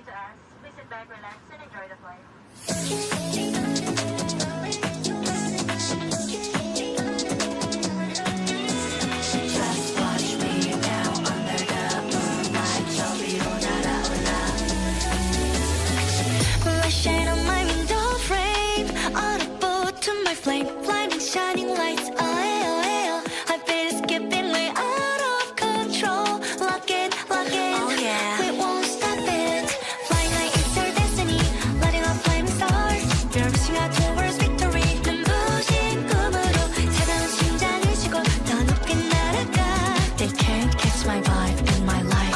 to us. Please sit back, relax, and enjoy the flight. Just watch me now under the moonlight. 저리로 날아올라. Light shine on my window frame. On a boat to my flame. Blinding shining lights. Oh, oh, I feel it skipping way out of control. Lock it, oh, yeah. We won't stop it. Flying high, it's our destiny. Lighting up flaming stars. We're reaching out towards victory. 눈부신 꿈으로 차가운 심장을 쥐고 더 높게 날아가. They can't catch my vibe in my life.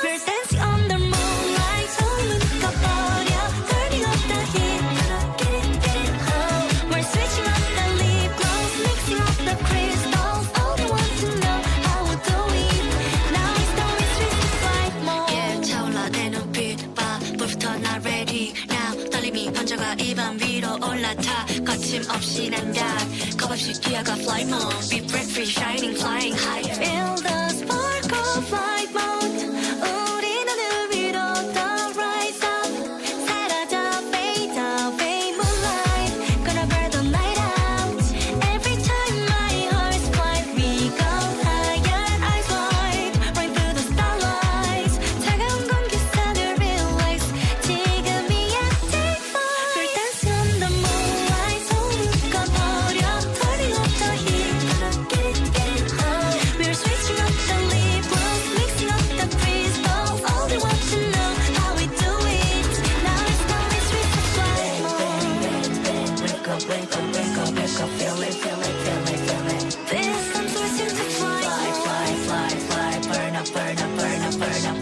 We're dancing under moonlight. 손을 묶어버려. Turning up the heat. Get it, oh. We're switching up the lip gloss. Mixing up the crystals. All they want to know how we do it. Now it's time we switch to flight mode. Yeah, 차올라 내 눈빛 봐. 불부터 나 ready now. 떨림이 번져가 이 밤 위로 올라타. 거침없이 난 dive. 겁없이 뛰어가 flight mode. Be breath free, shining, flying high. Feel the spark of flight mode. 우리 하늘 위로 더 rise up. 사라져 fade away moonlight. Gonna burn the night out. Every time my heart's flight we go higher. Eyes wide, right through the starlights. 차가운 공기 속을 relax. 지금이야 take flight. We're dancing on the moonlight. 손 묶어버려. Turning up the heat. Get it, oh. We're switching up the lip gloss. Mixing up the crystals. All they want to know how we do it. Now it's time we switch to flight mode. Wake up, wake up, wake up, wake up. Feel it, feel it, feel it, feel it. This time switching to flight mode. Fly, fly, fly, burn up, burn up, burn up, burn up.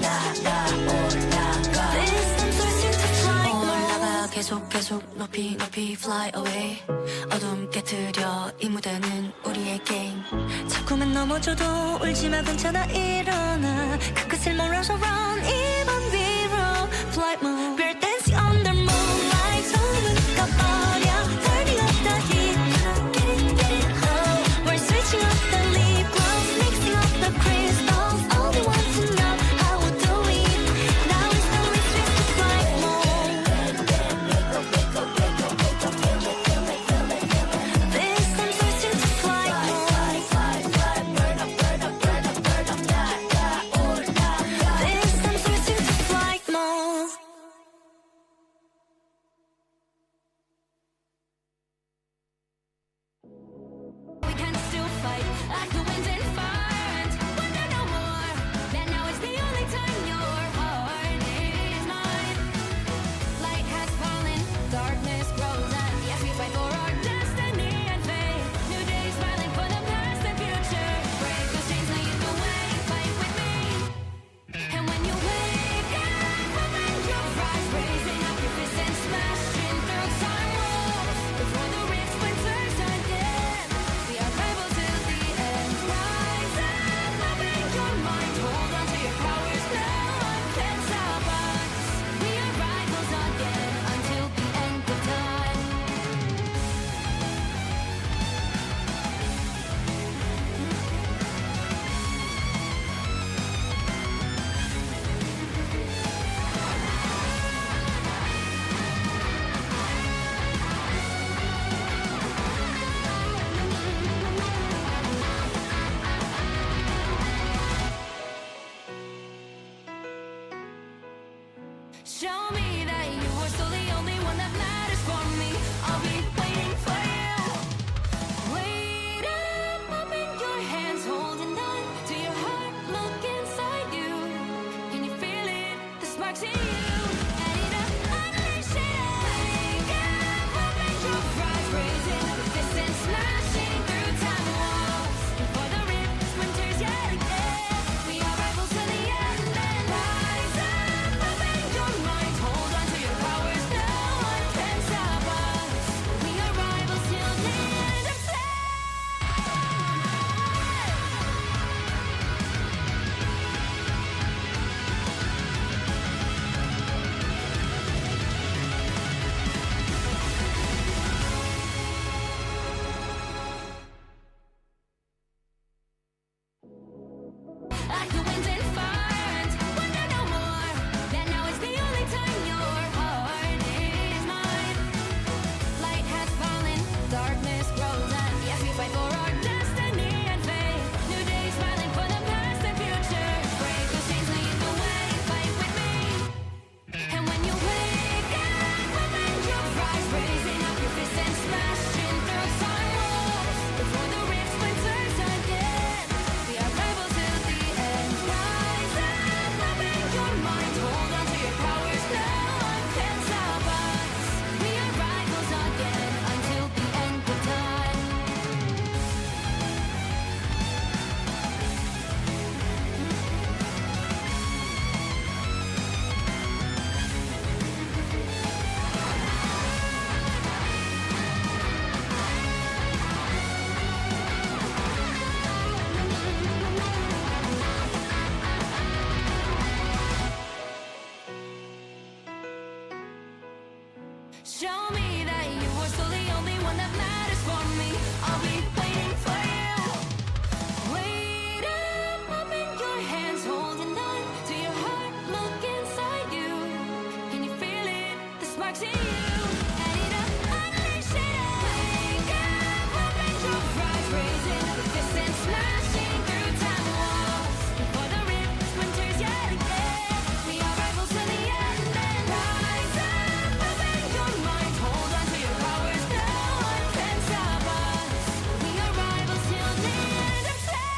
올라가. This time switching to flight mode. 올라가 계속 계속 높이 높이 fly away. 어둠 깨트려 이 무대는 우리의 게임. 자꾸만 넘어져도 울지마 괜찮아 일어나. 그 끝을 몰아서 run 이번 위로 flight mode. We're dancing under moonlight. 손을 묶어버려. Turning up the heat. Get it, oh. We're switching up the lip gloss. Mixing up the crystals. All they want to know how we do it. Now it's time we switch to flight mode. This time switching to flight mode. Burn up, burn up, burn up, burn up. This time switching to flight mode. We can still fight like the wind and fire. Wonder no more. That now is the only time your heart is mine. Light has fallen, darkness grows, and yes, we fight for our destiny and fate. New days smiling for the past and future. Break the chains, lead the way, fight with me. And when you wake up, open your eyes, raising up your fists and smashing through time walls. Before the rift splinters again, we are rebel till the end. Rise up, open your mind, hold on to your powers. No one can stop us. We are rivals again until the end of time. Show me that you are still the only one that matters for me. I'll be waiting for you. Wait up, open your hands, holding on to your heart. Look inside you. Can you feel it? The sparks in you. Add it up, unleash it. Wake up, open your eyes, raising up your fists and smashing through time walls. Before the rift splinters yet again, we are rivals to the end. And rise up, open your mind, hold on to your powers. No one can stop us. We are rivals till the end of time. to you. Ready to unleash it all. Wake up, open your eyes, raising up resistance, smashing through time walls. Before the rift splinters yet again, we are rivals to the end. And rise up, open your mind, hold on to your powers. No one can stop us. We are rivals till the end of time.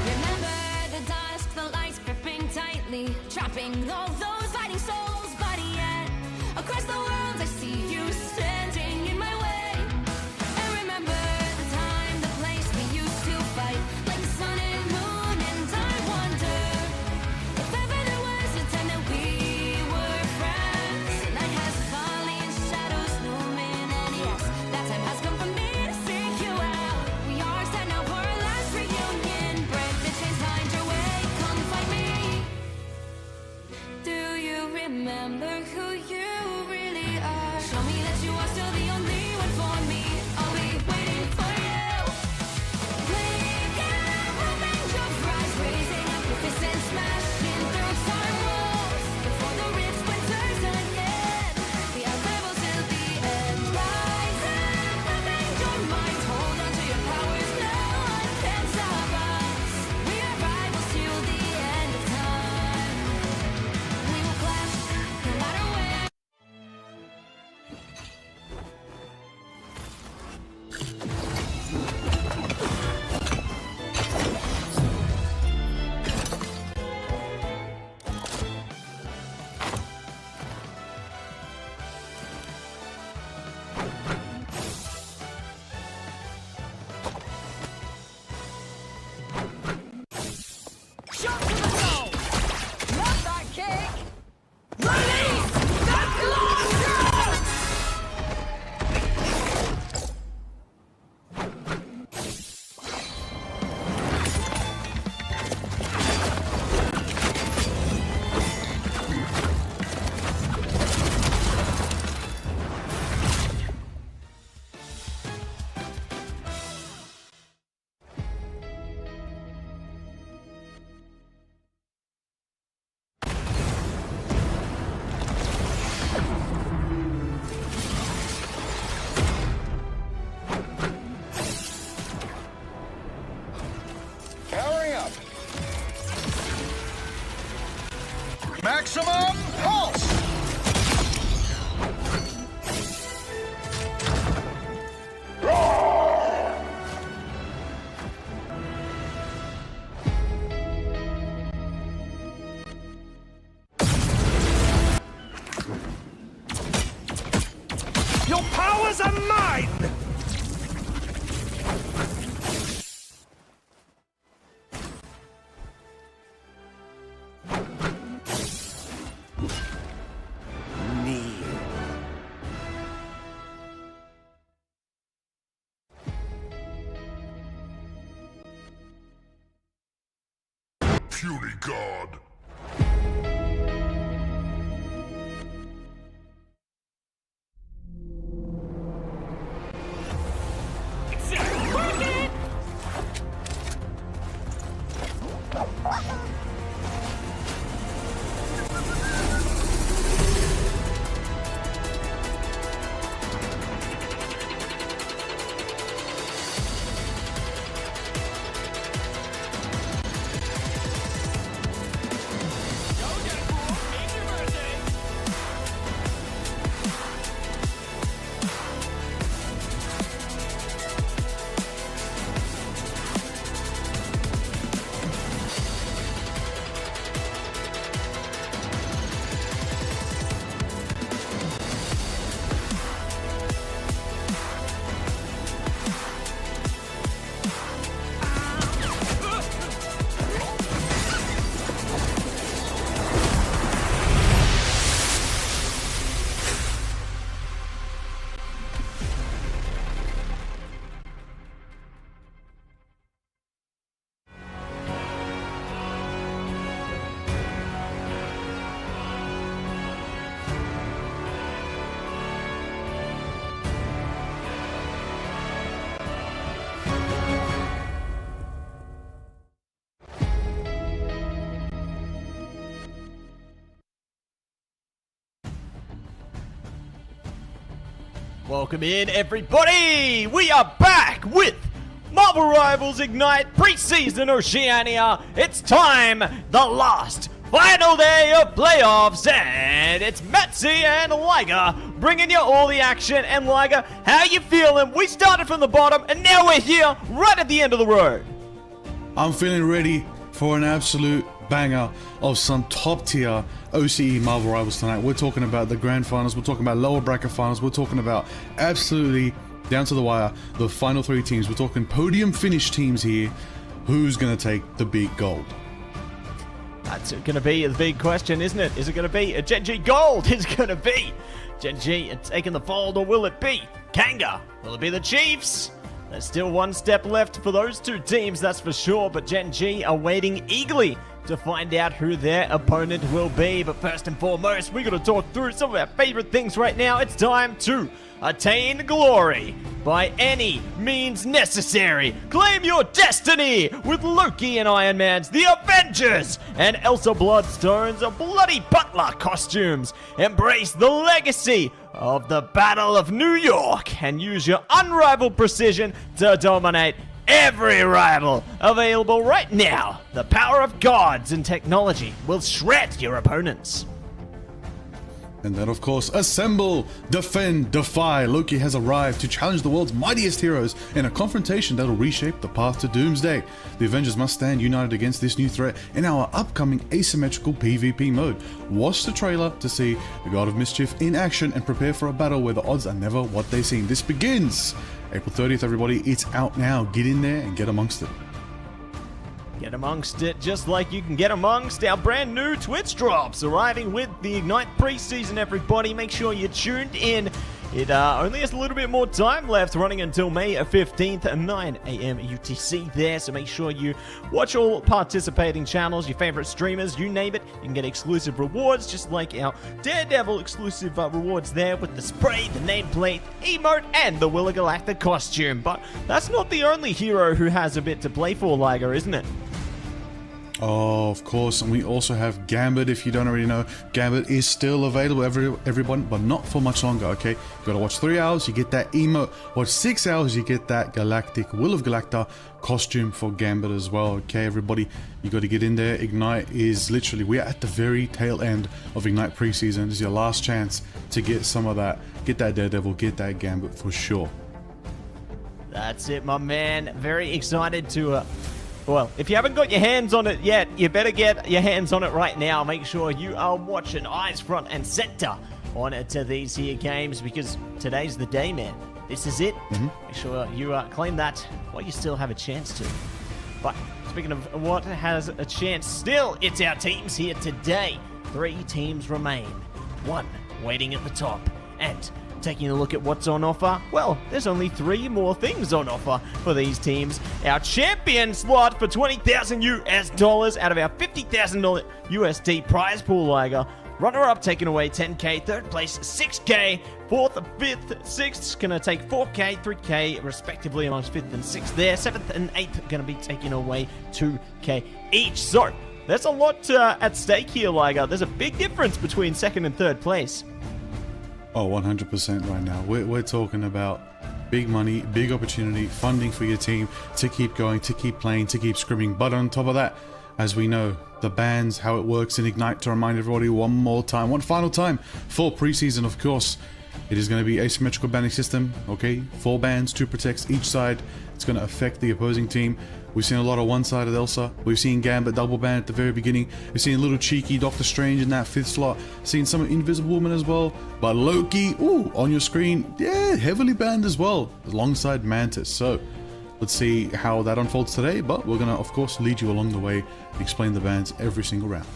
Remember the dusk, the lights gripping tightly, trapping all those fighting souls. But yet, across the world, I see you standing in my way. And remember the time, the place we used to fight, like the sun and moon. And I wonder if ever there was a time that we were friends. The night has fallen, shadows looming, and yes, that time has come for me to seek you out. We are set now for our last reunion. Break the chains, find your way, come find me. Do you remember who you really are? Show me that you are still the only one for me. I'll be waiting for you. Wake up, open your eyes, raising up your fists and smashing through time walls. Before the rift splinters again, we are rivals till the end. Rise up, open your mind, hold on to your powers. No one can stop us. We are rivals till the end of time. We will clash, no matter where. Shot to the dome! Love that kick! Release the Colossus! Powering up. Maximum pulse. Your powers are mine! Puny god. Welcome in, everybody! We are back with Marvel Rivals Ignite Preseason Oceania. It's time, the last final day of playoffs, and it's Metzi and Liger bringing you all the action. And Liger, how you feeling? We started from the bottom, and now we're here, right at the end of the road. I'm feeling ready for an absolute banger of some top tier OCE Marvel Rivals tonight. We're talking about the grand finals, we're talking about lower bracket finals, we're talking about absolutely down to the wire, the final three teams. We're talking podium finish teams here. Who's going to take the big gold? That's going to be the big question, isn't it? Is it going to be a Gen G Gold? Is it going to be Gen G taking the fold, or will it be Kanga? Will it be the Chiefs? There's still one step left for those two teams, that's for sure, but Gen G are waiting eagerly to find out who their opponent will be. But first and foremost, we're going to talk through some of our favorite things right now. It's time to attain glory by any means necessary. Claim your destiny with Loki and Iron Man's The Avengers and Elsa Bloodstone's Bloody Butler costumes. Embrace the legacy of the Battle of New York and use your unrivaled precision to dominate every rival. Available right now. The power of gods and technology will shred your opponents. And then, of course, assemble, defend, defy. Loki has arrived to challenge the world's mightiest heroes in a confrontation that'll reshape the path to Doomsday. The Avengers must stand united against this new threat in our upcoming asymmetrical PvP mode. Watch the trailer to see the God of Mischief in action and prepare for a battle where the odds are never what they seem. This begins April 30th, everybody. It's out now. Get in there and get amongst it. Get amongst it just like you can get amongst our brand new Twitch drops arriving with the Ignite Preseason, everybody. Make sure you're tuned in. It only has a little bit more time left, running until May 15th at 9 a.m. UTC there, so make sure you watch all participating channels, your favorite streamers, you name it. You can get exclusive rewards, just like our Daredevil exclusive rewards there with the spray, the nameplate, emote, and the Willa Galactic costume. But that's not the only hero who has a bit to play for, Liger, isn't it? Oh, of course, and we also have Gambit. If you don't already know, Gambit is still available, everyone, but not for much longer, okay? You gotta watch 3 hours, you get that emote. Watch 6 hours, you get that Galactic Will of Galacta costume for Gambit as well, okay, everybody? You gotta get in there. Ignite is literally, we are at the very tail end of Ignite Preseason. This is your last chance to get some of that. Get that Daredevil, get that Gambit for sure. That's it, my man. Very excited to... Well, if you haven't got your hands on it yet, you better get your hands on it right now. Make sure you are watching eyes front and center on it to these here games, because today's the day, man. This is it. Make sure you claim that while you still have a chance to. But speaking of what has a chance still, it's our teams here today. 3 teams remain. 1 waiting at the top. And taking a look at what's on offer, well, there's only 3 more things on offer for these teams. Our champion slot for $20,000 US out of our $50,000 USD prize pool, Liger. Runner-up taking away 10K, 3rd place 6K, 4th, 5th, 6th gonna take 4K, 3K respectively amongst 5th and 6th there. 7th and 8th gonna be taking away 2K each. So there's a lot at stake here, Liger. There's a big difference between 2nd and 3rd place. Oh, 100% right now. We're talking about big money, big opportunity, funding for your team to keep going, to keep playing, to keep scrimming. But on top of that, as we know, the bans, how it works in Ignite, to remind everybody one more time, one final time, for preseason, of course, it is going to be asymmetrical banning system, okay? 4 bans, 2 protects each side. It's going to affect the opposing team. We've seen a lot of one-sided Elsa. We've seen Gambit double ban at the very beginning. We've seen a little cheeky Doctor Strange in that 5th slot. Seen some Invisible Woman as well. But Loki, ooh, on your screen, yeah, heavily banned as well, alongside Mantis. So let's see how that unfolds today. But we're going to, of course, lead you along the way and explain the bans every single round.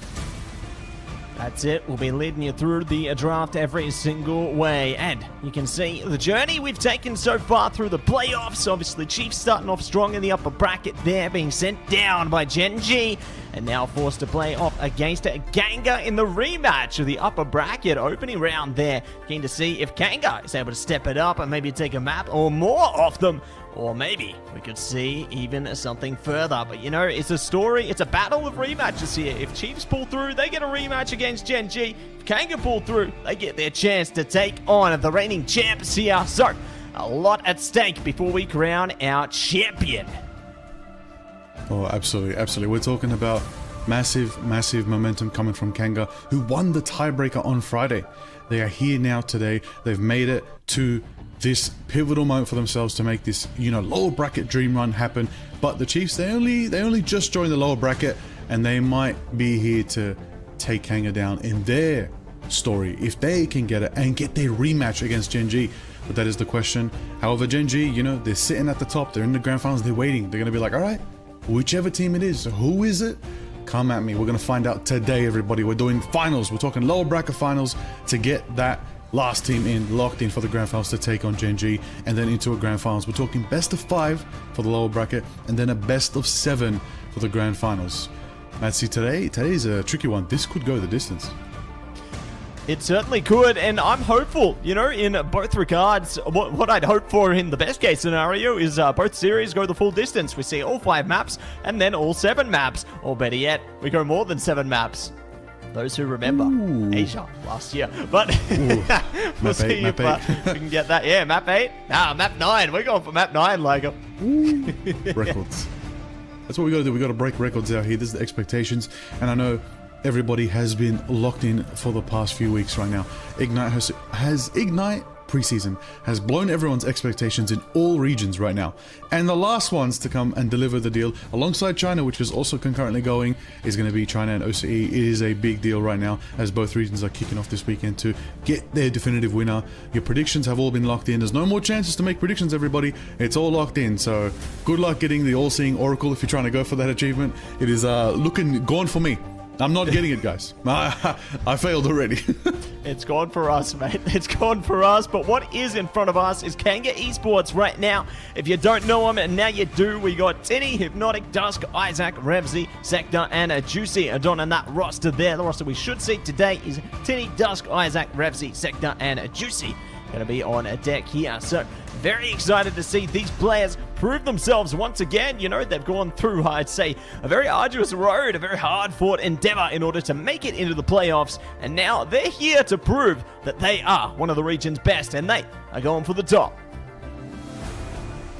That's it. We'll be leading you through the draft every single way. And you can see the journey we've taken so far through the playoffs. Obviously, Chiefs starting off strong in the upper bracket there, being sent down by Gen G. and now forced to play off against Kanga in the rematch of the upper bracket opening round there. Keen to see if Kanga is able to step it up and maybe take a map or more off them. Or maybe we could see even something further. But, you know, it's a story. It's a battle of rematches here. If Chiefs pull through, they get a rematch against Gen G. If Kanga pull through, they get their chance to take on the reigning champs here. So, a lot at stake before we crown our champion. Oh, absolutely, absolutely. We're talking about massive, massive momentum coming from Kanga, who won the tiebreaker on Friday. They are here now today. They've made it to this pivotal moment for themselves to make this, you know, lower bracket dream run happen. But the Chiefs, they only just joined the lower bracket, and they might be here to take Kanga down in their story if they can get it and get their rematch against Gen G. But that is the question. However, Gen G, you know, they're sitting at the top. They're in the grand finals. They're waiting. They're going to be like, all right, whichever team it is, who is it? Come at me. We're going to find out today, everybody. We're doing finals. We're talking lower bracket finals to get that last team in, locked in for the grand finals to take on Gen G, and then into a grand finals. We're talking best of 5 for the lower bracket, and then a best of 7 for the grand finals. Let's see, today's a tricky one. This could go the distance. It certainly could, and I'm hopeful, you know, in both regards. What I'd hope for in the best case scenario is both series go the full distance. We see all 5 maps, and then all 7 maps. Or better yet, we go more than 7 maps. Those who remember Asia last year. But we'll see if we can get that. Yeah, map 8. Map 9. We're going for map 9, Liger. Records. That's what we got to do. We got to break records out here. This is the expectations. And I know everybody has been locked in for the past few weeks right now. Ignite Preseason has blown everyone's expectations in all regions right now. And the last ones to come and deliver the deal, alongside China, which is also concurrently going, is going to be China and OCE. It is a big deal right now, as both regions are kicking off this weekend to get their definitive winner. Your predictions have all been locked in. There's no more chances to make predictions, everybody. It's all locked in. So good luck getting the all-seeing oracle if you're trying to go for that achievement. It is gone for me. I'm not getting it, guys. I failed already. It's gone for us, mate. It's gone for us. But what is in front of us is Kanga Esports right now. If you don't know them, and now you do, we got Tinny, Hypnotic, Dusk, Isaac, Revsy, Sector, and Juicy Adon in that roster there. The roster we should see today is Tinny, Dusk, Isaac, Revsy, Sector, and Juicy. Going to be on a deck here. So very excited to see these players prove themselves once again. You know, they've gone through, I'd say, a very arduous road, a very hard-fought endeavor in order to make it into the playoffs. And now they're here to prove that they are one of the region's best, and they are going for the top.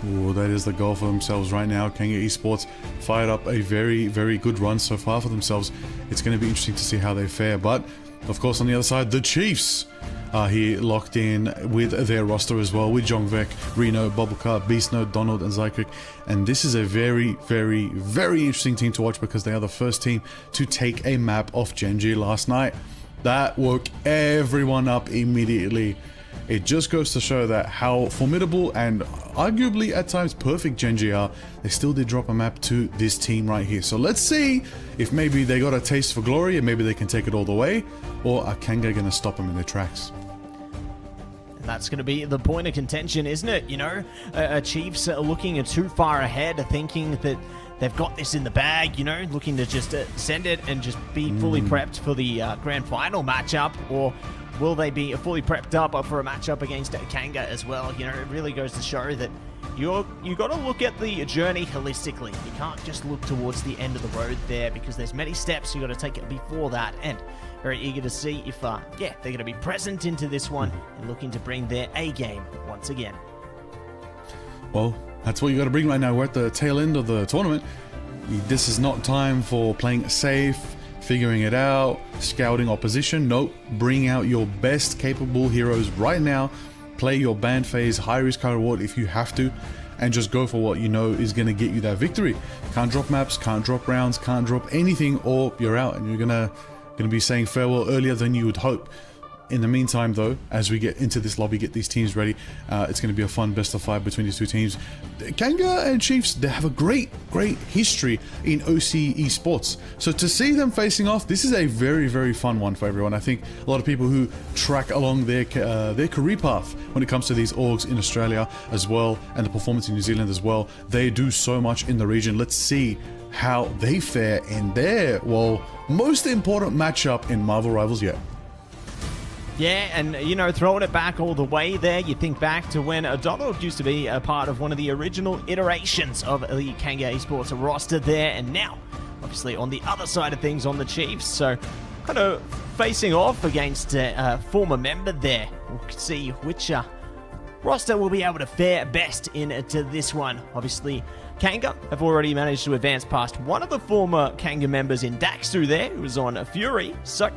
Ooh, that is the goal for themselves right now. Kanga Esports fired up a very, very good run so far for themselves. It's going to be interesting to see how they fare. But, of course, on the other side, the Chiefs are here locked in with their roster as well, with Jongvek, Reno, Bubblecar, Beastnode, Donald, and Zykrek. And this is a very, very, very interesting team to watch because they are the first team to take a map off Gen G last night. That woke everyone up immediately. It just goes to show that how formidable and arguably at times perfect Gen G are. They still did drop a map to this team right here. So let's see if maybe they got a taste for glory and maybe they can take it all the way, or are Kanga going to stop them in their tracks? That's going to be the point of contention, isn't it? You know, Chiefs are looking too far ahead, thinking that they've got this in the bag, you know, looking to just send it and just be fully prepped for the grand final matchup, or will they be fully prepped up for a matchup against Kanga as well? You know, it really goes to show that you got to look at the journey holistically. You can't just look towards the end of the road there, because there's many steps you got to take it before that. And very eager to see if they're going to be present into this one and looking to bring their A game once again. Well, that's what you got to bring right now. We're at the tail end of the tournament. This is not time for playing safe, figuring it out, scouting opposition. Nope, bring out your best capable heroes right now. Play your band phase, high risk, high reward if you have to, and just go for what you know is going to get you that victory. Can't drop maps, can't drop rounds, can't drop anything, or you're out and you're gonna be saying farewell earlier than you would hope. In the meantime, though, as we get into this lobby, get these teams ready, it's going to be a fun best of 5 between these two teams. Kanga and Chiefs, they have a great history in OC esports. So to see them facing off, this is a very fun one for everyone. I think a lot of people who track along their career path when it comes to these orgs in Australia as well, and the performance in New Zealand as well, they do so much in the region. Let's see how they fare in their, well, most important matchup in Marvel Rivals yet. Yeah, and, you know, throwing it back all the way there, you think back to when Donald used to be a part of one of the original iterations of the Kanga Esports roster there, and now, obviously, on the other side of things on the Chiefs, so kind of facing off against a former member there. We'll see which roster will be able to fare best into this one. Obviously, Kanga have already managed to advance past one of the former Kanga members in Daxu there, who was on Fury, so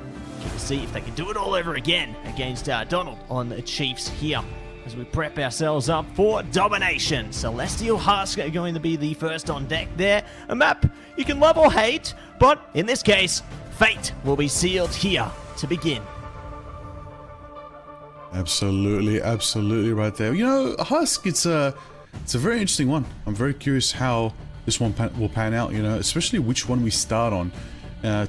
to see if they can do it all over again against Donald on the Chiefs here as we prep ourselves up for domination. Celestial Husk are going to be the first on deck there. A map you can love or hate, but in this case, fate will be sealed here to begin. Absolutely right there. You know, Husk, it's a very interesting one. I'm very curious how this one will pan out, you know, especially which one we start on.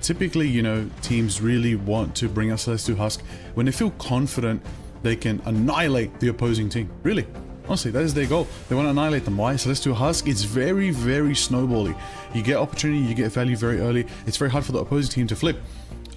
Typically, you know, teams really want to bring out Celestial Husk when they feel confident they can annihilate the opposing team. Really, honestly, that is their goal. They want to annihilate them. Why? Celestial Husk, it's very snowbally. You get opportunity, you get value very early. It's very hard for the opposing team to flip.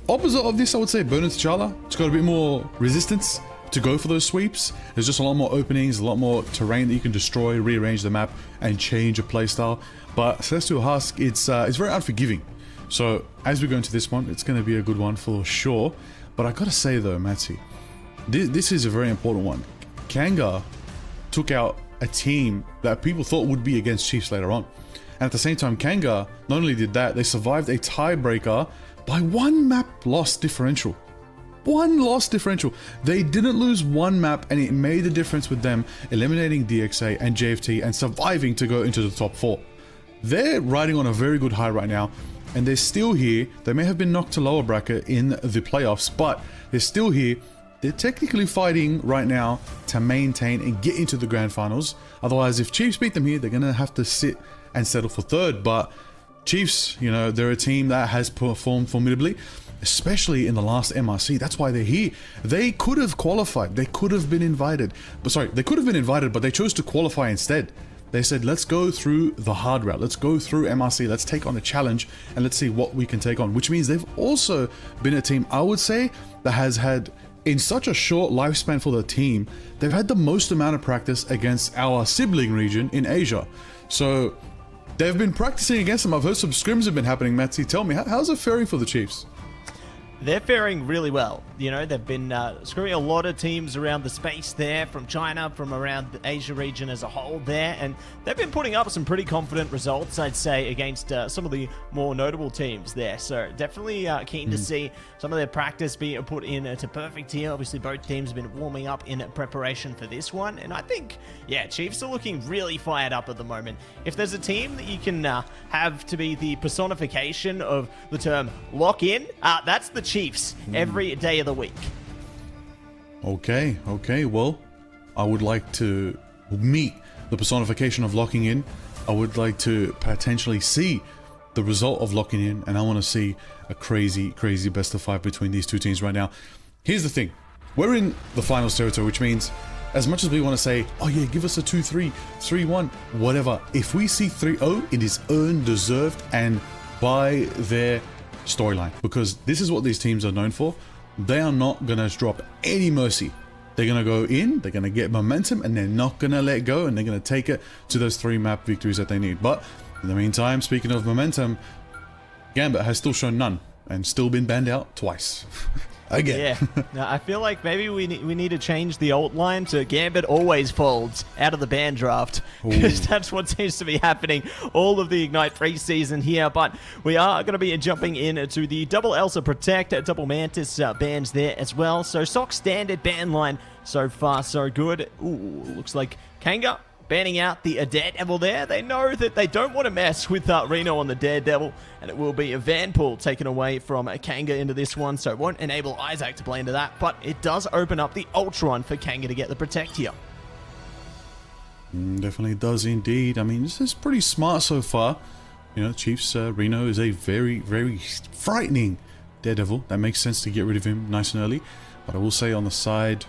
Opposite of this, I would say Burn and T'Challa. It's got a bit more resistance to go for those sweeps. There's just a lot more openings, a lot more terrain that you can destroy, rearrange the map, and change your playstyle. But Celestial Husk, it's very unforgiving. So as we go into this one, it's going to be a good one for sure. But I gotta say though, Matty, this is a very important one. Kanga took out a team that people thought would be against Chiefs later on. And at the same time, Kanga not only did that, they survived a tiebreaker by one map loss differential. One loss differential. They didn't lose one map, and it made a difference with them eliminating DXA and JFT and surviving to go into the top 4. They're riding on a very good high right now, and they're still here. They may have been knocked to lower bracket in the playoffs, but they're still here. They're technically fighting right now to maintain and get into the grand finals. Otherwise, if Chiefs beat them here, they're going to have to sit and settle for third. But Chiefs, you know, they're a team that has performed formidably, especially in the last MRC. That's why they're here. They could have qualified. They could have been invited. They could have been invited, but they chose to qualify instead. They said, let's go through the hard route. Let's go through MRC. Let's take on a challenge and let's see what we can take on. Which means they've also been a team, I would say, that has had, in such a short lifespan for the team, they've had the most amount of practice against our sibling region in Asia. So they've been practicing against them. I've heard some scrims have been happening. Matty, tell me, how's it faring for the Chiefs? They're faring really well. You know, they've been screwing a lot of teams around the space there, from China, from around the Asia region as a whole there, and they've been putting up some pretty confident results, I'd say, against some of the more notable teams there. So definitely keen to see some of their practice being put in to perfect here. Obviously, both teams have been warming up in preparation for this one, and I think, yeah, Chiefs are looking really fired up at the moment. If there's a team that you can have to be the personification of the term lock in, that's the Chiefs every day of the week. Okay, well, I would like to meet the personification of locking in. I would like to potentially see the result of locking in, and I want to see a crazy best of 5 between these two teams right now. Here's the thing. We're in the finals territory, which means as much as we want to say, oh yeah, give us a 2-3, 3-1, whatever, if we see 3-0, it is earned, deserved, and by their storyline, because this is what these teams are known for. They are not gonna drop any mercy. They're gonna go in, they're gonna get momentum, and they're not gonna let go, and they're gonna take it to those 3 map victories that they need. But in the meantime, speaking of momentum, Gambit has still shown none and still been banned out twice. Again. Yeah, now, I feel like maybe we need to change the alt line to Gambit always folds out of the ban draft, because that's what seems to be happening all of the Ignite preseason here. But we are going to be jumping into the double Elsa Protect, double Mantis bans there as well. So Sock standard ban line, so far so good. Ooh, looks like Kanga banning out the Daredevil there. They know that they don't want to mess with Reno on the Daredevil, and it will be a Vanpool taken away from Kanga into this one, so it won't enable Isaac to play into that, but it does open up the Ultron for Kanga to get the Protect here. Definitely does indeed. I mean, this is pretty smart so far. You know, Chiefs, Reno is a very, very frightening Daredevil. That makes sense to get rid of him nice and early. But I will say on the side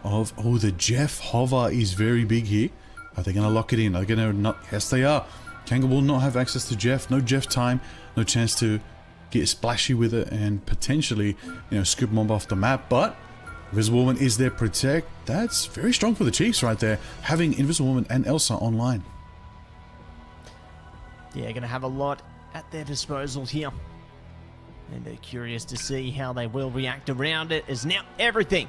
of... Oh, the Jeff hover is very big here. Are they going to lock it in? Are they going to not? Yes, they are. Kanga will not have access to Jeff. No Jeff time. No chance to get splashy with it and potentially, you know, scoop mob off the map. But Invisible Woman is their Protect. That's very strong for the Chiefs right there. Having Invisible Woman and Elsa online. Yeah, going to have a lot at their disposal here. And they're curious to see how they will react around it, as now everything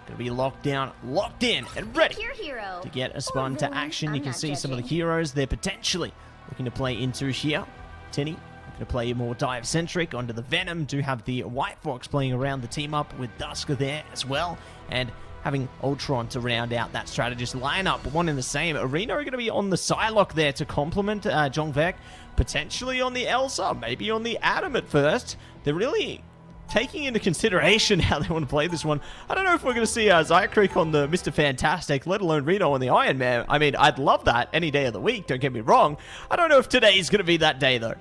going to be locked down, locked in, and ready Your hero. to get a spun to action. You I'm can not see some of the judging. heroes they're potentially looking to play into here. Tinny looking to play more dive-centric onto the Venom. Do have the White Fox playing around the team up with Dusker there as well. And having Ultron to round out that strategist lineup. One in the same. Arena are going to be on the Psylocke there to complement Jongvek. Potentially on the Elsa, maybe on the Adam at first. They're really taking into consideration how they want to play this one. I don't know if we're going to see Zyakreek on the Mr. Fantastic, let alone Reno on the Iron Man. I mean, I'd love that any day of the week, don't get me wrong. I don't know if today's going to be that day, though.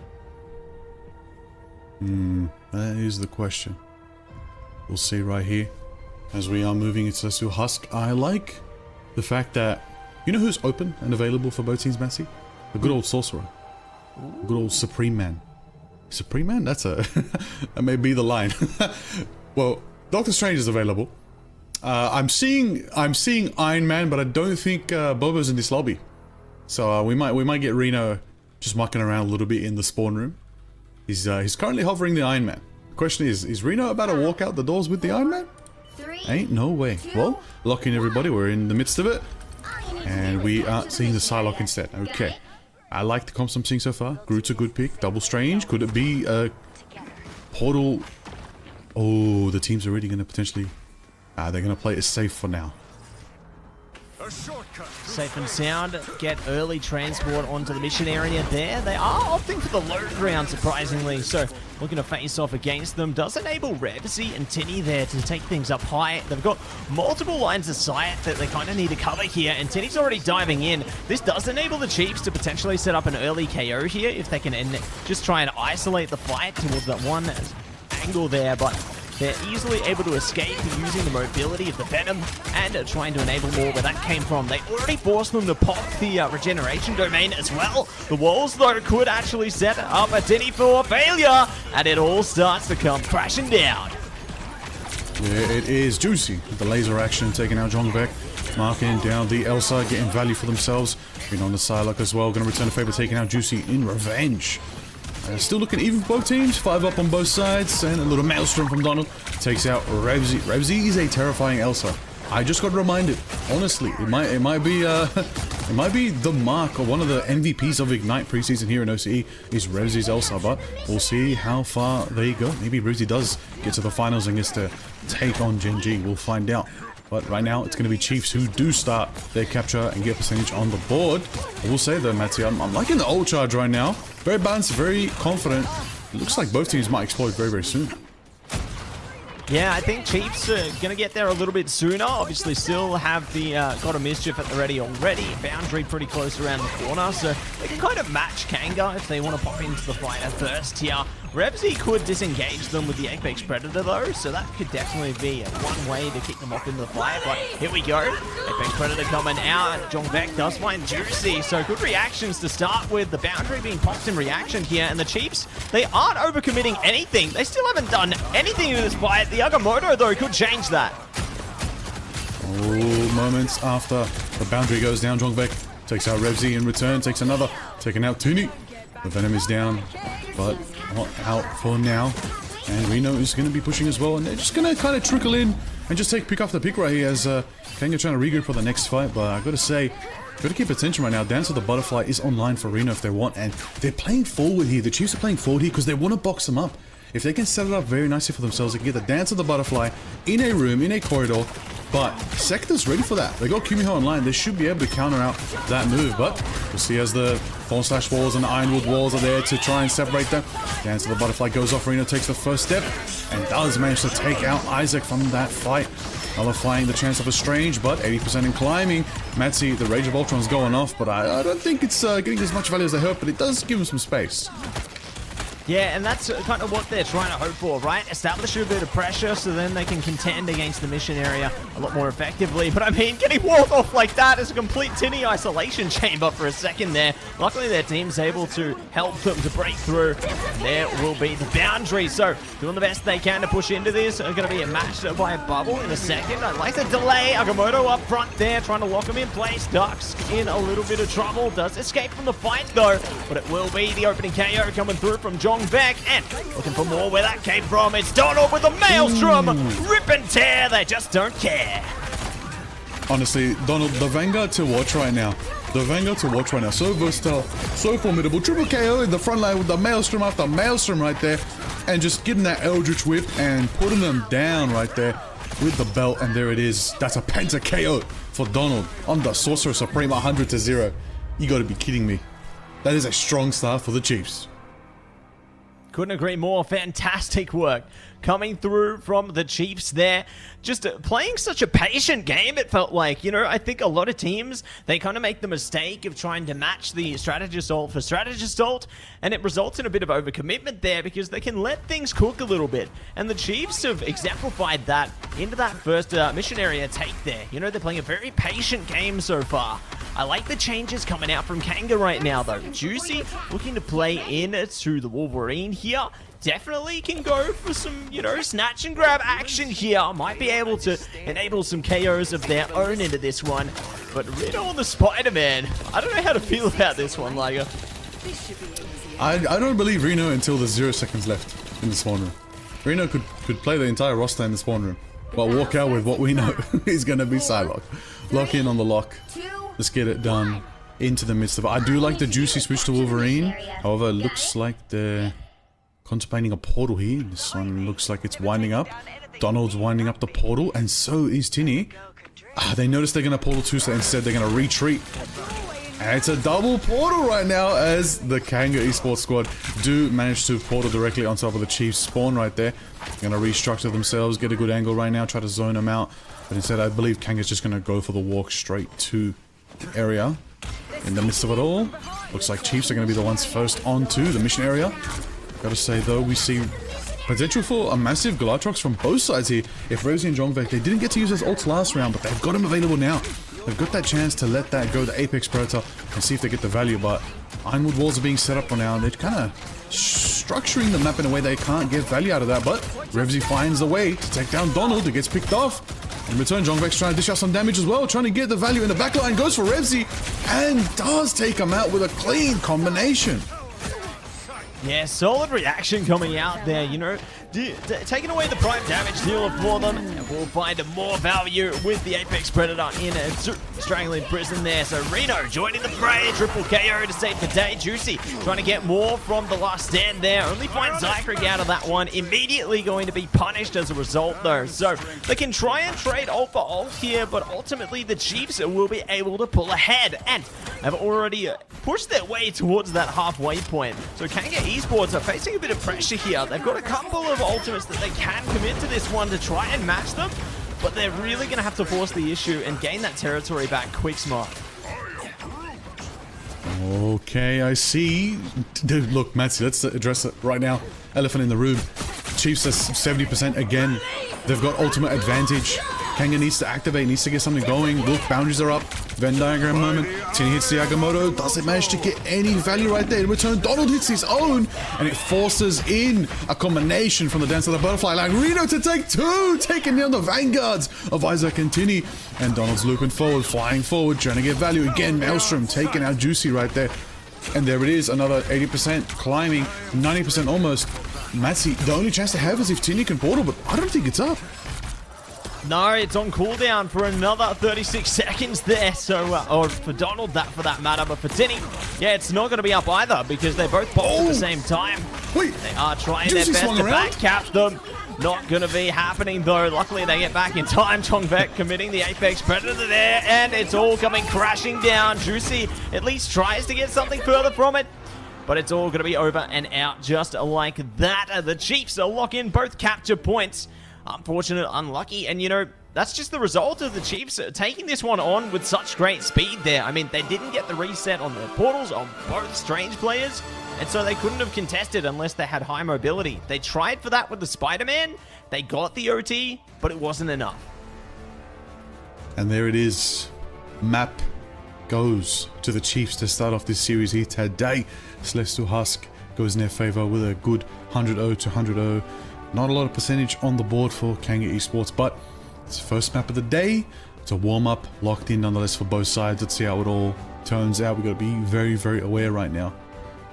That is the question. We'll see right here. As we are moving into Celestial Husk, I like the fact that... You know who's open and available for both teams, Massey? The good old Sorcerer. Good old Supreme Man. Supreme Man? That's a... that may be the line. Well, Doctor Strange is available. I'm seeing Iron Man, but I don't think Bobo's in this lobby. So we might get Reno just mucking around a little bit in the spawn room. He's currently hovering the Iron Man. The question is Reno about to walk out the doors with the Iron Man? 3, Ain't no way. Well, locking everybody, we're in the midst of it. And we are seeing the Psylocke instead. Okay. I like the comps I'm seeing so far. Groot's a good pick. Double Strange. Could it be a Portal? Oh, the team's already going to potentially... they're going to play it safe for now. A shortcut. Safe and sound, get early transport onto the mission area there. They are opting for the low ground, surprisingly, so looking to face off against them. Does enable Revsy and Tinny there to take things up high. They've got multiple lines of sight that they kind of need to cover here, and Tinny's already diving in. This does enable the Chiefs to potentially set up an early KO here if they can just try and isolate the fight towards that one angle there, but they're easily able to escape using the mobility of the Venom and trying to enable more where that came from. They already forced them to pop the regeneration domain as well. The walls, though, could actually set up a Tinny for failure, and it all starts to come crashing down. There it is. Juicy with the laser action, taking out Jongvek, marking down the Elsa, getting value for themselves. Being on the Psylocke as well, going to return a favor, taking out Juicy in revenge. Still looking even for both teams. 5 up on both sides, and a little maelstrom from Donald takes out Revsy. Revsy is a terrifying Elsa. I just got reminded. Honestly, it might be the mark of one of the MVPs of Ignite preseason here in OCE is Revsy's Elsa, but we'll see how far they go. Maybe Revsy does get to the finals and gets to take on Gen G. We'll find out. But right now, it's going to be Chiefs who do start their capture and get percentage on the board. I will say though, Matty, I'm liking the ult charge right now. Very balanced, very confident. It looks like both teams might explode very, very soon. Yeah, I think Chiefs are going to get there a little bit sooner. Obviously, still have the God of Mischief at the ready already. Boundary pretty close around the corner, so they can kind of match Kanga if they want to pop into the fight at first here. Revsy could disengage them with the Apex Predator, though, so that could definitely be one way to kick them off into the fight. But here we go. Apex Predator coming out. Jongvek does find Juicy, so good reactions to start with. The Boundary being popped in reaction here, and the Chiefs, they aren't overcommitting anything. They still haven't done anything in this fight. The Agamotto, though, could change that. Oh, moments after the Boundary goes down, Jongvek takes out Revsy in return, takes another, taking out Tinny. The Venom is down, but not out for now. And Reno is going to be pushing as well, and they're just going to kind of trickle in and just pick off the pick right here as Kanga trying to regroup for the next fight. But I got to say, got to keep attention right now. Dance of the Butterfly is online for Reno if they want, and they're playing forward here. The Chiefs are playing forward here because they want to box them up. If they can set it up very nicely for themselves, they can get the Dance of the Butterfly in a room, in a corridor, But Sector's ready for that. They got Kumiho online. They should be able to counter out that move. But we'll see as the Thorn Slash walls and the Ironwood walls are there to try and separate them. Dance of the Butterfly goes off. Reno takes the first step and does manage to take out Isaac from that fight. Nullifying the chance of a Strange, but 80% in climbing. Matzi, the Rage of Ultron's going off, but I don't think it's getting as much value as they hope, but it does give him some space. Yeah, and that's kind of what they're trying to hope for, right? Establish a bit of pressure so then they can contend against the mission area a lot more effectively. But I mean, getting walled off like that is a complete tinny isolation chamber for a second there. Luckily, their team's able to help them to break through. And there will be the boundary. So, doing the best they can to push into this. Are going to be matched by a bubble in a second. I'd like to delay Agamotto up front there, trying to lock him in place. Ducks in a little bit of trouble. Does escape from the fight, though. But it will be the opening KO coming through from John Beck, and looking for more where that came from. It's Donald with the Maelstrom. Rip and tear, they just don't care. Honestly, Donald, the Vanguard to watch right now. The Vanguard to watch right now. So versatile, so formidable. Triple KO in the front line with the Maelstrom after Maelstrom right there. And just getting that Eldritch Whip and putting them down right there with the belt. And there it is. That's a Penta KO for Donald on the Sorcerer Supreme 100-0. You gotta be kidding me. That is a strong start for the Chiefs. Couldn't agree more. Fantastic work coming through from the Chiefs there. Just playing such a patient game, it felt like. You know, I think a lot of teams, they kind of make the mistake of trying to match the Strategist ult for Strategist ult, and it results in a bit of overcommitment there because they can let things cook a little bit. And the Chiefs have exemplified that into that first mission area take there. You know, they're playing a very patient game so far. I like the changes coming out from Kanga right now, though. Juicy looking to play in to the Wolverine here. Definitely can go for some, you know, snatch and grab action here. Might be able to enable some KOs of their own into this one. But Reno on the Spider-Man, I don't know how to feel about this one, Liger. I don't believe Reno until there's 0 seconds left in the spawn room. Reno could play the entire roster in the spawn room, but walk out with what we know is going to be Psylocke. Lock in on the lock. Let's get it done into the midst of it. I do like the Juicy switch to Wolverine. However, it looks like they're contemplating a portal here. This one looks like it's winding up. Donald's winding up the portal, and so is Tinny. They notice they're going to portal too, so instead they're going to retreat. And it's a double portal right now as the Kanga Esports squad do manage to portal directly on top of the Chiefs spawn right there. Going to restructure themselves, get a good angle right now, try to zone them out. But instead, I believe Kanga's just going to go for the walk straight to the area. In the midst of it all, looks like Chiefs are going to be the ones first onto the mission area. Gotta say though, we see potential for a massive Galatrox from both sides here. If Rosie and Jongvek, they didn't get to use his ults last round, but they've got him available now. They've got that chance to let that go, the Apex Predator, and see if they get the value, but Ironwood walls are being set up for now. They're kind of structuring the map in a way they can't get value out of that, but Revsy finds the way to take down Donald, who gets picked off. In return, Jongvek's trying to dish out some damage as well, trying to get the value in the backline, goes for Revsy, and does take him out with a clean combination. Yeah, solid reaction coming out there, you know, taking away the prime damage dealer for them, and we'll find more value with the Apex Predator in a strangling prison there. So Reno joining the fray, triple KO to save the day. Juicy trying to get more from the last stand there, only finds Zykrek out of that one, immediately going to be punished as a result though. So they can try and trade ult for ult here, but ultimately the Chiefs will be able to pull ahead and have already pushed their way towards that halfway point. So Kanga Esports are facing a bit of pressure here. They've got a couple of ultimates that they can commit to this one to try and match them, but they're really going to have to force the issue and gain that territory back quick smart. Okay, I see. Dude, look, Matzy, let's address it right now. Elephant in the room. Chiefs are 70% again. They've got ultimate advantage. Kanga needs to activate, needs to get something going. Look, boundaries are up. Venn diagram moment. Tinny hits the Agamotto. Doesn't manage to get any value right there. In return, Donald hits his own, and it forces in a combination from the Dance of the Butterfly line. Reno to take two, taking down the vanguards of Isaac and Tinny. And Donald's looping forward, flying forward, trying to get value. Again, Maelstrom taking out Juicy right there. And there it is, another 80%, climbing, 90% almost. Matzy, the only chance they have is if Tinny can portal, but I don't think it's up. No, it's on cooldown for another 36 seconds there. So, or for Donald, that for that matter, but for Tinny, yeah, it's not going to be up either because they both popped at the same time. Wait, they are trying Juicy their best to back cap them. Not going to be happening, though. Luckily, they get back in time. Chongvek committing the Apex Predator there, and it's all coming crashing down. Juicy at least tries to get something further from it, but it's all going to be over and out just like that. The Chiefs lock in both capture points. Unfortunate, unlucky, and you know, that's just the result of the Chiefs taking this one on with such great speed there. I mean, they didn't get the reset on the portals on both Strange players, and so they couldn't have contested unless they had high mobility. They tried for that with the Spider-Man, they got the OT, but it wasn't enough. And there it is. Map goes to the Chiefs to start off this series here today. Celestial Husk goes in their favor with a good 100-0 to 100-0. Not a lot of percentage on the board for Kanga Esports, but it's the first map of the day. It's a warm-up, locked in nonetheless for both sides. Let's see how it all turns out. We've got to be very, very aware right now.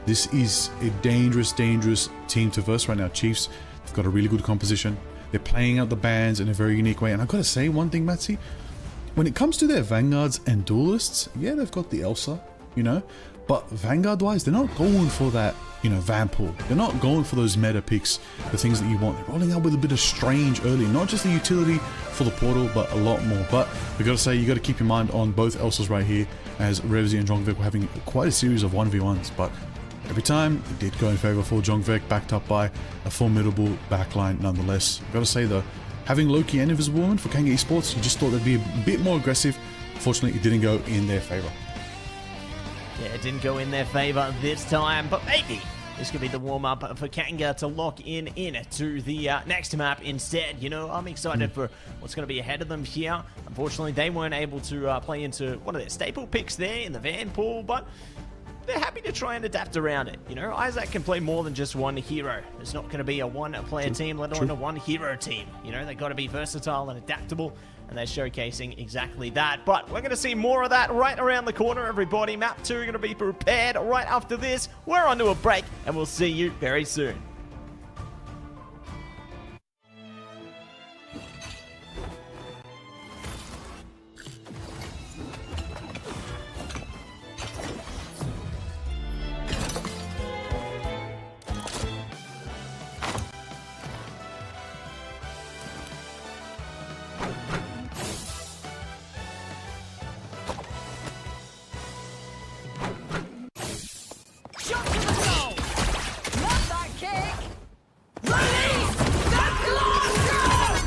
This is a dangerous, dangerous team to verse right now. Chiefs, they've got a really good composition. They're playing out the bans in a very unique way. And I've got to say one thing, Matsy. When it comes to their Vanguards and Duelists, yeah, they've got the Elsa, you know. But Vanguard-wise, they're not going for that, you know, Vanpool. They're not going for those meta picks, the things that you want. They're rolling out with a bit of Strange early. Not just the utility for the portal, but a lot more. But we've got to say, you got to keep your mind on both Elsas right here, as Revzy and Jongvik were having quite a series of 1v1s. But every time, it did go in favor for Jongvik, backed up by a formidable backline nonetheless. I've got to say, though, having Loki and Invisible Woman for Kanga Esports, you just thought they'd be a bit more aggressive. Fortunately, it didn't go in their favor. Yeah, it didn't go in their favor this time, but maybe this could be the warm-up for Kanga to lock in to the next map instead. You know, I'm excited for what's going to be ahead of them here. Unfortunately, they weren't able to play into one of their staple picks there in the Van Pool, but they're happy to try and adapt around it. You know, Isaac can play more than just one hero. It's not going to be a one-player team, let alone a one-hero team. You know, they've got to be versatile and adaptable, and they're showcasing exactly that. But we're going to see more of that right around the corner, everybody. Map 2 are going to be prepared right after this. We're on to a break, and we'll see you very soon. Shot to the zone! Not that kick! Release the cluster!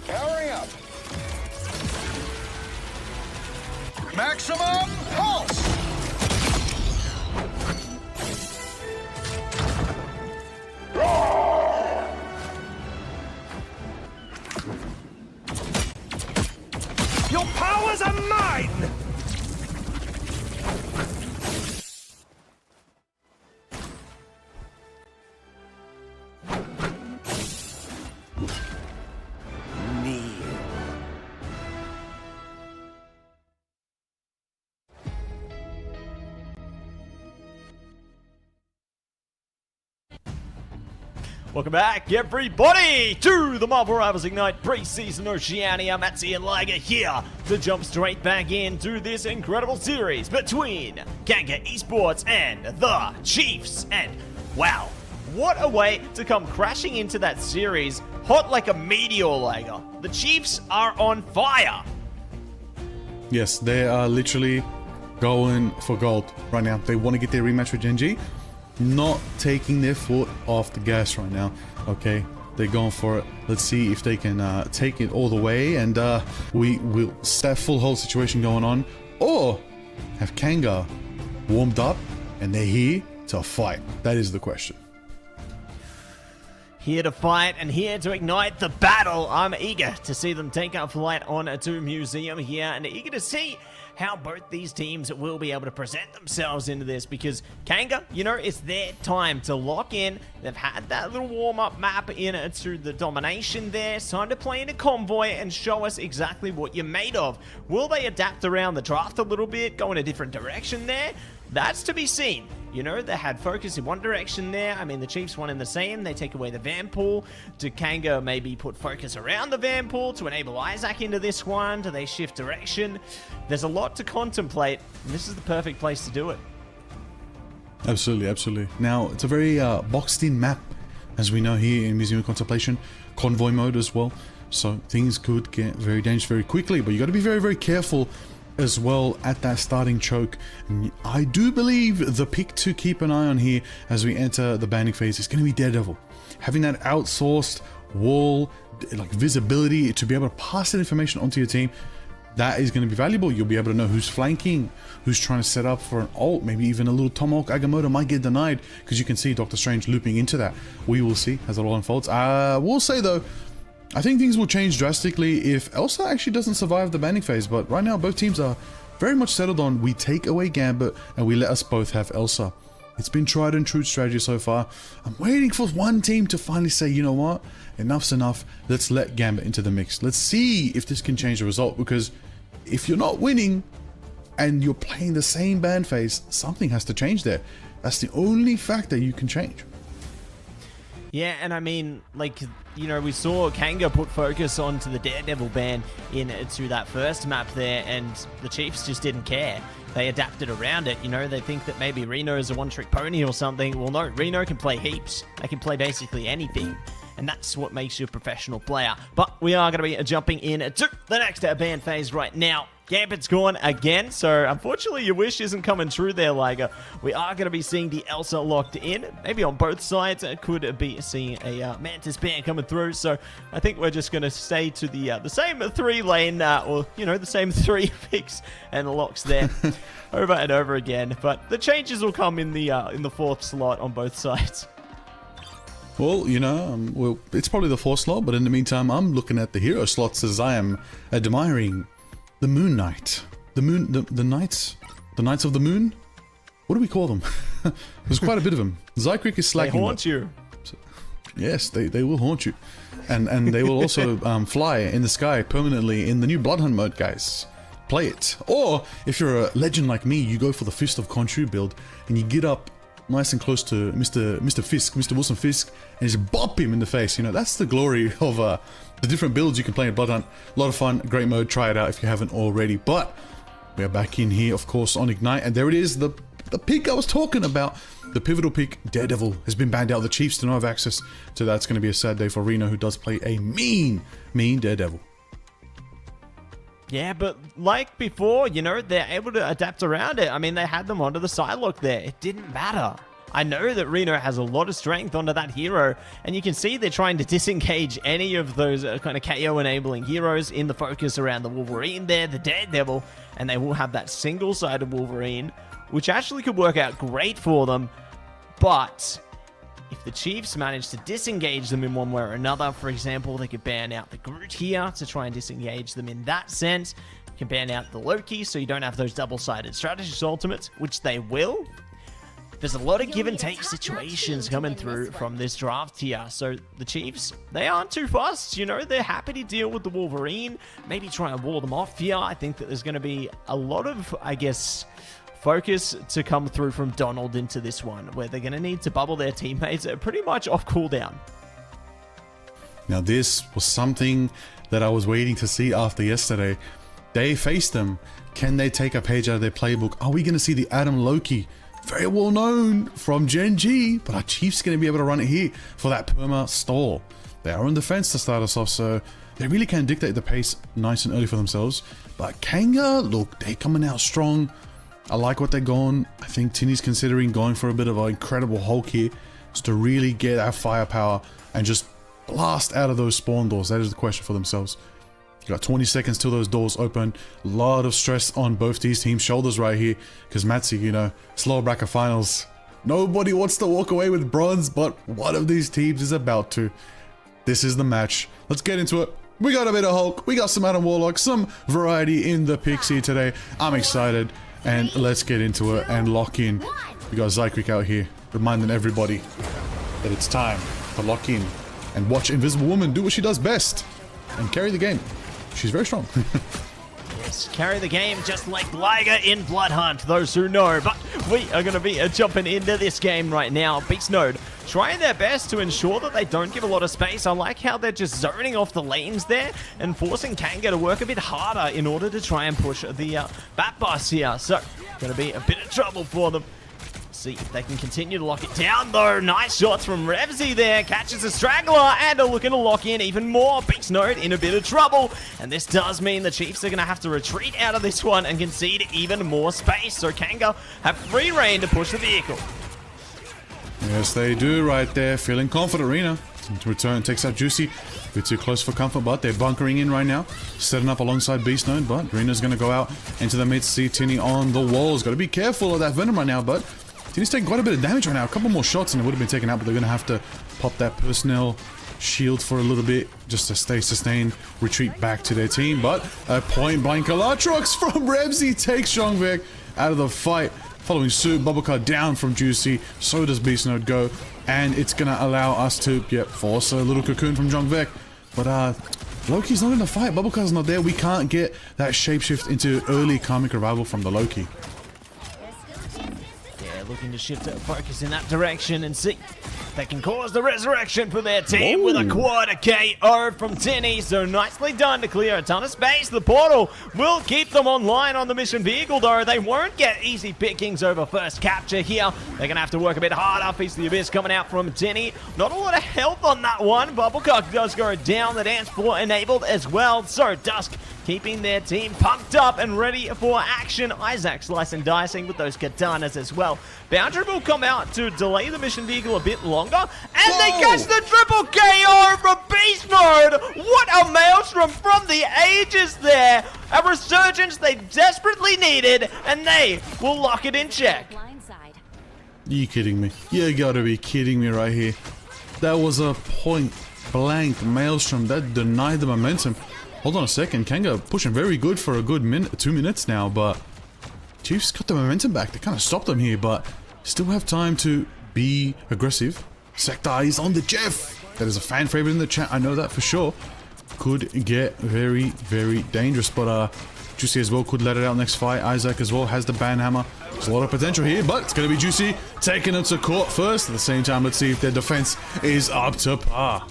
Powering up. Maximum pulse. Your powers are mine! Welcome back, everybody, to the Marvel Rivals Ignite Preseason Oceania. Matsy and Liger here to jump straight back into this incredible series between Kanga Esports and the Chiefs. And wow, what a way to come crashing into that series, hot like a meteor, Liger. The Chiefs are on fire. Yes, they are literally going for gold right now. They want to get their rematch with Genji. Not taking their foot off the gas right now. Okay, they're going for it. Let's see if they can take it all the way, and we will that full hold situation going on, or have Kanga warmed up and they're here to fight. That is the question. Here to fight and here to ignite the battle. I'm eager to see them take up flight on to Museum here, and eager to see how both these teams will be able to present themselves into this, because Kanga, you know, it's their time to lock in. They've had that little warm-up map in to the domination there. It's time to play in a convoy and show us exactly what you're made of. Will they adapt around the draft a little bit, go in a different direction there? That's to be seen. You know, they had focus in one direction there. I mean, the Chiefs won in the same. They take away the Van Pool. Do Kanga maybe put focus around the Van Pool to enable Isaac into this one? Do they shift direction? There's a lot to contemplate, and this is the perfect place to do it. Absolutely, absolutely. Now, it's a very boxed-in map, as we know here in Museum of Contemplation. Convoy mode as well. So things could get very dangerous very quickly, but you got to be very, very careful as well at that starting choke. And I do believe the pick to keep an eye on here as we enter the banding phase is going to be Daredevil. Having that outsourced wall, like visibility, to be able to pass that information onto your team, that is going to be valuable. You'll be able to know who's flanking, who's trying to set up for an ult, maybe even a little Tomahawk Agamotto might get denied, because you can see Doctor Strange looping into that. We will see as it all unfolds. We'll say though, I think things will change drastically if Elsa actually doesn't survive the banding phase, but right now both teams are very much settled on we take away Gambit and we let us both have Elsa. It's been tried and true strategy so far. I'm waiting for one team to finally say, you know what, enough's enough, let's let Gambit into the mix. Let's see if this can change the result, because if you're not winning and you're playing the same band phase, something has to change there. That's the only factor you can change. Yeah, and I mean, like, you know, we saw Kanga put focus onto the Daredevil ban into that first map there, and the Chiefs just didn't care. They adapted around it, you know, they think that maybe Reno is a one-trick pony or something. Well, no, Reno can play heaps. They can play basically anything, and that's what makes you a professional player. But we are going to be jumping in to the next ban phase right now. Gambit's gone again, so unfortunately your wish isn't coming true there, Liger. We are going to be seeing the Elsa locked in. Maybe on both sides, it could be seeing a Mantis ban coming through, so I think we're just going to stay to the same 3-lane, or, you know, the same 3 picks and locks there over and over again. But the changes will come in the 4th slot on both sides. Well, you know, well, it's probably the 4th slot, but in the meantime, I'm looking at the hero slots as I am admiring the Moon Knight. The Knights of the Moon? What do we call them? There's quite a bit of them. Zycrick is slacking. They haunt you. So, yes, they will haunt you. And they will also fly in the sky permanently in the new Bloodhunt mode, guys. Play it. Or, if you're a legend like me, you go for the Fist of Khonshu build, and you get up nice and close to Mr. Fisk, Mr. Wilson Fisk, and just bop him in the face. You know, that's the glory of the different builds you can play in Bloodhunt. A lot of fun, great mode, try it out if you haven't already. But we are back in here, of course, on Ignite, and there it is, the pick I was talking about. The pivotal pick, Daredevil, has been banned out. The Chiefs do not have access to that. It's going to be a sad day for Reno, who does play a mean Daredevil. Yeah, but like before, you know, they're able to adapt around it. I mean, they had them onto the side lock there. It didn't matter. I know that Reno has a lot of strength onto that hero, and you can see they're trying to disengage any of those kind of KO-enabling heroes in the focus around the Wolverine there, the Daredevil, and they will have that single-sided Wolverine, which actually could work out great for them, but if the Chiefs manage to disengage them in one way or another, for example, they could ban out the Groot here to try and disengage them in that sense. You can ban out the Loki so you don't have those double-sided strategist ultimates, which they will. There's a lot of give and take situations coming through from this draft here. So the Chiefs, they aren't too fussed, you know, they're happy to deal with the Wolverine, maybe try and wall them off here. I think that there's going to be a lot of, I guess, focus to come through from Donald into this one, where they're going to need to bubble their teammates pretty much off cooldown. Now this was something that I was waiting to see after yesterday. They faced them. Can they take a page out of their playbook? Are we going to see the Adam Loki? Very well known from Gen G, but our Chiefs going to be able to run it here for that perma stall. They are on defense to start us off, so they really can dictate the pace nice and early for themselves. But Kanga, look, they're coming out strong. I like what they're going. I think Tinny's considering going for a bit of an incredible Hulk here, just to really get that firepower and just blast out of those spawn doors. That is the question for themselves. You got 20 seconds till those doors open. A lot of stress on both these teams' shoulders right here, because Matsi, you know, slower bracket finals. Nobody wants to walk away with bronze, but one of these teams is about to. This is the match. Let's get into it. We got a bit of Hulk, we got some Adam Warlock, some variety in the picks here today. I'm excited, and let's get into it and lock in. We got Zykrek out here, reminding everybody that it's time to lock in and watch Invisible Woman do what she does best and carry the game. She's very strong. Yes, carry the game just like Liger in Bloodhunt, those who know. But we are going to be jumping into this game right now. Beast Node trying their best to ensure that they don't give a lot of space. I like how they're just zoning off the lanes there and forcing Kanga to work a bit harder in order to try and push the bat bus here. So, going to be a bit of trouble for them. See if they can continue to lock it down, though. Nice shots from Revsy there. Catches a straggler and are looking to lock in even more. Beast Node in a bit of trouble. And this does mean the Chiefs are going to have to retreat out of this one and concede even more space. So Kanga have free reign to push the vehicle. Yes, they do right there. Feeling confident, Rena. To return, takes out Juicy. A bit too close for comfort, but they're bunkering in right now. Setting up alongside Beast Node, but Rena's going to go out into the mid. See Tinny on the walls. Got to be careful of that Venom right now, but Tinny's taking quite a bit of damage right now. A couple more shots and it would have been taken out, but they're going to have to pop that personnel shield for a little bit just to stay sustained, retreat back to their team. But a point-blank Alatrox from Revsy takes Jongvek out of the fight. Following suit, Bubblecard down from Juicy. So does Beast Node go. And it's going to allow us to, force a little cocoon from Jongvek. But Loki's not in the fight. Bubblecard's not there. We can't get that shapeshift into early Karmic Revival from the Loki. Looking to shift focus in that direction and see if they can cause the resurrection for their team with a quad KO from Tinny. So nicely done to clear a ton of space. The portal will keep them online on the mission vehicle, though. They won't get easy pickings over first capture here. They're going to have to work a bit harder. Feast of the Abyss coming out from Tinny. Not a lot of health on that one. Bubblecock does go down. The dance floor enabled as well. So Dusk keeping their team pumped up and ready for action. Isaac slice and dicing with those katanas as well. Boundary will come out to delay the mission vehicle a bit longer. And they catch the triple KO from Beast Mode. What a maelstrom from the ages there. A resurgence they desperately needed. And they will lock it in check. You kidding me? You gotta be kidding me right here. That was a point blank maelstrom that denied the momentum. Hold on a second, Kanga pushing very good for a good 2 minutes now, but Chiefs got the momentum back. They kind of stopped them here, but still have time to be aggressive. Sector is on the Jeff. That is a fan favorite in the chat, I know that for sure. Could get very, very dangerous, but Juicy as well could let it out next fight. Isaac as well has the banhammer. There's a lot of potential here, but it's going to be Juicy taking it to court first. At the same time, let's see if their defense is up to par.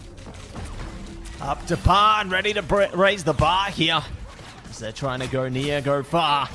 Up to par and ready to raise the bar here. As they're trying to go near, go far.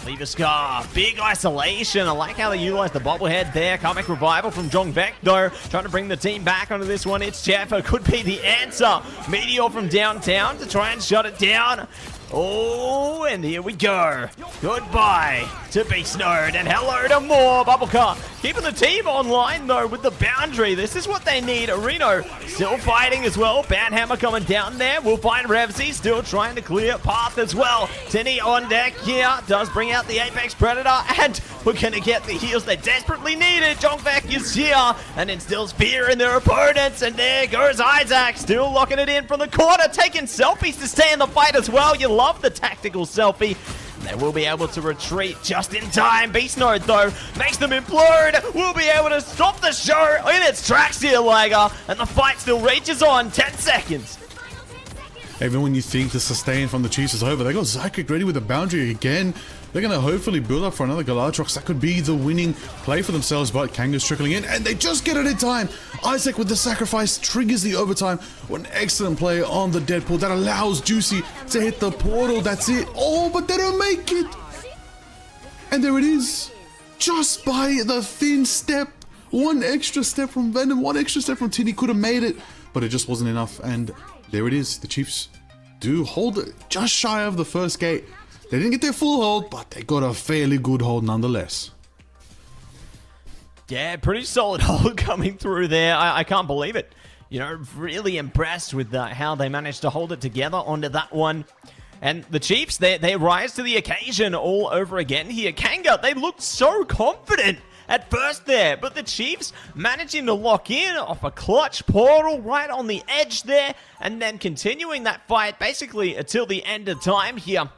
Leave a scar. Big isolation. I like how they utilize the bobblehead there. Karmic Revival from Jongvek, though. Trying to bring the team back onto this one. It's Chaffer. Could be the answer. Meteor from downtown to try and shut it down. Oh, and here we go. Goodbye to Beast Node and hello to more Bubblecar. Keeping the team online, though, with the boundary. This is what they need. Reno still fighting as well. Banhammer coming down there. We'll find Revsy still trying to clear path as well. Tinny on deck here. Does bring out the Apex Predator. And we're going to get the heals they desperately needed. Jongvek is here and instills fear in their opponents. And there goes Isaac. Still locking it in from the corner. Taking selfies to stay in the fight as well. You love the tactical selfie. They will be able to retreat just in time. Beast Node, though, makes them implode. We'll be able to stop the show in its tracks here, Liger. And the fight still reaches on. 10 seconds. Even when you think the sustain from the Chiefs is over, they got Zykrek ready with the boundary again. They're going to hopefully build up for another Galatrox. That could be the winning play for themselves, but Kanga's trickling in, and they just get it in time. Isaac with the sacrifice triggers the overtime. What an excellent play on the Deadpool that allows Juicy to hit the portal. That's it. Oh, but they don't make it. And there it is. Just by the thin step. One extra step from Venom, one extra step from Tinny could have made it, but it just wasn't enough. And there it is. The Chiefs do hold it just shy of the first gate. They didn't get their full hold, but they got a fairly good hold nonetheless. Yeah, pretty solid hold coming through there. I can't believe it. You know, really impressed with how they managed to hold it together onto that one. And the Chiefs, they rise to the occasion all over again here. Kanga, they looked so confident at first there, but the Chiefs managing to lock in off a clutch portal right on the edge there, and then continuing that fight basically until the end of time here.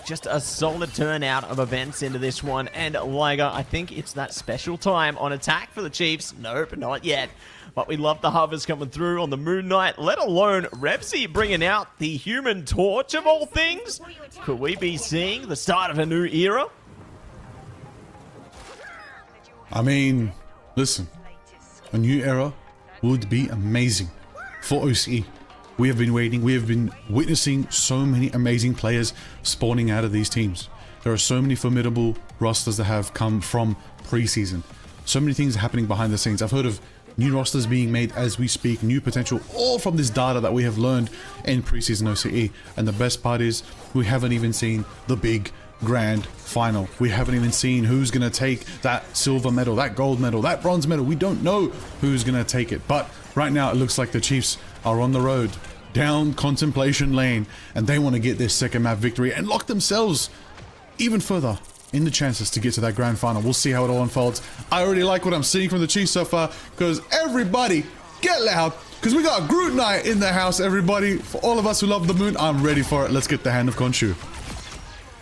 Just a solid turnout of events into this one, and Liger, I think it's that special time on attack for the Chiefs. Nope, not yet. But we love the hovers coming through on the Moon Knight, let alone Revsy bringing out the Human Torch of all things. Could we be seeing the start of a new era? I mean, listen, a new era would be amazing for OCE. We have been waiting, we have been witnessing so many amazing players spawning out of these teams. There are so many formidable rosters that have come from preseason. So many things are happening behind the scenes. I've heard of new rosters being made as we speak, new potential, all from this data that we have learned in preseason OCE. And the best part is, we haven't even seen the big grand final. We haven't even seen who's going to take that silver medal, that gold medal, that bronze medal. We don't know who's going to take it. But right now, it looks like the Chiefs are on the road down Contemplation Lane, and they want to get their second map victory and lock themselves even further in the chances to get to that grand final. We'll see how it all unfolds. I already like what I'm seeing from the Chiefs so far, because everybody get loud, because we got Groot Night in the house, everybody. For all of us who love the moon, I'm ready for it. Let's get the Hand of Khonshu.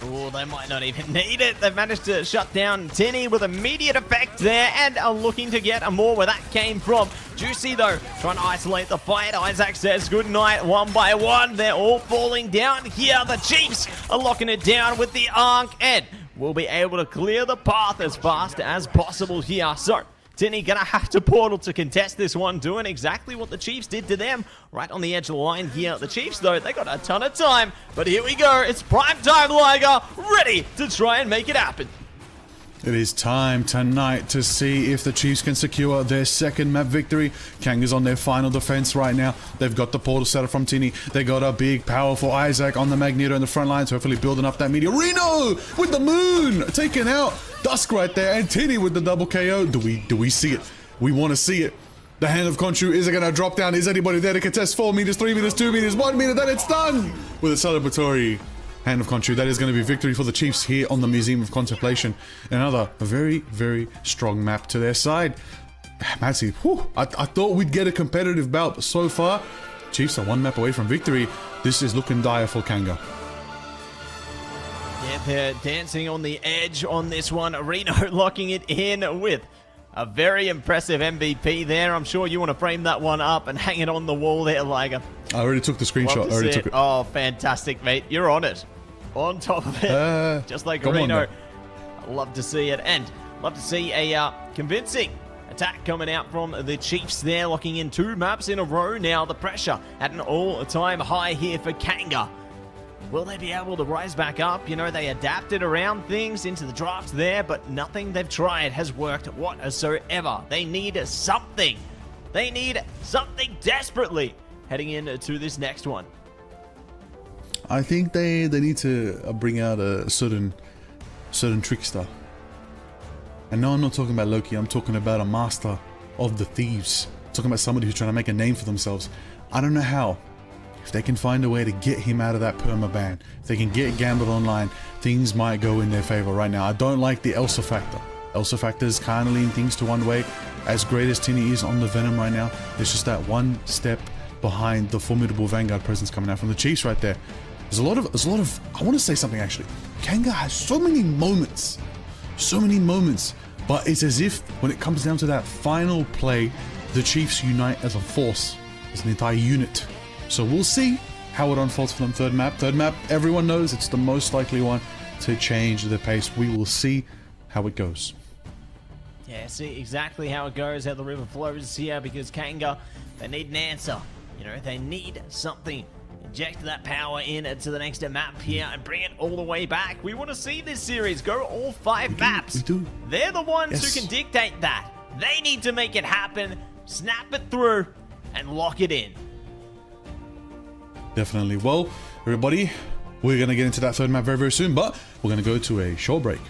Oh, they might not even need it. They've managed to shut down Tinny with immediate effect there, and are looking to get more where that came from. Juicy, though, trying to isolate the fight. Isaac says good night one by one. They're all falling down here. The Chiefs are locking it down with the Arc, and will be able to clear the path as fast as possible here. So, Tinny gonna have to portal to contest this one, doing exactly what the Chiefs did to them, right on the edge of the line here. The Chiefs, though, they got a ton of time, but here we go. It's prime time, Liger, ready to try and make it happen. It is time tonight to see if the Chiefs can secure their second map victory. Kanga's on their final defense right now. They've got the portal set up from Tinny. They got a big, powerful Isaac on the Magneto in the front lines, hopefully building up that meteor. Reno with the moon taking out Dusk right there, and Tinny with the double KO. Do we see it? We want to see it. The Hand of Khonshu, is it going to drop down? Is anybody there to contest? 4 meters, 3 meters, 2 meters, 1 meter, then it's done with a celebratory Hand of Khonshu. That is going to be victory for the Chiefs here on the Museum of Contemplation. Another very, very strong map to their side. Matsy, I thought we'd get a competitive bout, but so far, Chiefs are 1 map away from victory. This is looking dire for Kanga. Yeah, they're dancing on the edge on this one. Reno locking it in with a very impressive MVP there. I'm sure you want to frame that one up and hang it on the wall there, Liger. I already took the screenshot. I already took it. Oh, fantastic, mate. You're on it. On top of it. Just like Reno. I love to see it. And love to see a convincing attack coming out from the Chiefs there, locking in 2 maps in a row now. The pressure at an all-time high here for Kanga. Will they be able to rise back up? You know, they adapted around things into the draft there, but nothing they've tried has worked whatsoever. They need something. They need something desperately heading into this next one. I think they need to bring out a certain trickster. And no, I'm not talking about Loki. I'm talking about a master of the thieves. I'm talking about somebody who's trying to make a name for themselves. I don't know how. If they can find a way to get him out of that permaban, if they can get Gambit online, things might go in their favor right now. I don't like the Elsa factor. Elsa factor is kind of leaning things to one way. As great as Tinny is on the Venom right now, there's just that one step behind the formidable Vanguard presence coming out from the Chiefs right there. There's a lot of, I want to say something actually. Kanga has so many moments, but it's as if when it comes down to that final play, the Chiefs unite as a force, as an entire unit. So we'll see how it unfolds for them. Third map, everyone knows it's the most likely one to change the pace. We will see how it goes. Yeah, see exactly how it goes, how the river flows here, because Kanga, they need an answer. You know, they need something. Inject that power into the next map here and bring it all the way back. We want to see this series go all 5 maps. We do. They're the ones who can dictate that. They need to make it happen, snap it through, and lock it in. Definitely. Well, everybody, we're going to get into that third map very, very soon, but we're going to go to a short break.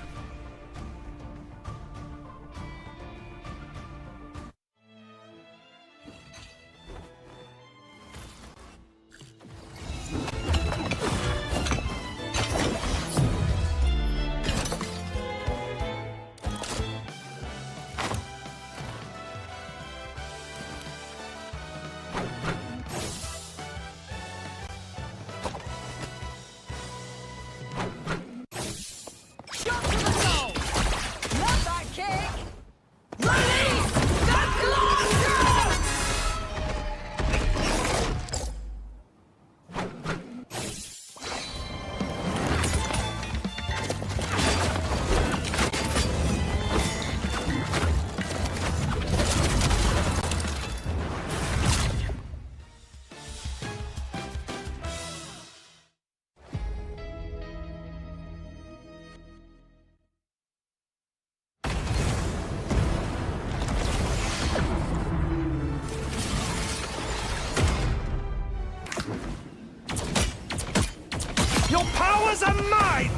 powers are mine!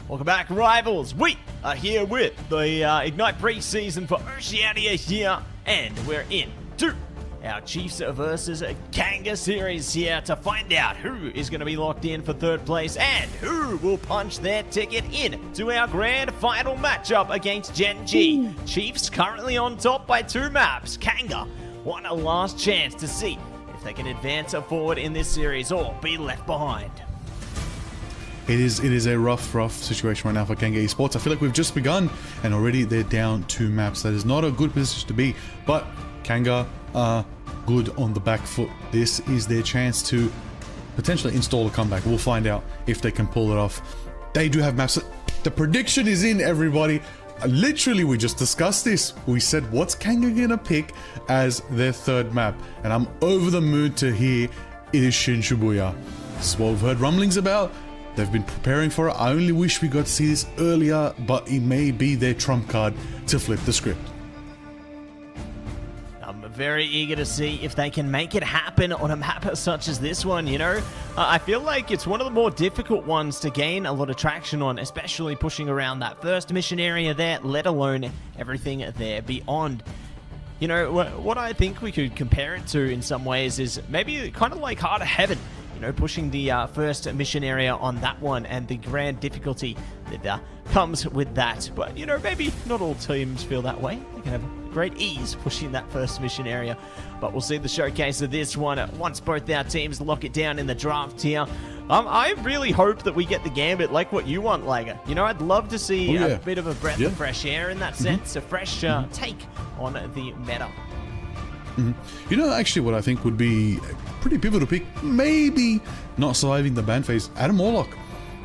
Welcome back, rivals. We are here with the Ignite Preseason for Oceania here, and we're into our Chiefs versus Kanga series here to find out who is going to be locked in for third place and who will punch their ticket in to our grand final matchup against Gen G. Chiefs currently on top by 2 maps. Kanga want a last chance to see if they can advance forward in this series or be left behind. It is a rough situation right now for Kanga Esports. I feel like we've just begun and already they're down 2 maps. That is not a good position to be, but Kanga are good on the back foot. This is their chance to potentially install a comeback. We'll find out if they can pull it off. They do have maps. The prediction is in, everybody. Literally, we just discussed this. We said, what's Kanga gonna pick as their 3rd map? And I'm over the moon to hear it is Shin Shibuya. This is what we've heard rumblings about. They've been preparing for it. I only wish we got to see this earlier, but it may be their trump card to flip the script. I'm very eager to see if they can make it happen on a map such as this one, you know? I feel like it's one of the more difficult ones to gain a lot of traction on, especially pushing around that first mission area there, let alone everything there beyond. You know, what I think we could compare it to in some ways is maybe kind of like Heart of Heaven. You know, pushing the first mission area on that one and the grand difficulty that comes with that. But, you know, maybe not all teams feel that way. They can have great ease pushing that first mission area. But we'll see the showcase of this one once both our teams lock it down in the draft here. I really hope that we get the gambit like what you want, Liger. You know, I'd love to see a bit of a breath of fresh air in that sense, a fresh take on the meta. You know, actually, what I think would be a pretty pivotal pick, maybe not surviving the ban phase, Adam Warlock.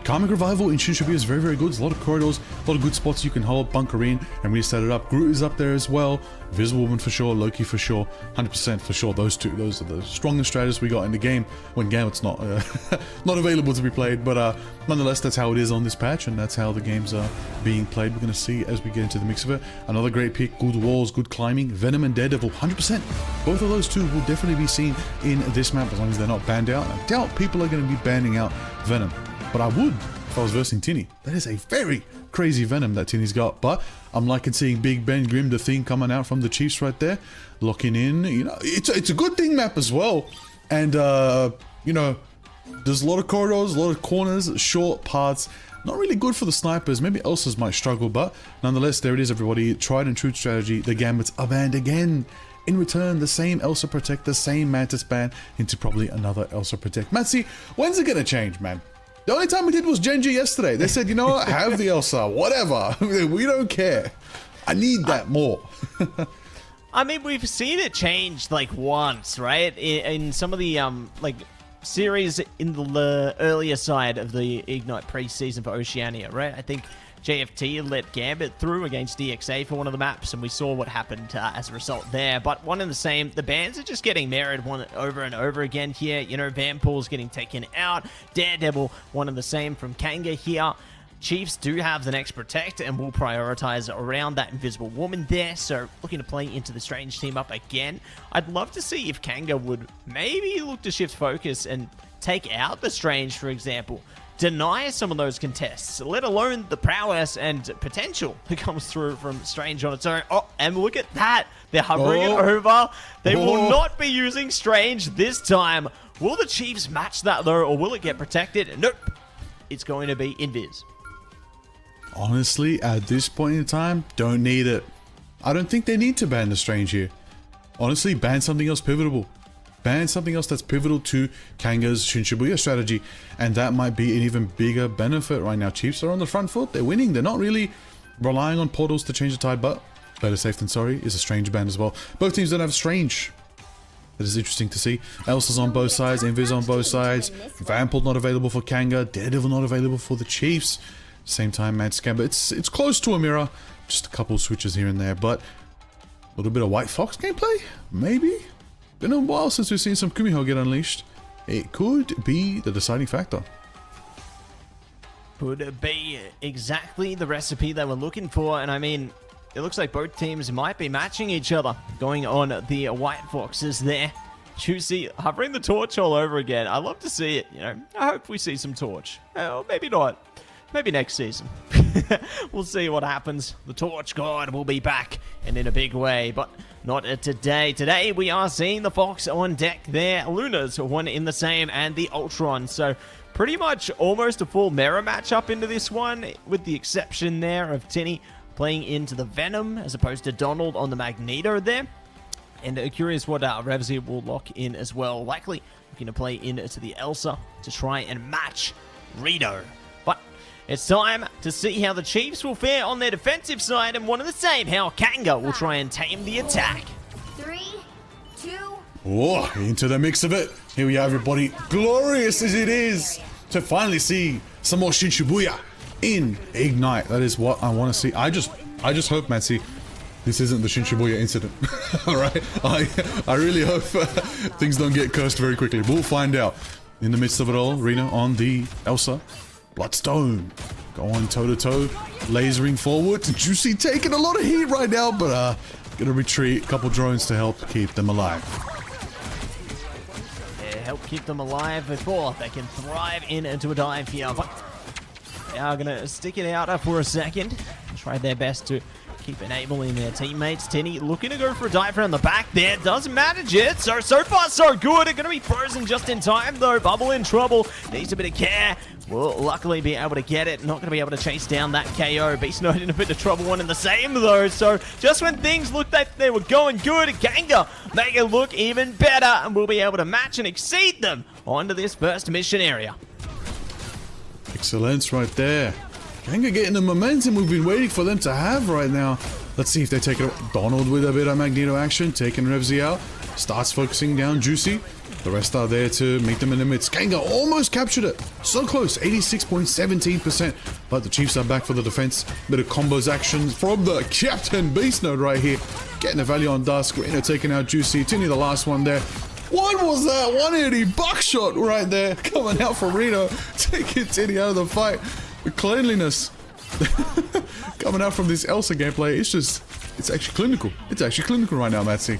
Karmic Revival in Shin Shibuya is very, very good. There's a lot of corridors, a lot of good spots you can hold, bunker in, and really set it up. Groot is up there as well. Visible Woman for sure, Loki for sure, 100% for sure. Those are the strongest strategists we got in the game when Gambit's not not available to be played. But nonetheless, that's how it is on this patch, and that's how the games are being played. We're going to see as we get into the mix of it. Another great pick, good walls, good climbing. Venom and Daredevil, 100%. Both of those two will definitely be seen in this map as long as they're not banned out. I doubt people are going to be banning out Venom. But I would if I was versing Tinny. That is a very crazy Venom that Tinny's got. But I'm liking seeing Big Ben Grimm, the theme coming out from the Chiefs right there. Locking in. You know, it's a good thing map as well. And, you know, there's a lot of corridors, a lot of corners, short paths. Not really good for the snipers. Maybe Elsa's might struggle. But nonetheless, there it is, everybody. Tried and true strategy. The Gambits are banned again. In return, the same Elsa Protect, the same Mantis ban into probably another Elsa Protect. Matzy, when's it going to change, man? The only time we did was Gen G yesterday. They said, you know what, have the Elsa, whatever. We don't care. I need that more. I mean, we've seen it change like once, right? In some of the like series in the earlier side of the Ignite Preseason for Oceania, right? I think JFT let Gambit through against DXA for one of the maps, and we saw what happened as a result there. But one and the same, the bans are just getting mirrored one over and over again here. You know, Vanpool's getting taken out. Daredevil, one and the same from Kanga here. Chiefs do have the next Protect and will prioritize around that Invisible Woman there, so looking to play into the Strange team up again. I'd love to see if Kanga would maybe look to shift focus and take out the Strange, for example. Deny some of those contests, let alone the prowess and potential that comes through from Strange on its own. Oh, and look at that. They're hovering it over. They will not be using Strange this time. Will the Chiefs match that, though, or will it get protected? Nope. It's going to be Invis. Honestly, at this point in time, don't need it. I don't think they need to ban the Strange here. Honestly, ban something else pivotal. Ban something else that's pivotal to Kanga's Shin Shibuya strategy, and that might be an even bigger benefit right now. Chiefs are on the front foot. They're winning. They're not really relying on portals to change the tide, but better safe than sorry is a Strange ban as well. Both teams don't have Strange. That is interesting to see. Elsa's on both sides, Invis on both sides. Vanpool not available for Kanga. Daredevil not available for the Chiefs. Same time, Mad Scamber. It's close to a mirror. Just a couple switches here and there, but little bit of White Fox gameplay? Maybe? Been a while since we've seen some Kumiho get unleashed. It could be the deciding factor. Could be exactly the recipe they were looking for, and I mean, it looks like both teams might be matching each other, going on the White Foxes there. Juicy hovering the torch all over again. I love to see it, you know. I hope we see some torch. Or maybe not. Maybe next season. We'll see what happens. The Torch God will be back, and in a big way, but not today. Today, we are seeing the Fox on deck there. Luna's one in the same, and the Ultron. So, pretty much almost a full mirror matchup into this one, with the exception there of Tinny playing into the Venom, as opposed to Donald on the Magneto there. And curious what Revsy will lock in as well. Likely looking to play into the Elsa to try and match Rito. But it's time to see how the Chiefs will fare on their defensive side, and one of the same, how Kanga will try and tame the attack. 3, 2, Oh, into the mix of it. Here we are, everybody. Glorious as it is to finally see some more Shin Shibuya in Ignite. That is what I want to see. I just hope, Matsy, this isn't the Shin Shibuya incident. Alright? I really hope things don't get cursed very quickly. But we'll find out. In the midst of it all, Reno on the Elsa. Bloodstone going toe-to-toe, lasering forward. Juicy taking a lot of heat right now, but gonna retreat. A couple drones to help keep them alive. Yeah, help keep them alive before they can thrive into a dive here. But they are gonna stick it out for a second. Try their best to keep enabling their teammates. Tinny looking to go for a dive around the back there. Doesn't manage it. So far, so good. It's going to be frozen just in time, though. Bubble in trouble. Needs a bit of care. Will luckily be able to get it. Not going to be able to chase down that KO. Beast Node in a bit of trouble. One in the same, though. So just when things looked like they were going good, Ganga make it look even better. And we'll be able to match and exceed them onto this first mission area. Excellence right there. Kanga getting the momentum we've been waiting for them to have right now. Let's see if they take it. Donald with a bit of Magneto action, taking Revsy out. Starts focusing down Juicy. The rest are there to meet them in the midst. Kanga almost captured it. So close, 86.17%. But the Chiefs are back for the defense. Bit of combos action from the Captain Beast Node right here. Getting the value on Dusk. Reno taking out Juicy. Tinny the last one there. What was that? 180 buckshot right there. Coming out from Reno. Taking Tinny out of the fight. The cleanliness coming out from this Elsa gameplay, it's actually clinical. It's actually clinical right now, Matsy.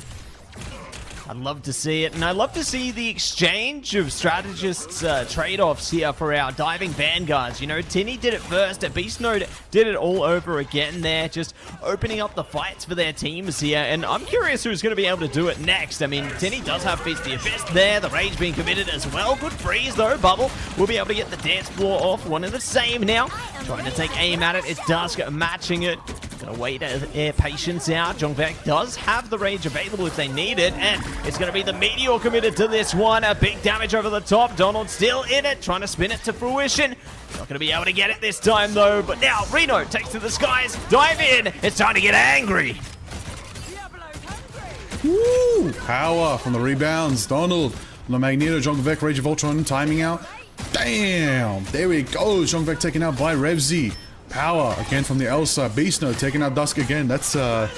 I'd love to see it, and I'd love to see the exchange of strategists' trade-offs here for our diving vanguards. You know, Tinny did it first, Beast Node did it all over again there, just opening up the fights for their teams here, and I'm curious who's going to be able to do it next. I mean, Tinny does have Feast the Abyss there, the Rage being committed as well. Good freeze, though. Bubble will be able to get the dance floor off, one in the same now. Trying to take aim at it, it's Dusk matching it. Gonna wait air patience out. Jongvek does have the Rage available if they need it, and it's gonna be the Meteor committed to this one. A big damage over the top. Donald still in it, trying to spin it to fruition. Not gonna be able to get it this time though, but now Reno takes to the skies. Dive in. It's time to get angry. Woo! Power from the rebounds. Donald on the Magneto. Jongvek, Rage of Ultron timing out. Damn! There we go. Jongvek taken out by Revsy. Power again from the Elsa. Beast Node taking out Dusk again. That's at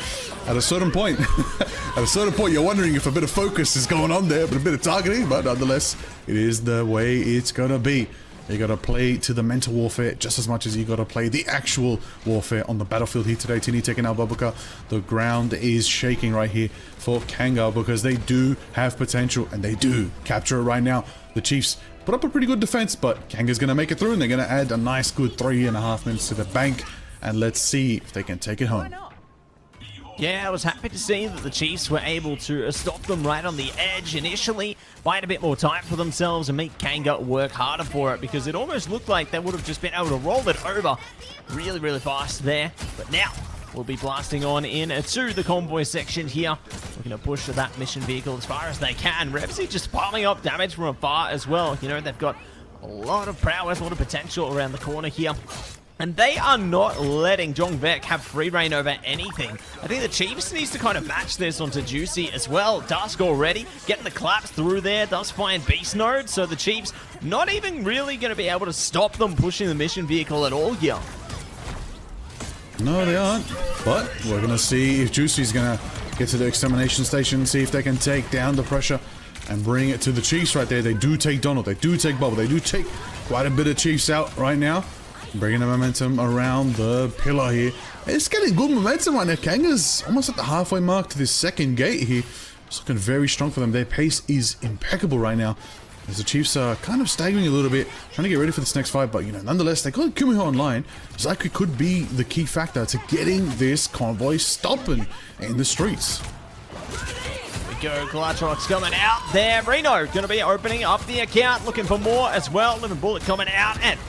a certain point. At a certain point, you're wondering if a bit of focus is going on there, but a bit of targeting. But nonetheless, it is the way it's gonna be. You gotta play to the mental warfare just as much as you gotta play the actual warfare on the battlefield here today. Tinny taking out Babuka. The ground is shaking right here for Kanga because they do have potential and they do capture it right now. The Chiefs put up a pretty good defense, but Kanga's gonna make it through and they're gonna add a nice good 3.5 minutes to the bank. And let's see if they can take it home. Yeah, I was happy to see that the Chiefs were able to stop them right on the edge initially, buying a bit more time for themselves and make Kanga work harder for it, because it almost looked like they would have just been able to roll it over really, really fast there. But now we'll be blasting on in to the convoy section here. Looking to push that mission vehicle as far as they can. Revsy just piling up damage from afar as well. You know, they've got a lot of prowess, a lot of potential around the corner here. And they are not letting Jongvek have free reign over anything. I think the Chiefs needs to kind of match this onto Juicy as well. Dusk already getting the collapse through there. Does find Beast Node. So the Chiefs not even really going to be able to stop them pushing the mission vehicle at all here. No, they aren't. But we're going to see if Juicy's going to get to the extermination station, see if they can take down the pressure and bring it to the Chiefs right there. They do take Donald, they do take Bubble, they do take quite a bit of Chiefs out right now, bringing the momentum around the pillar here. It's getting good momentum right now. Kanga's almost at the halfway mark to this second gate here. It's looking very strong for them. Their pace is impeccable right now, as the Chiefs are kind of staggering a little bit, trying to get ready for this next fight. But, you know, nonetheless, they got Kumiho online. Zachary could be the key factor to getting this convoy stopping in the streets. Go, Glatrox coming out there. Reno going to be opening up the account, looking for more as well. Living Bullet coming out, and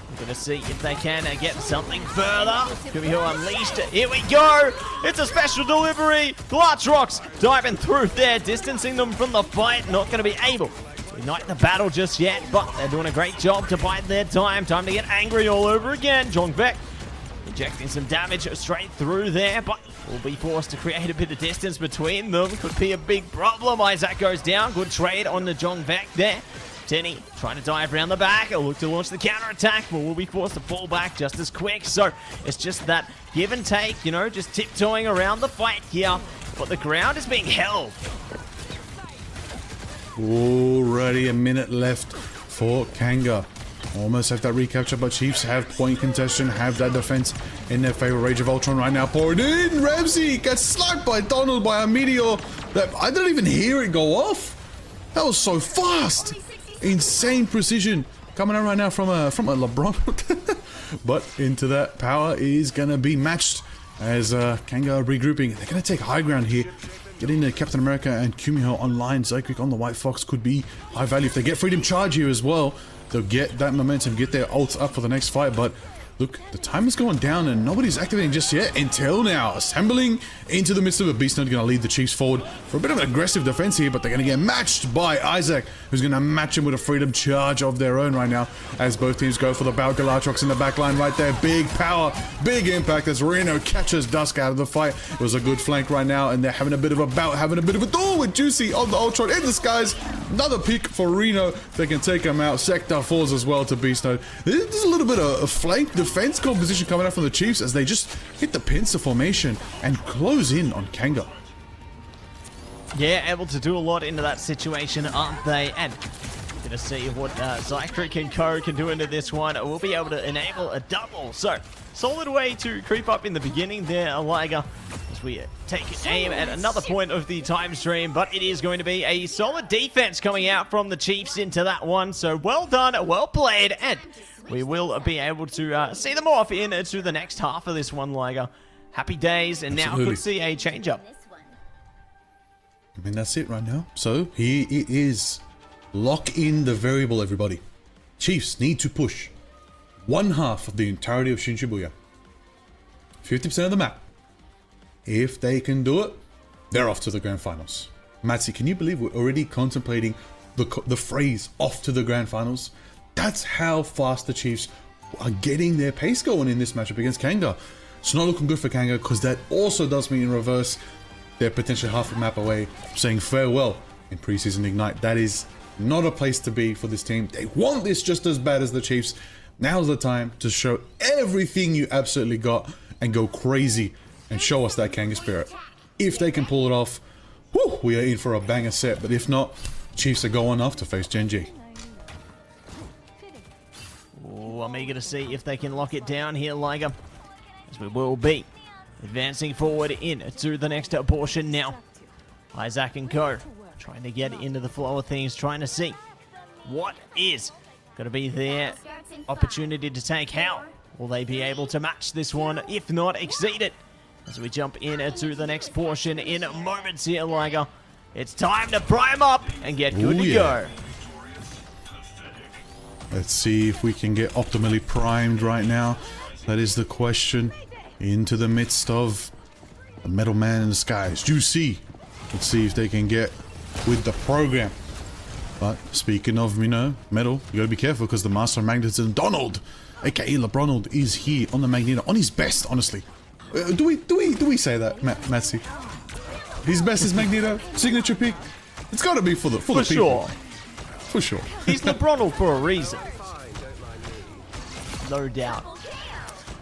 we're going to see if they can get something further. Kumiho unleashed. Here we go. It's a special delivery. Glatrox diving through there, distancing them from the fight. Not going to be able to ignite the battle just yet, but they're doing a great job to bide their time. Time to get angry all over again. Jongvek injecting some damage straight through there, but will be forced to create a bit of distance between them. Could be a big problem. Isaac goes down. Good trade on the Jongvek there. Tenny trying to dive around the back. He'll look to launch the counter-attack, but will be forced to fall back just as quick. So it's just that give and take, you know, just tiptoeing around the fight here. But the ground is being held. Already a minute left for Kanga. Almost have that recapture, but Chiefs have point contention, have that defense in their favor. Rage of Ultron right now poured in. Ramsey gets slapped by Donald by a meteor that I didn't even hear it go off. That was so fast. Insane precision coming out right now from a LeBron. But into that power is gonna be matched as Kanga are regrouping. They're gonna take high ground here. Getting the Captain America and Kumiho online. Zyquik on the White Fox could be high value. If they get Freedom Charge here as well, they'll get that momentum, get their ults up for the next fight. But look, the time is going down and nobody's activating just yet until now. Assembling into the midst of a Beast Node, going to lead the Chiefs forward for a bit of an aggressive defense here, but they're going to get matched by Isaac, who's going to match him with a Freedom Charge of their own right now as both teams go for the bout. Galatrox in the back line right there. Big power, big impact as Reno catches Dusk out of the fight. It was a good flank right now, and they're having a bit of a bout, having a bit of a duel with Juicy on the Ultron in the skies. Another pick for Reno. They can take him out. Sector falls as well to Beast Node. There's a little bit of a flank defense composition coming out from the Chiefs as they just hit the pincer formation and close in on Kanga. Yeah, able to do a lot into that situation, aren't they? And gonna see what Zycric and Co can do into this one. We'll be able to enable a double. So, solid way to creep up in the beginning there, Liger, as we take aim at another point of the time stream. But it is going to be a solid defense coming out from the Chiefs into that one. So, well done, well played, and we will be able to see them off into the next half of this one, Liger. Happy days, and Absolutely. now could see a change-up. I mean, that's it right now. So here it is. Lock in the variable, everybody. Chiefs need to push one half of the entirety of Shinshibuya. 50% of the map. If they can do it, they're off to the grand finals. Matsi, can you believe we're already contemplating the phrase off to the grand finals? That's how fast the Chiefs are getting their pace going in this matchup against Kanga. It's not looking good for Kanga because that also does mean in reverse they're potentially half a map away from saying farewell in Preseason Ignite. That is not a place to be for this team. They want this just as bad as the Chiefs. Now's the time to show everything you absolutely got and go crazy and show us that Kanga spirit. If they can pull it off, whew, we are in for a banger set. But if not, Chiefs are going off to face Gen G. Oh, I'm eager to see if they can lock it down here, Liger, as we will be advancing forward into the next portion now. Isaac and Co trying to get into the flow of things, trying to see what is going to be their opportunity to take. How will they be able to match this one, if not exceed it? As we jump into the next portion in moments here, Liger. It's time to prime up and get good to go. Let's see if we can get optimally primed right now. That is the question. Into the midst of the Metal Man in the skies. Juicy. Let's see if they can get with the program. But speaking of, you know, metal, you gotta be careful because the Master of Magnetism, Donald, aka LeBronald, is here on the Magneto, on his best, honestly. Do we say that, Matsy? His best is Magneto, signature pick. It's gotta be for the people. Sure. For sure. He's LeBronald for a reason. No doubt.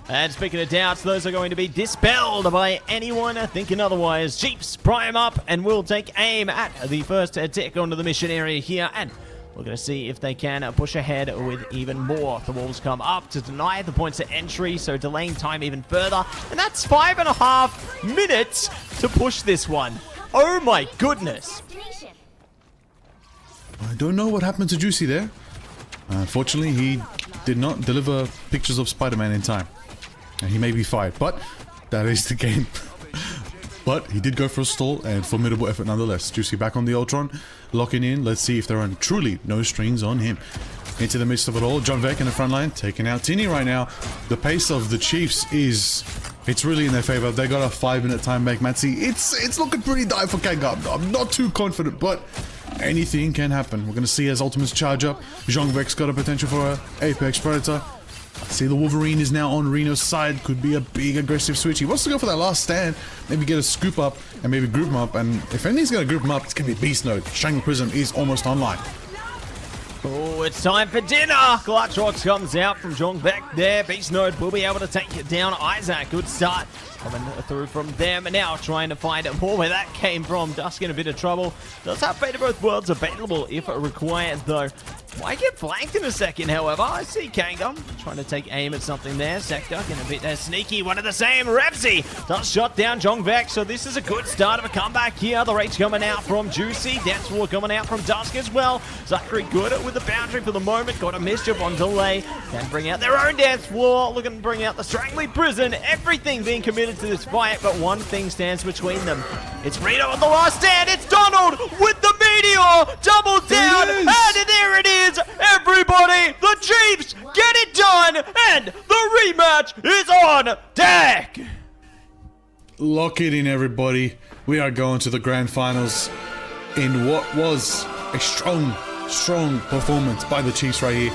And speaking of doubts, those are going to be dispelled by anyone thinking otherwise. Chiefs prime up and will take aim at the first tick onto the mission area here. And we're going to see if they can push ahead with even more. The Wolves come up to deny the points of entry, so delaying time even further. And that's 5.5 minutes to push this one. Oh my goodness. I don't know what happened to Juicy there. Unfortunately, he did not deliver pictures of Spider-Man in time. And he may be fired, but that is the game. But he did go for a stall and formidable effort nonetheless. Juicy back on the Ultron, locking in. Let's see if there are truly no strings on him. Into the midst of it all, John Vec in the front line, taking out Tini right now. The pace of the Chiefs it's really in their favor. They got a 5-minute time back, Matsy. It's looking pretty dire for Kanga. I'm not too confident, but anything can happen. We're going to see as Ultimates charge up. Jean Vec's got a potential for an Apex Predator. See, the Wolverine is now on Reno's side. Could be a big aggressive switch. He wants to go for that last stand. Maybe get a scoop up and maybe group him up. And if anything's going to group him up, it's going to be Beast Mode. Strangle Prism is almost online. Oh, it's time for dinner. Clutch Rocks comes out from Jong Vec there. Beast Node will be able to take it down. Isaac, good start. Coming through from them. Now trying to find more where that came from. Dusk in a bit of trouble. Does have Fate of Both Worlds available if required, though. Might get flanked in a second, however. I see Kanga trying to take aim at something there. Sector getting a bit sneaky. One of the same. Revsy does shot down Jong Vec, so this is a good start of a comeback here. The Rage coming out from Juicy. Dance Floor coming out from Dusk as well. Zachary good with the boundary for the moment. Got a mischief on delay. Can bring out their own Dance Floor. Looking to bring out the Strangling Prison. Everything being committed to this fight, but one thing stands between them. It's Reno on the last stand. It's Donald with the Meteor. Double down. And there it is. Everybody, the Chiefs get it done. And the rematch is on deck. Lock it in, everybody. We are going to the grand finals in what was a strong performance by the Chiefs right here.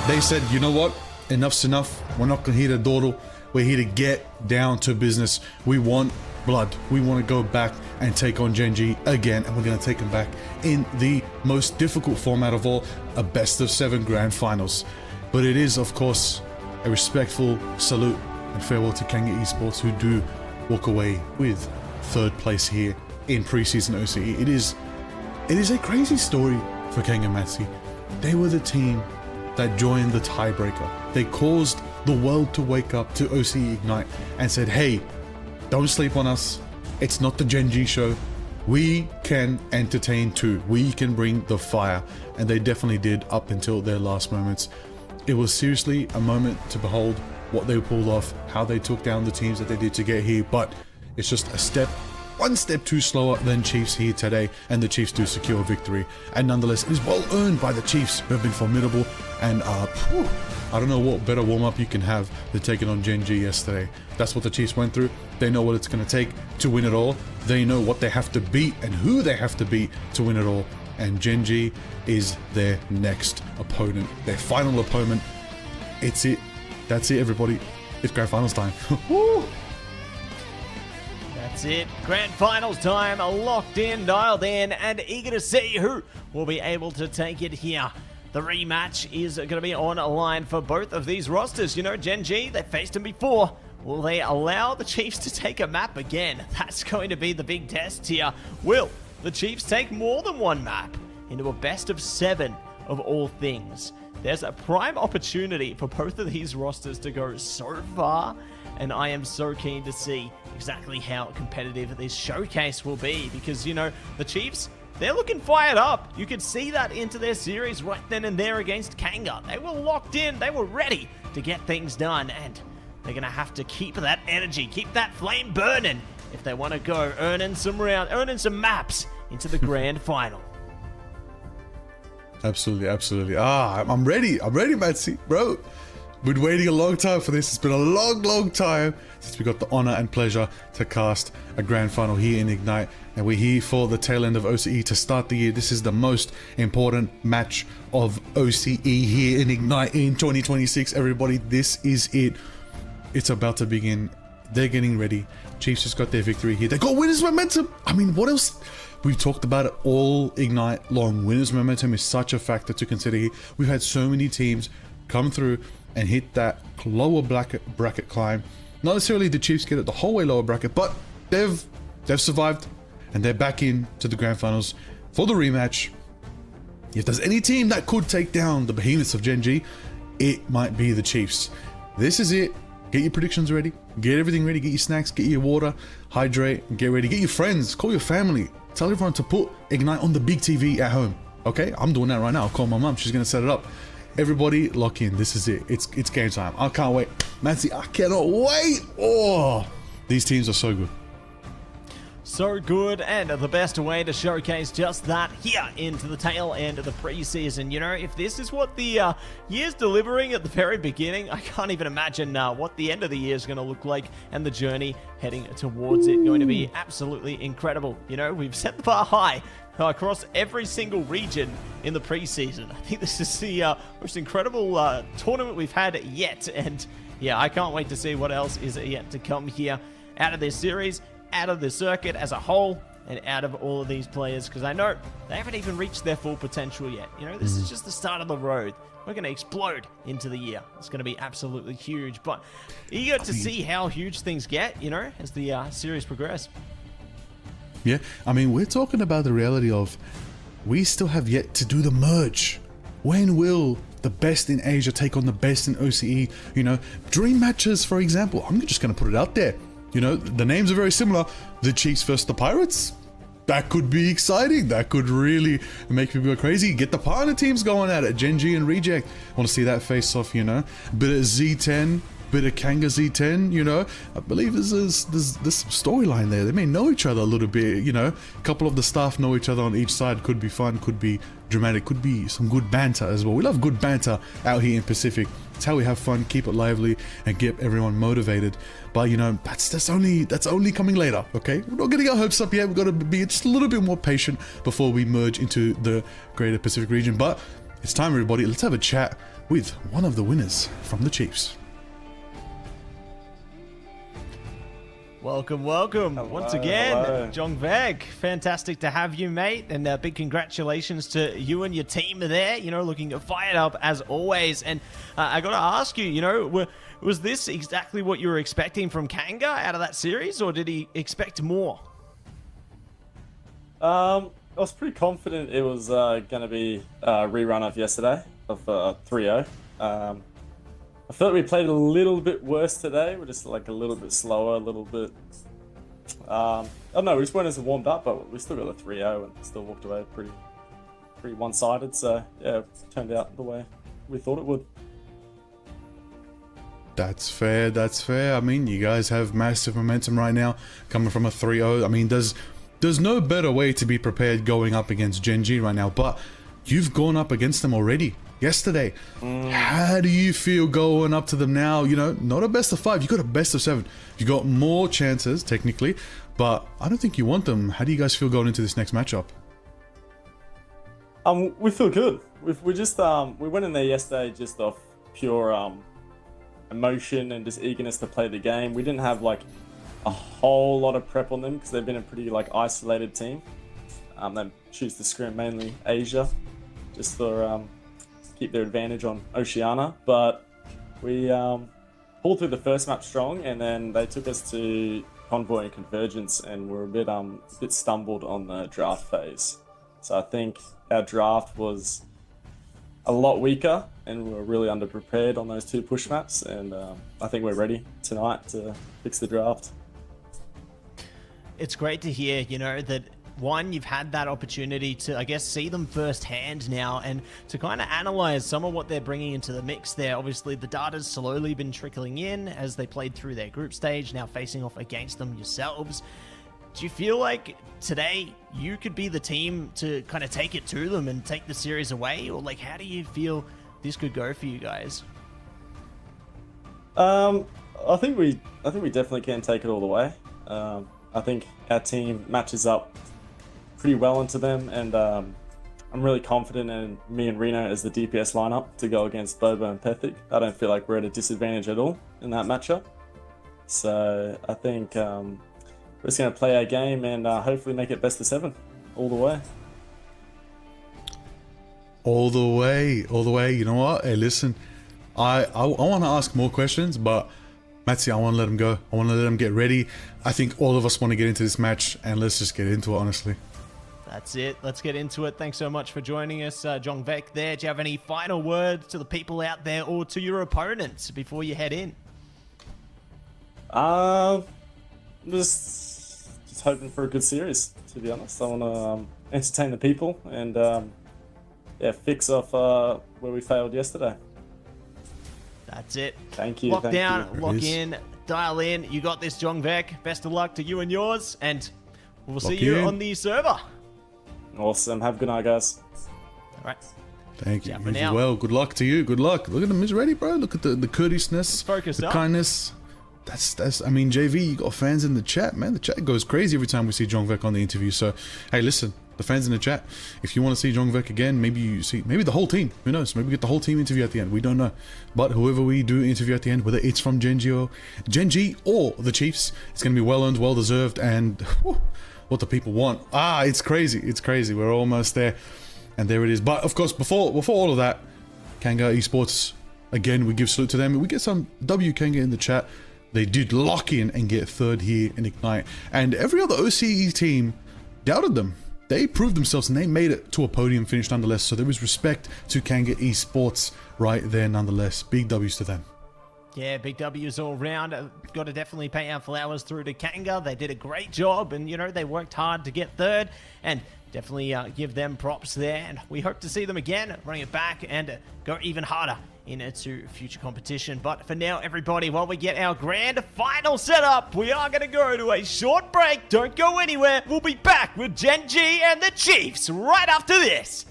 They said, you know what? Enough's enough. We're not going to hit a dawdle. We're here to get down to business. We want blood. We want to go back and take on Genji again, and we're going to take him back in the most difficult format of all, a best-of-7 grand finals. But it is, of course, a respectful salute and farewell to Kanga Esports, who do walk away with 3rd place here in preseason OCE. It is a crazy story for Kanga Matsi. They were the team that joined the tiebreaker. They caused the world to wake up to OCE Ignite and said, hey, don't sleep on us. It's not the Genji show. We can entertain too. We can bring the fire. And they definitely did up until their last moments. It was seriously a moment to behold what they pulled off, how they took down the teams that they did to get here. But it's just one step too slower than Chiefs here today, and the Chiefs do secure victory. And nonetheless, it is well earned by the Chiefs, who have been formidable. And I don't know what better warm-up you can have than taking on Genji yesterday. That's what the Chiefs went through. They know what it's going to take to win it all. They know what they have to beat and who they have to beat to win it all. And Genji is their next opponent, their final opponent. It's it. That's it, everybody. It's grand finals time. Woo! That's it. Grand finals time. Locked in, dialed in, and eager to see who will be able to take it here. The rematch is going to be on a line for both of these rosters. You know, Genji, they faced him before. Will they allow the Chiefs to take a map again? That's going to be the big test here. Will the Chiefs take more than one map into a best-of-7 of all things? There's a prime opportunity for both of these rosters to go so far, and I am so keen to see exactly how competitive this showcase will be, because, you know, the Chiefs, they're looking fired up. You could see that into their series right then and there against Kanga. They were locked in. They were ready to get things done, and they're going to have to keep that energy, keep that flame burning if they want to go earning some maps into the grand final. Absolutely. I'm ready, Matsy, bro. Been waiting a long time for this. It's been a long time since we got the honor and pleasure to cast a grand final here in Ignite, and we're here for the tail end of OCE to start the year. This is the most important match of OCE here in Ignite in 2026. Everybody, this is it. It's about to begin. They're getting ready. Chiefs just got their victory here. They got winners momentum. I mean, what else? We've talked about it all Ignite long. Winners momentum is such a factor to consider here. We've had so many teams come through and hit that lower bracket climb. Not necessarily the Chiefs get it the whole way lower bracket, but they've survived, and they're back in to the grand finals for the rematch. If there's any team that could take down the behemoths of Gen G, it might be the Chiefs. This is it. Get your predictions ready. Get everything ready. Get your snacks. Get your water. Hydrate. Get ready. Get your friends. Call your family. Tell everyone to put Ignite on the big TV at home. Okay? I'm doing that right now. I'll call my mum. She's going to set it up. Everybody lock in. This is it. It's game time. I can't wait. Mancy, I cannot wait. Oh, these teams are so good. So good, and the best way to showcase just that here into the tail end of the preseason. You know, if this is what the year's delivering at the very beginning, I can't even imagine what the end of the year is going to look like, and the journey heading towards it going to be absolutely incredible. You know, we've set the bar high across every single region in the preseason. I think this is the most incredible tournament we've had yet, and yeah, I can't wait to see what else is yet to come here out of this series, out of the circuit as a whole, and out of all of these players, because I know they haven't even reached their full potential yet. You know, this is just the start of the road. We're going to explode into the year. It's going to be absolutely huge, but eager to see how huge things get, you know, as the series progress. Yeah, I mean, we're talking about the reality of we still have yet to do the merge. When will the best in Asia take on the best in OCE? You know, dream matches, for example. I'm just going to put it out there. You know, the names are very similar. The Chiefs versus the Pirates. That could be exciting. That could really make people go crazy. Get the partner teams going at it. Gen G and Reject. Want to see that face off, you know. Bit of Z10, bit of Kanga Z10, you know. I believe there's this storyline there. They may know each other a little bit, you know. A couple of the staff know each other on each side. Could be fun, could be dramatic, could be some good banter as well. We love good banter out here in Pacific. It's how we have fun, keep it lively, and get everyone motivated. But you know, that's only coming later. Okay, we're not getting our hopes up yet. We've got to be just a little bit more patient before we merge into the greater Pacific region. But it's time, everybody. Let's have a chat with one of the winners from the Chiefs. Welcome once again, Jong Veg. Fantastic to have you, mate, and big congratulations to you and your team there. You know, looking fired up as always. And I got to ask you, you know, was this exactly what you were expecting from Kanga out of that series, or did he expect more? I was pretty confident it was going to be a rerun of yesterday, of 3-0. I felt we played a little bit worse today. We're just like a little bit slower, a little bit... I don't know, we just weren't as warmed up, but we still got a 3-0 and still walked away pretty one-sided. So, yeah, it turned out the way we thought it would. That's fair, that's fair. I mean, you guys have massive momentum right now, coming from a 3-0. I mean, there's no better way to be prepared going up against Gen G right now, but you've gone up against them already. Yesterday, how do you feel going up to them now? You know, not a best of 5, you got a best of 7. You got more chances technically, but I don't think you want them. How do you guys feel going into this next matchup? We feel good. We just we went in there yesterday just off pure emotion and just eagerness to play the game. We didn't have like a whole lot of prep on them because they've been a pretty like isolated team. They choose to scrim mainly Asia, just for keep their advantage on Oceania, but we pulled through the first map strong, and then they took us to Convoy and Convergence, and we're a bit stumbled on the draft phase. So I think our draft was a lot weaker, and we were really underprepared on those 2 push maps, and I think we're ready tonight to fix the draft. It's great to hear, you know, that one, you've had that opportunity to, I guess, see them firsthand now and to kind of analyze some of what they're bringing into the mix there. Obviously, the data's slowly been trickling in as they played through their group stage, now facing off against them yourselves. Do you feel like today you could be the team to kind of take it to them and take the series away? Or, like, how do you feel this could go for you guys? I think we definitely can take it all the way. I think our team matches up pretty well into them, and I'm really confident in me and Reno as the DPS lineup to go against Bobo and Pethic. I don't feel like we're at a disadvantage at all in that matchup. So I think we're just going to play our game and hopefully make it best of 7 all the way. All the way. You know what? Hey, listen, I want to ask more questions, but Matsi, I want to let him go. I want to let him get ready. I think all of us want to get into this match, and let's just get into it, honestly. That's it. Let's get into it. Thanks so much for joining us, Jong Vek there. Do you have any final words to the people out there or to your opponents before you head in? Just hoping for a good series, to be honest. I want to entertain the people and yeah, fix off where we failed yesterday. That's it. Thank you. Lock thank down, you. lock in, dial in. You got this, Jong Vek. Best of luck to you and yours, and we'll see Lock you in. on the server. Awesome. Have a good night, guys. All right. Thank you. Yeah, for As now. well, good luck to you. Good luck. Look at him. He's ready, bro. Look at the courteousness, Focus the up. kindness. That's. I mean, JV, you got fans in the chat, man. The chat goes crazy every time we see Jong Vek on the interview. So, hey, listen, the fans in the chat. If you want to see Jong Vek again, maybe the whole team. Who knows? Maybe we get the whole team interview at the end. We don't know. But whoever we do interview at the end, whether it's from Genji or the Chiefs, it's gonna be well earned, well deserved, and whew, what the people want. It's crazy. It's crazy. We're almost there, and there it is. But of course, before all of that, Kanga Esports. Again, we give salute to them. We get some W Kanga in the chat. They did lock in and get third here in Ignite. And every other OCE team doubted them. They proved themselves and they made it to a podium finish nonetheless. So there was respect to Kanga Esports right there nonetheless. Big W's to them. Yeah, big W's all round. Got to definitely pay our flowers through to Kanga. They did a great job, and, you know, they worked hard to get third. And definitely give them props there. And we hope to see them again, bring it back, and go even harder into future competition. But for now, everybody, while we get our grand final set up, we are going to go to a short break. Don't go anywhere. We'll be back with Gen G and the Chiefs right after this.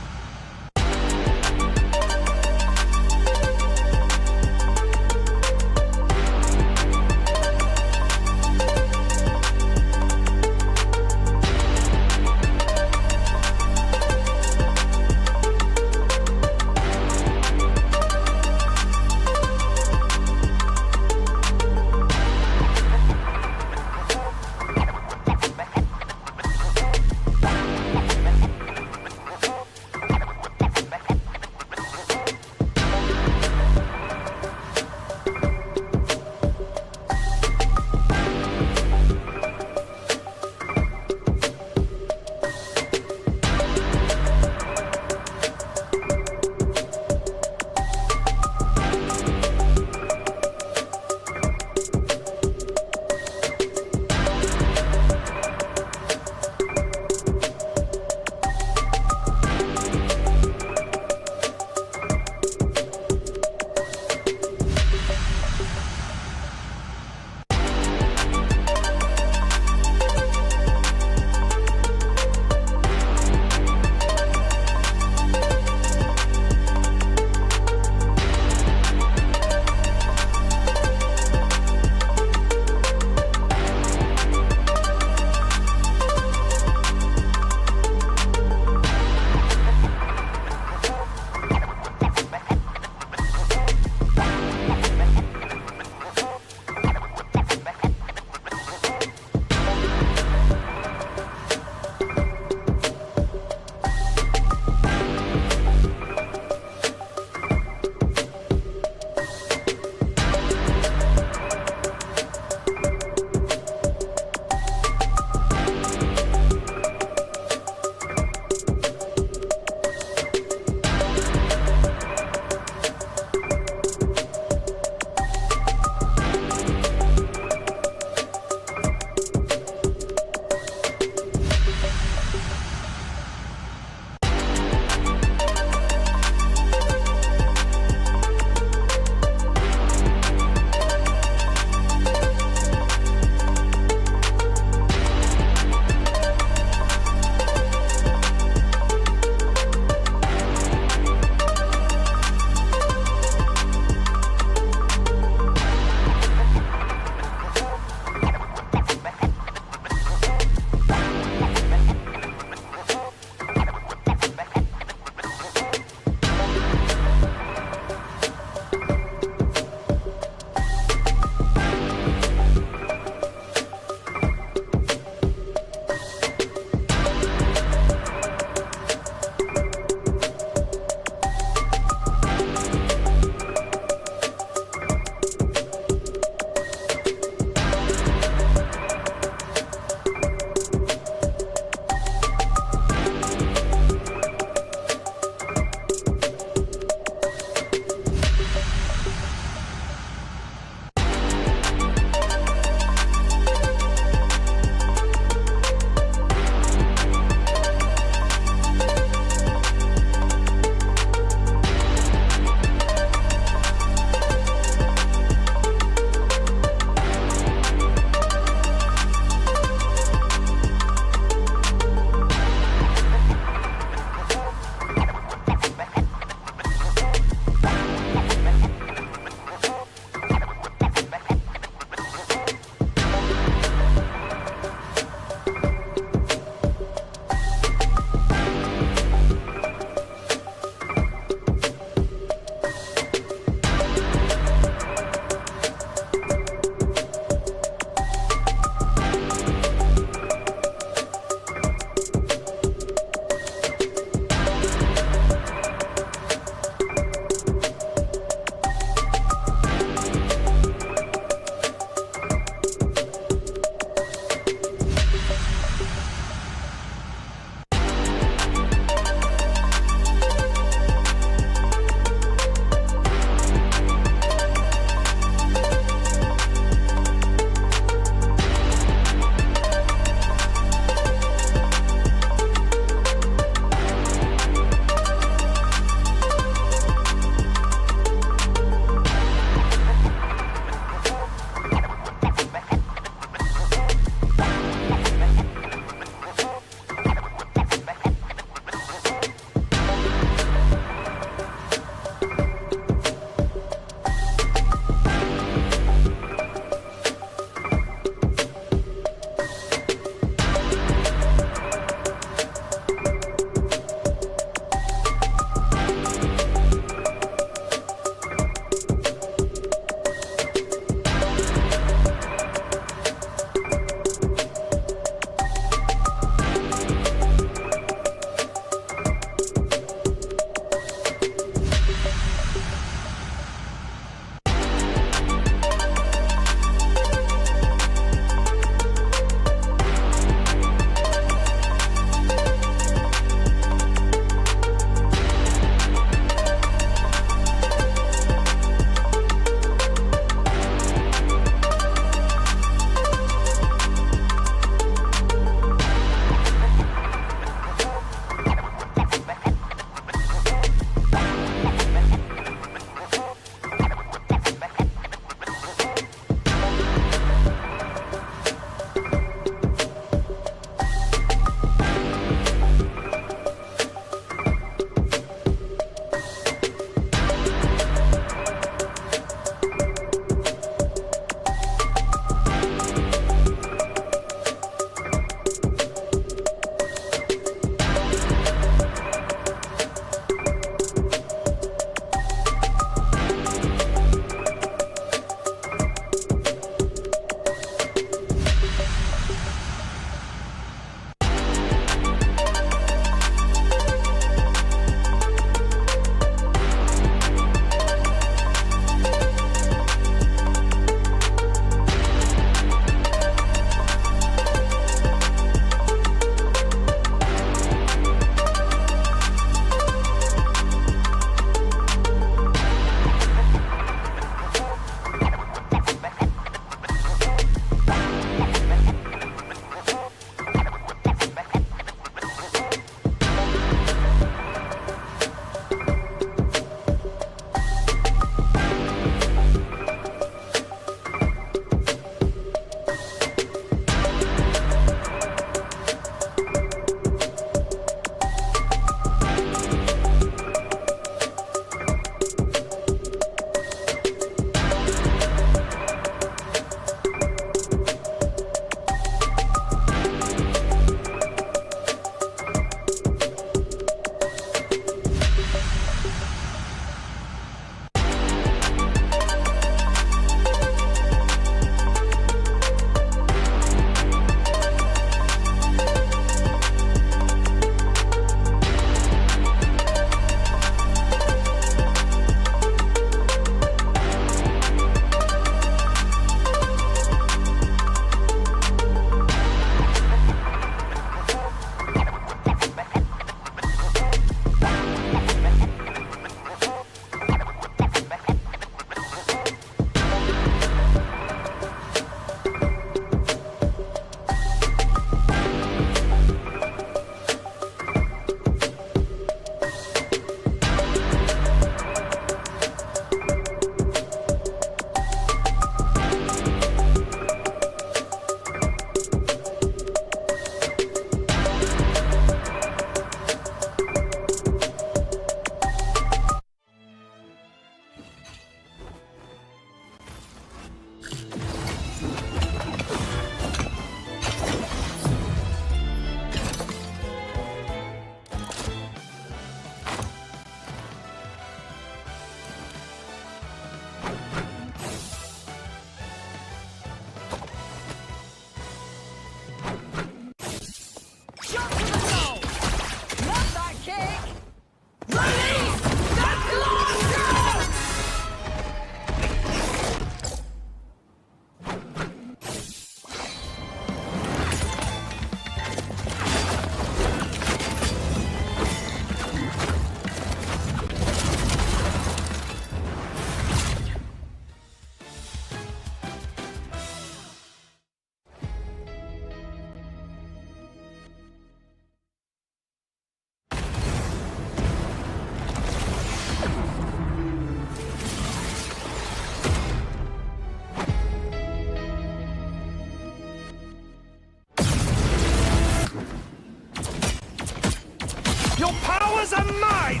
Your powers are mine!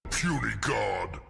Puny God.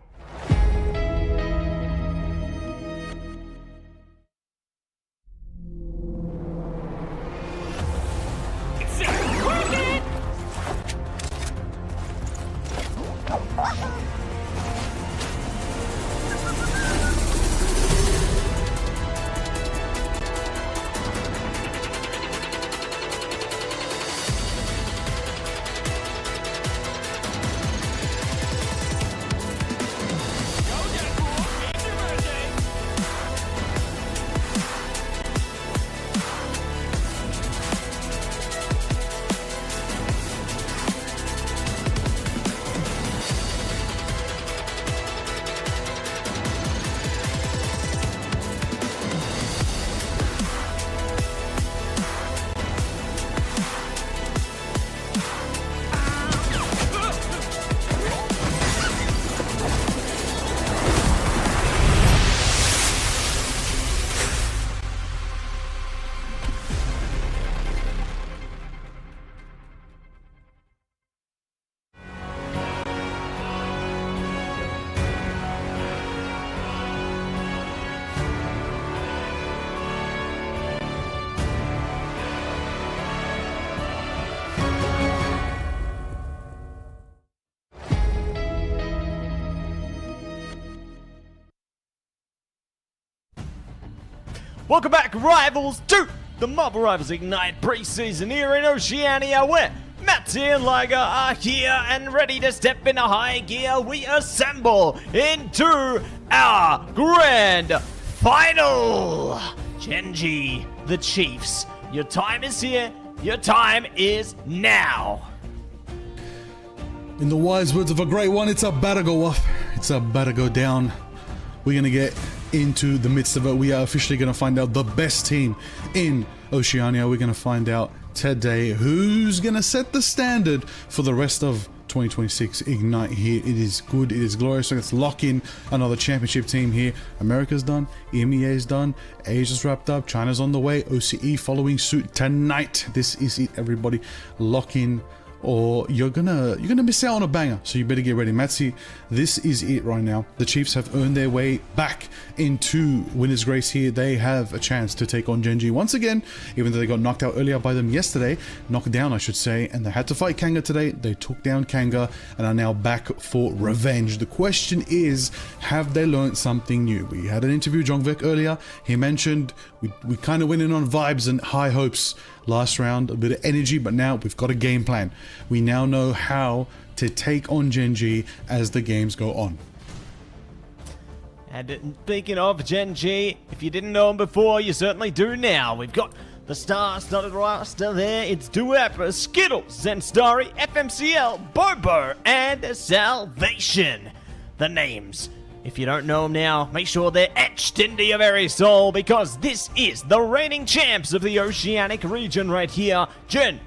Welcome back, rivals, to the Marvel Rivals Ignite preseason here in Oceania, where Matty and Liger are here and ready to step into high gear. We assemble into our grand final. Genji, the Chiefs, your time is here. Your time is now. In the wise words of a great one, it's about to go off. It's about to go down. We're going to get into the midst of it. We are officially going to find out the best team in Oceania. We're going to find out today who's going to set the standard for the rest of 2026 Ignite here. It is good. It is glorious. So let's lock in another championship team here. America's done. EMEA is done. Asia's wrapped up. China's on the way. OCE following suit tonight. This is it, everybody. Lock in, or you're gonna miss out on a banger. So you better get ready. Matsi, this is it right now. The Chiefs have earned their way back into winner's grace here. They have a chance to take on Genji once again, even though they got knocked out earlier by them yesterday. Knocked down, I should say, and they had to fight Kanga today. They took down Kanga and are now back for revenge. The question is, have they learned something new? We had an interview with Jongvek earlier. He mentioned we kind of went in on vibes and high hopes last round, a bit of energy, but now we've got a game plan. We now know how to take on Genji as the games go on. And speaking of Genji, if you didn't know him before, you certainly do now. We've got the star-studded roster there. It's Duep, Skittles, Zenstari, FMCL, Bobo, and Salvation. The names, if you don't know them now, make sure they're etched into your very soul, because this is the reigning champs of the Oceanic region right here, Genji!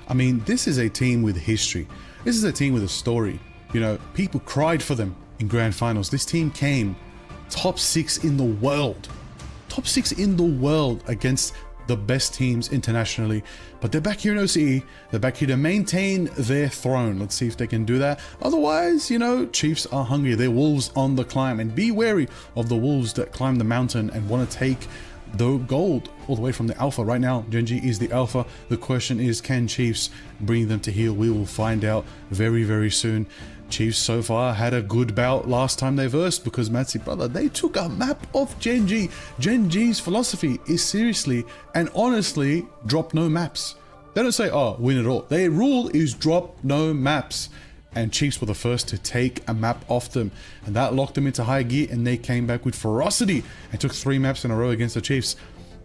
I mean, this is a team with history. This is a team with a story. You know, people cried for them in grand finals. This team came top 6 in the world. Top 6 in the world against the best teams internationally. But they're back here in OCE. They're back here to maintain their throne. Let's see if they can do that. Otherwise, you know, Chiefs are hungry. They're wolves on the climb. And be wary of the wolves that climb the mountain and want to take the gold all the way from the alpha. Right now, Genji is the alpha. The question is, can Chiefs bring them to heel? We will find out very, very soon. Chiefs so far had a good bout last time they versed, because Matsi, brother, they took a map of Genji. Genji's philosophy is seriously and honestly drop no maps. They don't say, oh, win it all. Their rule is drop no maps. And Chiefs were the first to take a map off them, and that locked them into high gear, and they came back with ferocity and took 3 maps in a row against the Chiefs.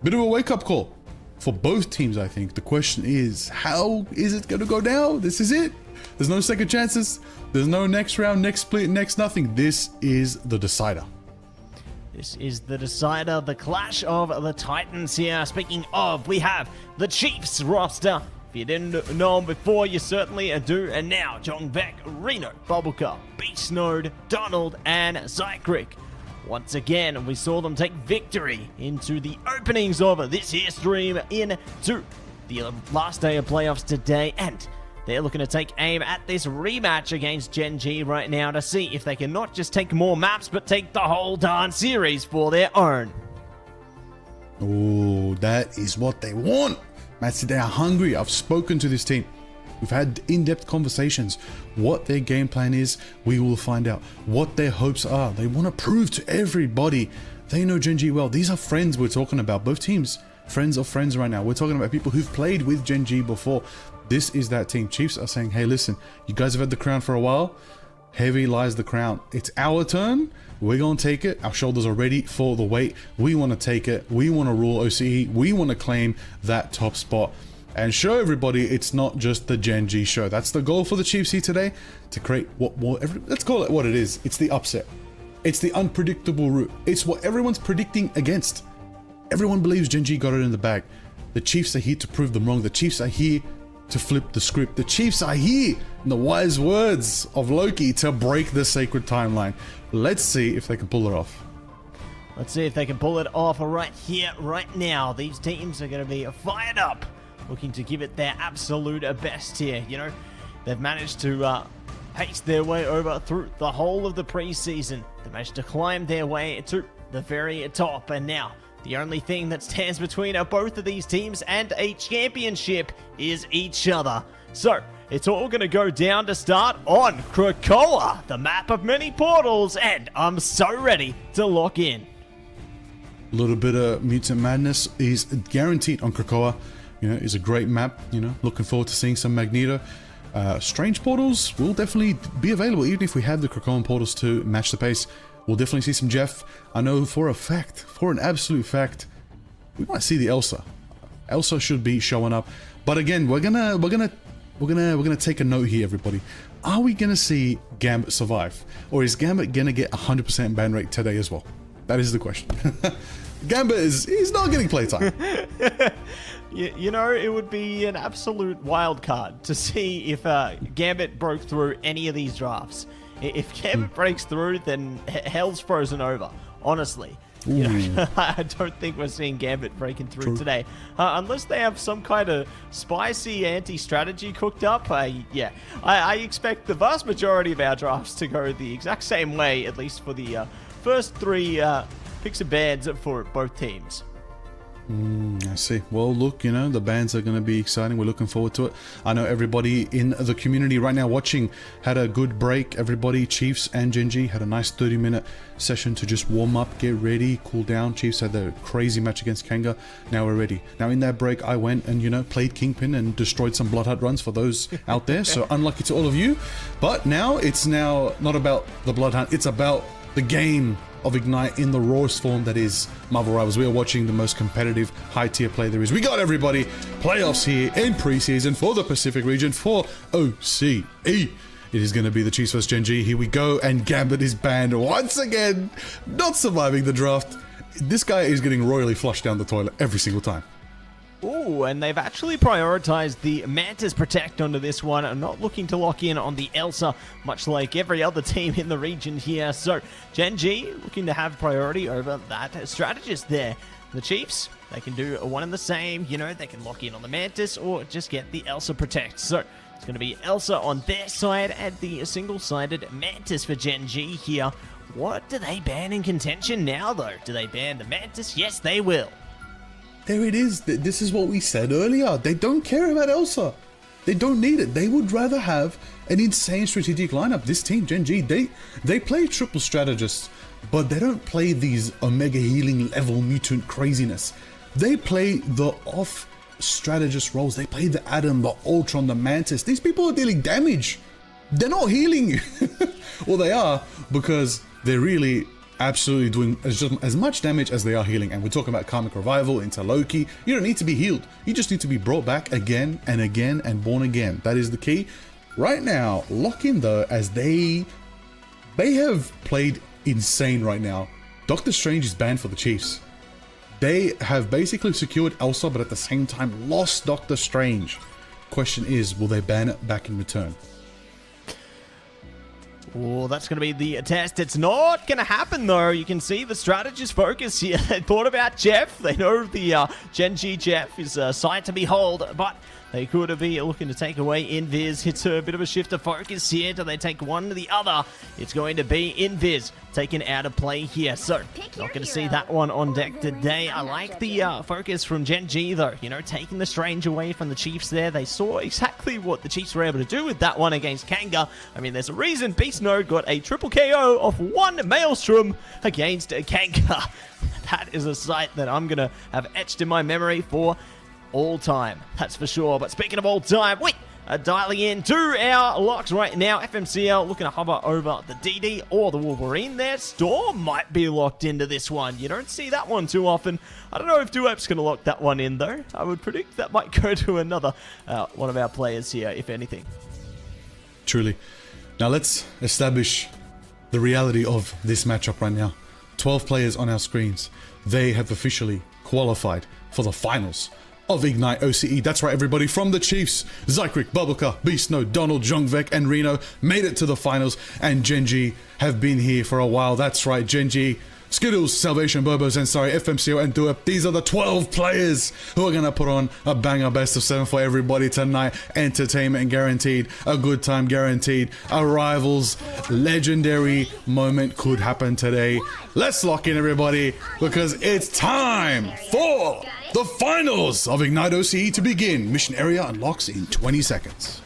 Bit of a wake-up call for both teams, I think. The question is, how is it going to go down? This is it. There's no second chances. There's no next round, next split, next nothing. This is the decider. This is the decider, the clash of the Titans here. Speaking of, we have the Chiefs roster. If you didn't know them before, you certainly do. And now, Jongvek, Reno, Bubblecup, Beach Snowed, Donald, and Zycrick. Once again, we saw them take victory into the openings of this here stream into the last day of playoffs today. And they're looking to take aim at this rematch against Gen G right now to see if they can not just take more maps, but take the whole darn series for their own. Oh, that is what they want. Matsu, they are hungry. I've spoken to this team. We've had in-depth conversations. What their game plan is, we will find out. What their hopes are. They want to prove to everybody they know Gen G well. These are friends we're talking about. Both teams, friends of friends right now. We're talking about people who've played with Gen G before. This is that team. Chiefs are saying, hey, listen, you guys have had the crown for a while. Heavy lies the crown. It's our turn. We're going to take it. Our shoulders are ready for the weight. We want to take it. We want to rule OCE. We want to claim that top spot and show everybody it's not just the Gen G show. That's the goal for the Chiefs here today, to create let's call it what it is. It's the upset. It's the unpredictable route. It's what everyone's predicting against. Everyone believes Gen G got it in the bag. The Chiefs are here to prove them wrong. The Chiefs are here to flip the script. The Chiefs are here, in the wise words of Loki, to break the sacred timeline. Let's see if they can pull it off. Let's see if they can pull it off right here, right now. These teams are going to be fired up, looking to give it their absolute best here. You know, they've managed to pace their way over through the whole of the preseason. They managed to climb their way to the very top, and now the only thing that stands between both of these teams and a championship is each other. So, it's all going to go down to start on Krakoa, the map of many portals, and I'm so ready to lock in. A little bit of Mutant Madness is guaranteed on Krakoa. You know, it's a great map. You know, looking forward to seeing some Magneto. Strange portals will definitely be available, even if we have the Krakoan portals to match the pace. We'll definitely see some Jeff. I know for a fact, for an absolute fact, we might see the Elsa. Elsa should be showing up. But again, we're gonna take a note here, everybody. Are we gonna see Gambit survive, or is Gambit gonna get 100% ban rate today as well? That is the question. Gambit he's not getting playtime. You know, it would be an absolute wild card to see if Gambit broke through any of these drafts. If Gambit breaks through, then hell's frozen over, honestly. You know, I don't think we're seeing Gambit breaking through today. Unless they have some kind of spicy anti-strategy cooked up. Yeah, I expect the vast majority of our drafts to go the exact same way, at least for the first three picks and bans for both teams. I see. Well, look, you know, the bans are going to be exciting. We're looking forward to it. I know everybody in the community right now watching had a good break. Everybody, Chiefs and Gen G, had a nice 30-minute session to just warm up, get ready, cool down. Chiefs had the crazy match against Kanga. Now we're ready. Now in that break, I went and, you know, played Kingpin and destroyed some Blood Hunt runs for those out there. So unlucky to all of you. But now it's not about the Blood Hunt. It's about the game of Ignite in the rawest form that is Marvel Rivals. We are watching the most competitive high-tier play there is. We got everybody. Playoffs here in preseason for the Pacific region for OCE. It is going to be the Chiefs vs Gen G. Here we go, and Gambit is banned once again, not surviving the draft. This guy is getting royally flushed down the toilet every single time. Ooh, and they've actually prioritized the Mantis Protect onto this one, and not looking to lock in on the Elsa, much like every other team in the region here. So, Gen G looking to have priority over that strategist there. The Chiefs, they can do one and the same. You know, they can lock in on the Mantis or just get the Elsa Protect. So, it's going to be Elsa on their side and the single-sided Mantis for Gen G here. What do they ban in contention now, though? Do they ban the Mantis? Yes, they will. There it is. This is what we said earlier. They don't care about Elsa. They don't need it. They would rather have an insane strategic lineup. This team, Gen G, they play triple strategists, but they don't play these Omega healing level mutant craziness. They play the off strategist roles. They play the Adam, the Ultron, the Mantis. These people are dealing damage. They're not healing you. Well, they are, because they're really absolutely doing as much damage as they are healing. And we're talking about Karmic Revival into Loki. You don't need to be healed. You just need to be brought back again and again and born again. That is the key. Right now, lock in though, as they have played insane right now. Doctor Strange is banned for the Chiefs. They have basically secured Elsa, but at the same time lost Doctor Strange. Question is, will they ban it back in return? Oh, that's going to be the test. It's not going to happen, though. You can see the strategist focus here. They thought about Jeff. They know the Gen G Jeff is a sight to behold, but they could be looking to take away Invis. It's a bit of a shift of focus here. Do they take one to the other? It's going to be Invis taken out of play here. So, not going to see that one on deck today. I like the focus from Gen G, though. You know, taking the Strange away from the Chiefs there. They saw exactly what the Chiefs were able to do with that one against Kanga. I mean, there's a reason Beast Node got a triple KO off one Maelstrom against Kanga. That is a sight that I'm going to have etched in my memory for all time, that's for sure. But speaking of all time, we are dialing in to our locks right now. FMCL looking to hover over the DD or the Wolverine there. Storm might be locked into this one. You don't see that one too often. I don't know if Duep's going to lock that one in, though. I would predict that might go to another one of our players here, if anything. Truly. Now let's establish the reality of this matchup right now. 12 players on our screens. They have officially qualified for the finals of Ignite OCE. That's right, everybody. From the Chiefs, Zycric, Bubblecar, Beast Node, Donald, Jungvek, and Reno made it to the finals, and Gen G have been here for a while. That's right, Gen G, Skittles, Salvation, Bobos, and sorry, FMCO and Duep. These are the 12 players who are going to put on a banger best of 7 for everybody tonight. Entertainment guaranteed, a good time guaranteed, a rivals legendary moment could happen today. Let's lock in, everybody, because it's time for the finals of Ignite OCE to begin. Mission area unlocks in 20 seconds.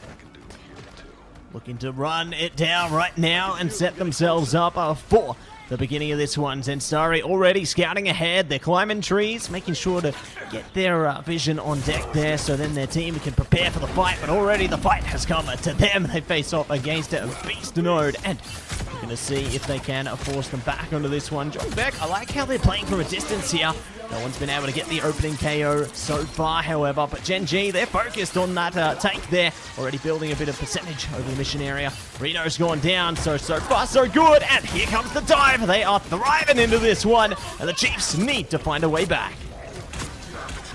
Looking to run it down right now and set themselves up for the beginning of this one. Zensari already scouting ahead. They're climbing trees, making sure to get their vision on deck there so then their team can prepare for the fight. But already the fight has come to them. They face off against a Beast Node, and we're going to see if they can force them back onto this one. John Beck, I like how they're playing from a distance here. No one's been able to get the opening KO so far, however, but Gen G, they're focused on that take there, already building a bit of percentage over the mission area. Reno's gone down, so far so good, and here comes the dive. They are thriving into this one, and the Chiefs need to find a way back.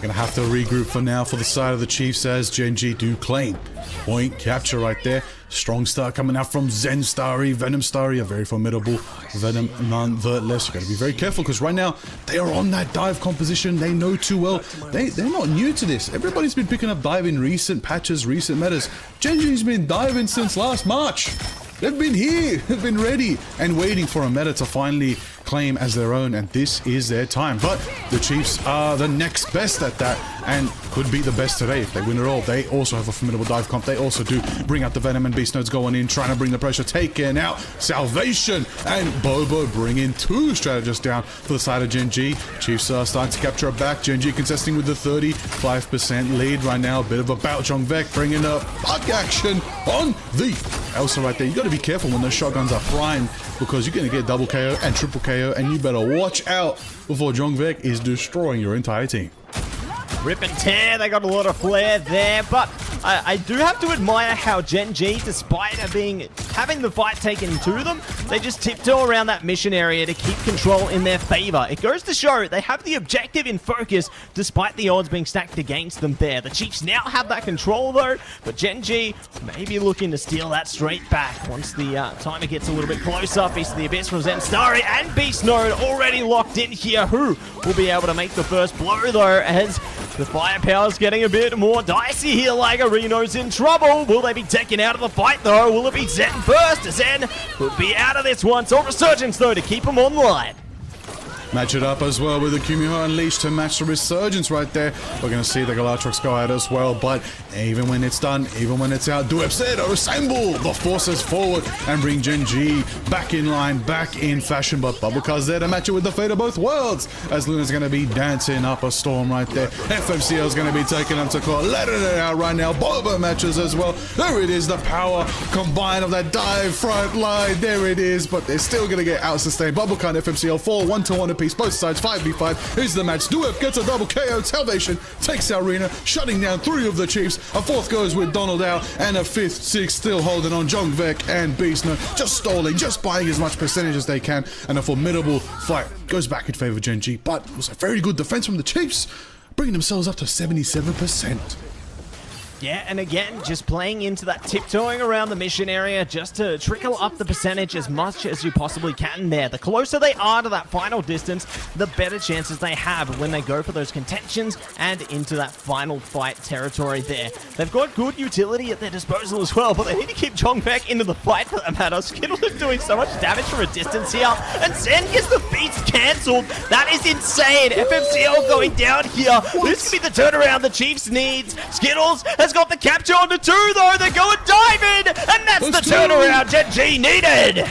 Gonna have to regroup for now for the side of the Chiefs as Gen G do claim point capture right there. Strong start coming out from Zen Starry, Venom Starry, a very formidable Venom nonetheless. You gotta be very careful because right now they are on that dive composition. They know too well. They're not new to this. Everybody's been picking up dive in recent patches, recent metas. Gen G's been diving since last March. They've been here, they've been ready and waiting for a meta to finally claim as their own, and this is their time. But the Chiefs are the next best at that and could be the best today if they win it all. They also have a formidable dive comp. They also do bring out the Venom, and Beast Node's going in, trying to bring the pressure, taken out. Salvation and Bobo bringing 2 strategists down for the side of Gen G. Chiefs are starting to capture it back. Gen G contesting with the 35% lead right now. A bit of a bout. Jongvek bringing up buck action on the Elsa right there. You got to be careful when those shotguns are primed because you're going to get double KO and triple KO, and you better watch out before Jongvek is destroying your entire team. Rip and tear, they got a lot of flair there, but I do have to admire how Gen G, despite having the fight taken to them, they just tiptoe around that mission area to keep control in their favor. It goes to show they have the objective in focus, despite the odds being stacked against them there. The Chiefs now have that control though, but Gen G may be looking to steal that straight back once the timer gets a little bit closer. Feast of the Abyss from Zenstari and Beast Node already locked in here. Who will be able to make the first blow though, as the firepower's getting a bit more dicey here. Like Reno's in trouble. Will they be taken out of the fight though? Will it be Zen first? Zen could be out of this one. So Resurgence though to keep him online. Match it up as well with the Kumiho Unleashed to match the Resurgence right there. We're going to see the Galatrox go out as well, but even when it's done, even when it's out, Duep said, assemble the forces forward and bring Gen G back in line, back in fashion, but Bubblecar's there to match it with the fate of both worlds, as Luna's going to be dancing up a storm right there. FMCL is going to be taking them to court, letting it out right now. Bobo matches as well. There it is, the power combined of that dive front line. There it is, but they're still going to get out sustained. Bubblecar and FMCL fall 1-1 apiece, both sides, 5v5. Here's the match. Duep gets a double KO. Salvation takes Arena, shutting down 3 of the Chiefs. A 4th goes with Donald Al, and a 5th, 6th still holding on. Jongvek and Beastner just stalling, just buying as much percentage as they can, and a formidable fight goes back in favor of Gen G, but it was a very good defense from the Chiefs, bringing themselves up to 77%. Yeah, and again, just playing into that tiptoeing around the mission area just to trickle up the percentage as much as you possibly can there. The closer they are to that final distance, the better chances they have when they go for those contentions and into that final fight territory there. They've got good utility at their disposal as well, but they need to keep Jongvek into the fight for that matter. Skittles is doing so much damage from a distance here, and Zen gets the beast cancelled. That is insane. FMCL going down here. This could be the turnaround the Chiefs needs. Skittles has got the capture onto 2 though. They're going diamond, and that's the turnaround Gen G needed.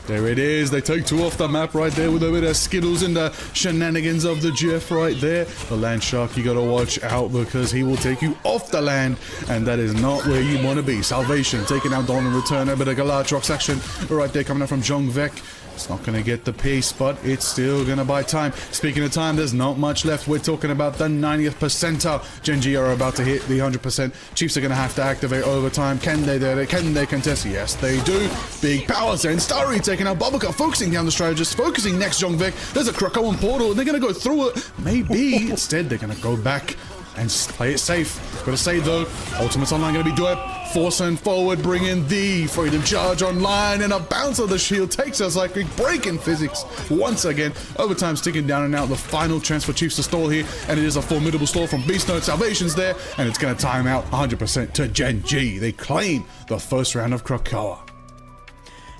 There it is. They take 2 off the map right there with a bit of Skittles and the shenanigans of the Jeff right there. The land shark, you gotta watch out because he will take you off the land, and that is not where you want to be. Salvation taking out Dawn and Return. A bit of Galatrox action right there coming out from Jongvek. It's not going to get the piece, but it's still going to buy time. Speaking of time, there's not much left. We're talking about the 90th percentile. Gen G are about to hit the 100%. Chiefs are going to have to activate overtime. Can they do it? Can they contest? Yes, they do. Big powers and Starry taking out Bubblecup, focusing down the strategist, focusing next Jongvek. There's a Krakoan portal, and they're going to go through it. Maybe. Instead, they're going to go back and play it safe. Gotta say though, Ultimate's online gonna be Duep, forcing forward, bringing the Freedom Charge online, and a bounce of the shield takes us like a break in physics once again. Overtime's ticking down and out. The final chance for Chiefs to stall here, and it is a formidable stall from Beast Note. Salvation's there, and it's gonna time out 100% to Gen G. They claim the first round of Krakoa.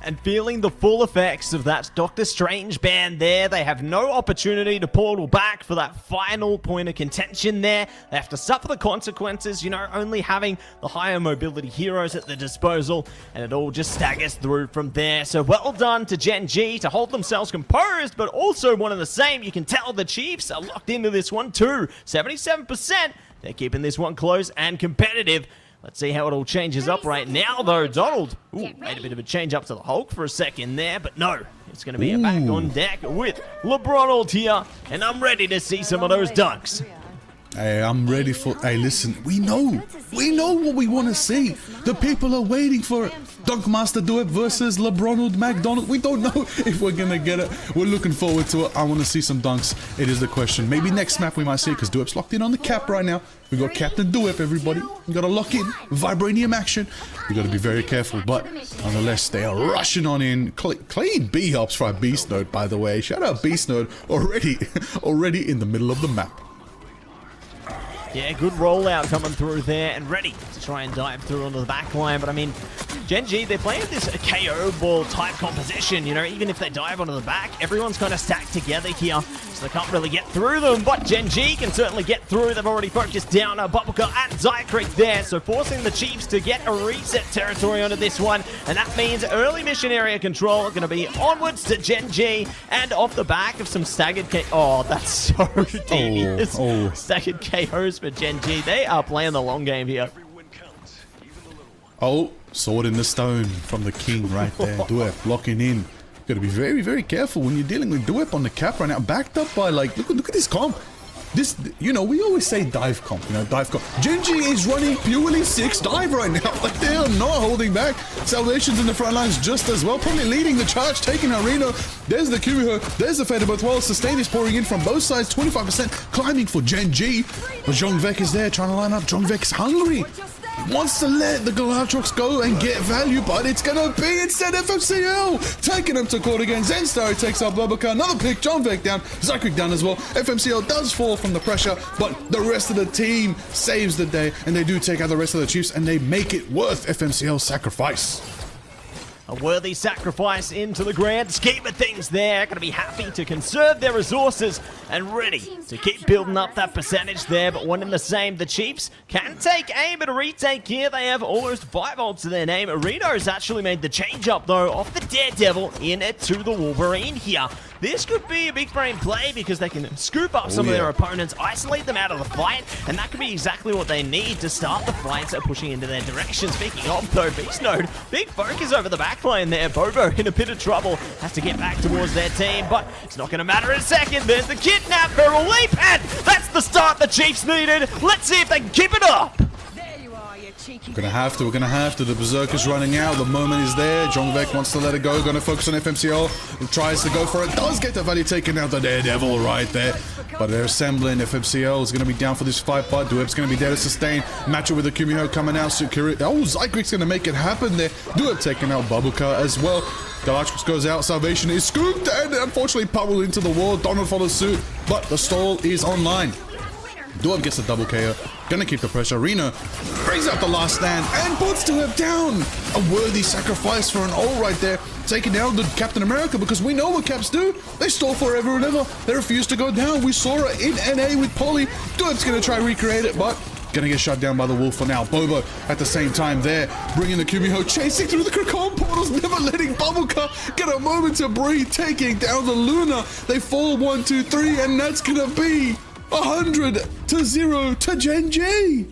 And feeling the full effects of that Doctor Strange ban there. They have no opportunity to portal back for that final point of contention there. They have to suffer the consequences, you know, only having the higher mobility heroes at their disposal, and it all just staggers through from there. So well done to Gen G to hold themselves composed, but also one of the same. You can tell the Chiefs are locked into this one too. 77%. They're keeping this one close and competitive. Let's see how it all changes up right now, though. Donald made a bit of a change up to the Hulk for a second there, but no. It's going to be a back on deck with LeBron here, and I'm ready to see some of those dunks. Hey, I'm ready for... Hey, listen, we know what we want to see. The people are waiting for it. Dunkmaster Duep versus LeBron McDonald. We don't know if we're going to get it. We're looking forward to it. I want to see some dunks. It is the question. Maybe next map we might see it because Duep's locked in on the cap right now. We got Captain Duep, everybody. We got to lock in. Vibranium action. We got to be very careful, but nonetheless, they are rushing on in. Clean B-hops for Beast Node, by the way. Shout out Beast Node. Already in the middle of the map. Yeah, good rollout coming through there and ready to try and dive through onto the back line. But I mean, Gen G, they're playing this KO ball type composition. You know, even if they dive onto the back, everyone's kind of stacked together here. So they can't really get through them. But Gen G can certainly get through. They've already focused down Bubblecup and Zycreek there. So forcing the Chiefs to get a reset territory onto this one. And that means early mission area control going to be onwards to Gen G. And off the back of some staggered Oh, that's so devious. Staggered KOs for Gen G. They are playing the long game here. Oh, sword in the stone from the king right there. Duep locking in. Got to be very, very careful when you're dealing with Duep on the cap right now. Backed up by, like, look at this comp. This, you know, we always say dive comp, you know, dive comp. Gen G is running purely 6 dive right now. Like, they are not holding back. Salvation's in the front lines just as well. Probably leading the charge, taking Arena. There's the Kumiho. There's the Feder both well. Sustain is pouring in from both sides. 25% climbing for Gen G. But Jongvek is there trying to line up. Jongvek's hungry. Wants to let the Galatrox go and get value, but it's gonna be instead FMCL taking him to court again. Zenstar takes out Bubblecup, another pick, Jongvek down, Zycreek down as well. FMCL does fall from the pressure, but the rest of the team saves the day, and they do take out the rest of the Chiefs, and they make it worth FMCL's sacrifice. A worthy sacrifice into the grand scheme of things there. Going to be happy to conserve their resources and ready to keep building up that percentage there. But one in the same, the Chiefs can take aim at a retake here. They have almost 5 ults to their name. Reno's actually made the change up though off the Daredevil in it to the Wolverine here. This could be a big brain play because they can scoop up some of their opponents, isolate them out of the fight, and that could be exactly what they need to start the fights pushing into their direction. Speaking of though, Beast Node, big focus over the back backline there. Bobo in a bit of trouble. Has to get back towards their team, but it's not going to matter in a second. There's the kidnap, barrel leap, and that's the start the Chiefs needed. Let's see if they can keep it up. There you are, you cheeky. We're gonna have to. The Berserker's running out. The moment is there. Jongvek wants to let it go. Gonna focus on FMCO. Tries to go for it. Does get the value taken out. The Daredevil right there. But they're assembling. FMCO is gonna be down for this fight, but Dueb's gonna be there to sustain. Match it with the Kumiho coming out. Zykrik's gonna make it happen there. Dueb taking out Babuka as well. Galactrix goes out. Salvation is scooped and unfortunately pummeled into the wall. Donald follows suit, but the stall is online. Dueb gets the double KO. Gonna keep the pressure. Reno brings out the last stand and puts Dueb down. A worthy sacrifice for an all right there. Taking down the Captain America, because we know what Caps do. They stall forever and ever. They refuse to go down. We saw it in NA with Polly. Dueb's gonna try recreate it, but gonna get shut down by the Wolf for now. Bobo at the same time there, bringing the Kumiho, chasing through the Kraken portals, never letting Babuka get a moment to breathe, taking down the Luna. They fall 1, 2, 3, and that's gonna be 100-0 to Gen G.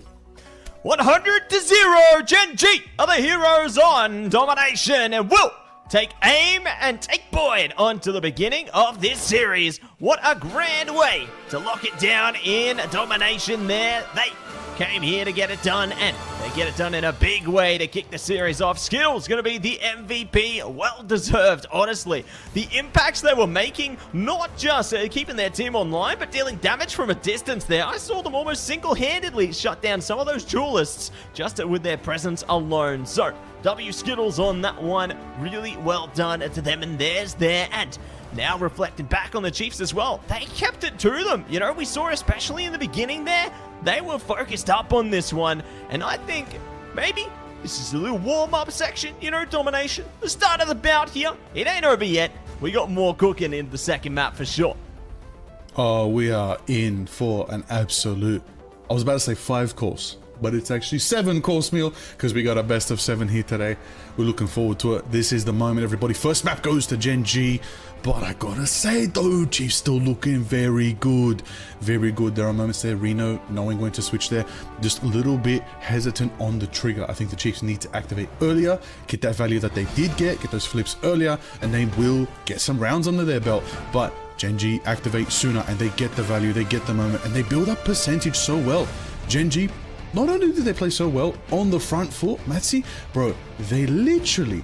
100-0. Gen G are the heroes on domination and will take aim and take Boyd onto the beginning of this series. What a grand way to lock it down in domination there. They came here to get it done, and they get it done in a big way to kick the series off. Skittles going to be the MVP. Well deserved, honestly. The impacts they were making, not just keeping their team online, but dealing damage from a distance there. I saw them almost single-handedly shut down some of those duelists just with their presence alone. So, W Skittles on that one. Really well done to them and theirs there. And now reflecting back on the Chiefs as well, they kept it to them. You know, we saw especially in the beginning there, they were focused up on this one. And I think maybe this is a little warm-up section, you know, domination. The start of the bout here. It ain't over yet. We got more cooking in the second map for sure. Oh, we are in for an absolute, I was about to say 5-course, but it's actually 7-course meal, because we got a best of 7 here today. We're looking forward to it. This is the moment, everybody. First map goes to Gen G, but I gotta say though, Chiefs still looking very good. Very good. There are moments there, Reno knowing when to switch there, just a little bit hesitant on the trigger. I think the Chiefs need to activate earlier, get that value that they did get those flips earlier, and they will get some rounds under their belt. But Gen G activate sooner, and they get the value, they get the moment, and they build up percentage so well. Gen G, not only did they play so well on the front foot, Matsy, bro, they literally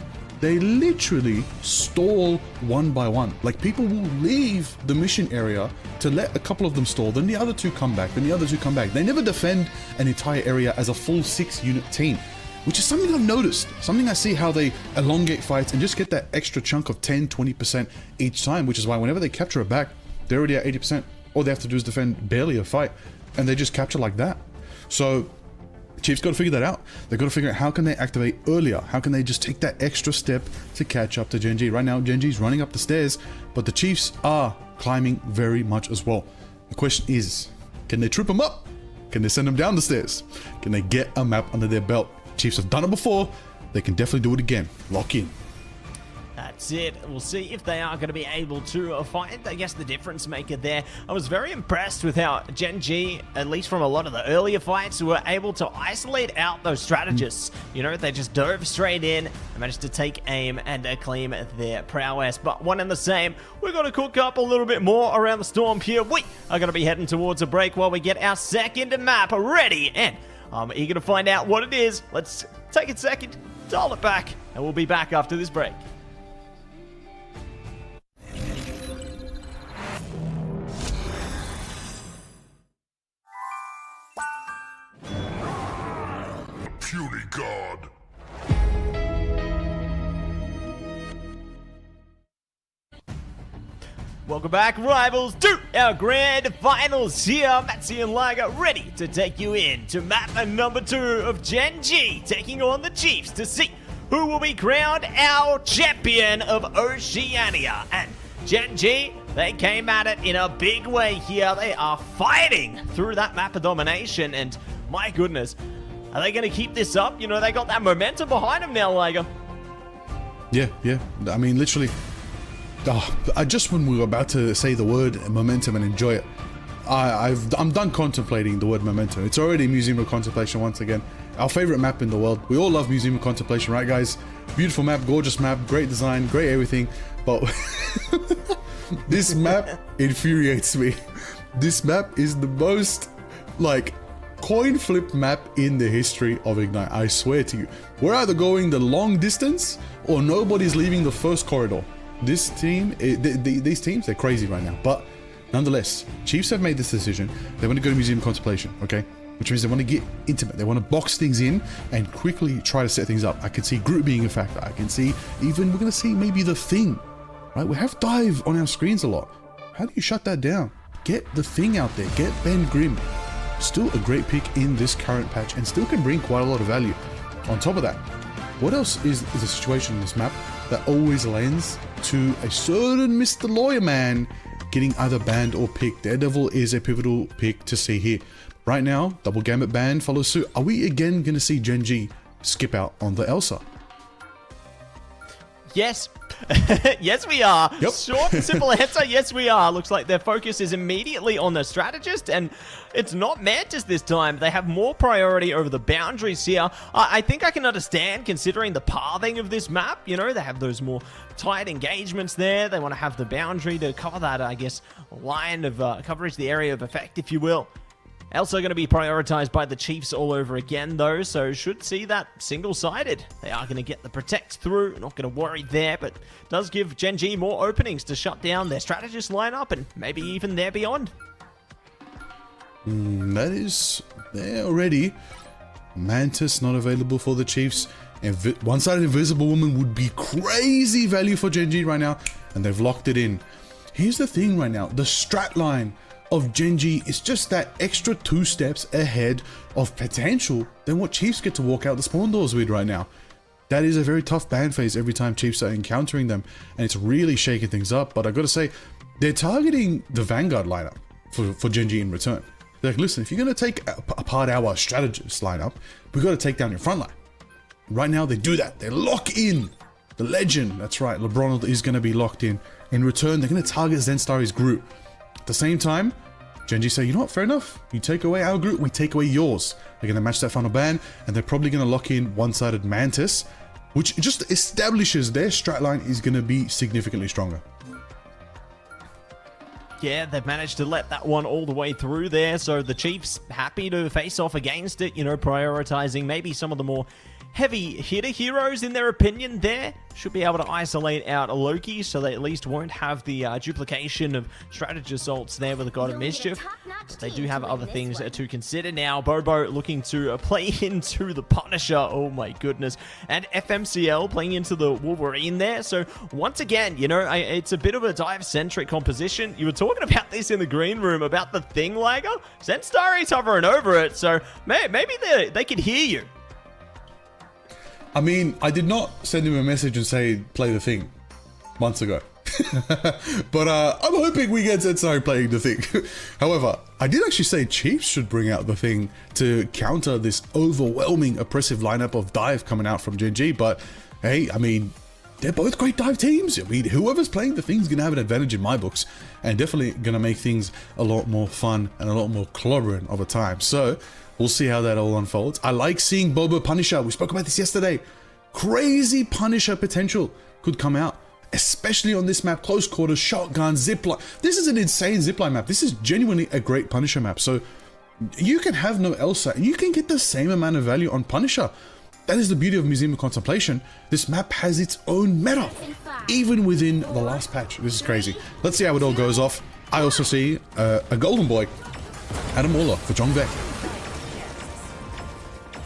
stall one by one. Like, people will leave the mission area to let a couple of them stall, then the other two come back, then the other two come back. They never defend an entire area as a full 6-unit team, which is something I've noticed. Something I see how they elongate fights and just get that extra chunk of 10-20% each time, which is why whenever they capture a back, they're already at 80%. All they have to do is defend barely a fight, and they just capture like that. So Chiefs got to figure that out. They've got to figure out how can they activate earlier. How can they just take that extra step to catch up to Gen G? Right now, Gen G's running up the stairs, but the Chiefs are climbing very much as well. The question is, can they trip them up? Can they send them down the stairs? Can they get a map under their belt? Chiefs have done it before. They can definitely do it again. Lock in. That's it. We'll see if they are going to be able to find, I guess, the difference maker there. I was very impressed with how Gen G, at least from a lot of the earlier fights, were able to isolate out those strategists. You know, they just dove straight in and managed to take aim and claim their prowess. But one and the same, we're going to cook up a little bit more around the storm here. We are going to be heading towards a break while we get our second map ready. And I'm eager to find out what it is. Let's take a second, dial it back, and we'll be back after this break. Puny God. Welcome back, rivals, to our grand finals here. Matsy and Liger ready to take you in to map number 2 of Gen G, taking on the Chiefs to see who will be crowned our champion of Oceania. And Gen G, they came at it in a big way here. They are fighting through that map of domination, and my goodness, are they going to keep this up? You know, they got that momentum behind them now, Liger. Yeah. I mean, literally, just when we were about to say the word momentum and enjoy it, I'm done contemplating the word momentum. It's already a museum of contemplation once again. our favorite map in the world. We all love Museum of Contemplation, right guys? Beautiful map, gorgeous map, great design, great everything, but this map infuriates me. This map is the most like coin flip map in the history of Ignite. I swear to you, we're either going the long distance or nobody's leaving the first corridor. This team, these teams, they're crazy right now. But nonetheless, Chiefs have made this decision. They want to go to Museum of Contemplation, okay? Which means they want to get intimate. They want to box things in and quickly try to set things up. I can see Groot being a factor. I can see even, we're going to see maybe the Thing, right? We have Dive on our screens a lot. How do you shut that down? Get the Thing out there. Get Ben Grimm. Still a great pick in this current patch and still can bring quite a lot of value. On top of that, what else is the situation in this map that always lends to a certain Mr. Lawyer Man getting either banned or picked? Daredevil is a pivotal pick to see here. Right now, Double Gambit ban follows suit. Are we again going to see Gen G skip out on the Elsa? Yes. Yes, we are. Yep. Short and simple answer, yes, we are. Looks like their focus is immediately on the strategist, and it's not Mantis this time. They have more priority over the boundaries here. I think I can understand, considering the pathing of this map. You know, they have those more tight engagements there. They want to have the boundary to cover that, I guess, line of coverage, the area of effect, if you will. Also going to be prioritized by the Chiefs all over again, though, so should see that single-sided. They are going to get the protect through, not going to worry there, but does give Gen G more openings to shut down their strategist lineup and maybe even there beyond. That is there already. Mantis not available for the Chiefs. One-sided Invisible Woman would be crazy value for Gen G right now, and they've locked it in. Here's the thing right now, the strat line of Gen G is just that extra 2 steps ahead of potential than what Chiefs get to walk out the spawn doors with right now. That is a very tough ban phase every time Chiefs are encountering them, and it's really shaking things up. But I gotta say, they're targeting the Vanguard lineup for Gen G in return. They're like, listen, if you're gonna take apart our strategist lineup, we gotta take down your front line. Right now they do that. They lock in the legend. That's right, LeBron is gonna be locked in. In return, they're gonna target Zenstari's Groot. At the same time, Gen G say, you know what, fair enough. You take away our Groot, we take away yours. They're going to match that final ban, and they're probably going to lock in one-sided Mantis, which just establishes their strat line is going to be significantly stronger. Yeah, they've managed to let that one all the way through there, so the Chiefs happy to face off against it, you know, prioritizing maybe some of the more heavy hitter heroes in their opinion there. Should be able to isolate out Loki, so they at least won't have the duplication of strategist ults there with the God of Mischief. But they do have other things to consider now. Bobo looking to play into the Punisher, oh my goodness. And FMCL playing into the Wolverine there. So once again, you know, it's a bit of a dive-centric composition. You were talking about this in the green room, about the Thing lagger. Zenstari's hovering over it, so maybe they could hear you. I mean, I did not send him a message and say, play the Thing months ago. But I'm hoping we get Zenstari playing the Thing. However, I did actually say Chiefs should bring out the Thing to counter this overwhelming, oppressive lineup of dive coming out from Gen G. But hey, I mean, they're both great dive teams. I mean, whoever's playing the Thing's going to have an advantage in my books, and definitely going to make things a lot more fun and a lot more clobbering of a time. So we'll see how that all unfolds. I like seeing Bobo Punisher. We spoke about this yesterday. Crazy Punisher potential could come out, especially on this map. Close quarters, shotgun, zipline. This is an insane zipline map. This is genuinely a great Punisher map. So you can have no Elsa and you can get the same amount of value on Punisher. That is the beauty of Museum of Contemplation. This map has its own meta, even within the last patch. This is crazy. Let's see how it all goes off. I also see a golden boy, Adam Waller for Zhongbae.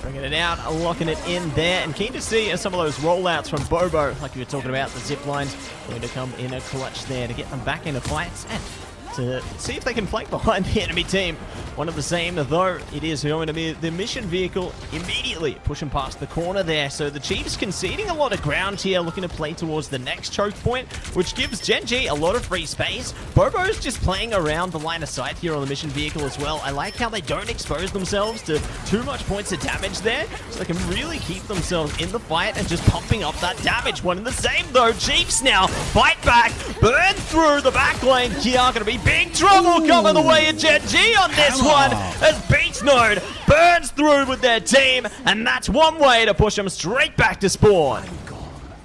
Bringing it out, locking it in there, and keen to see some of those rollouts from Bobo, like we were talking about, the zip lines going to come in a clutch there to get them back into fights and to see if they can flank behind the enemy team. One of the same, though, it is going to be the mission vehicle immediately pushing past the corner there. So the Chiefs conceding a lot of ground here, looking to play towards the next choke point, which gives Gen G a lot of free space. Bobo's just playing around the line of sight here on the mission vehicle as well. I like how they don't expose themselves to too much points of damage there, so they can really keep themselves in the fight and just pumping up that damage. One and the same, though. Chiefs now fight back, burn through the back lane here. Going to be big trouble coming the way of Gen G on this one, as Beast Node burns through with their team, and that's one way to push them straight back to spawn.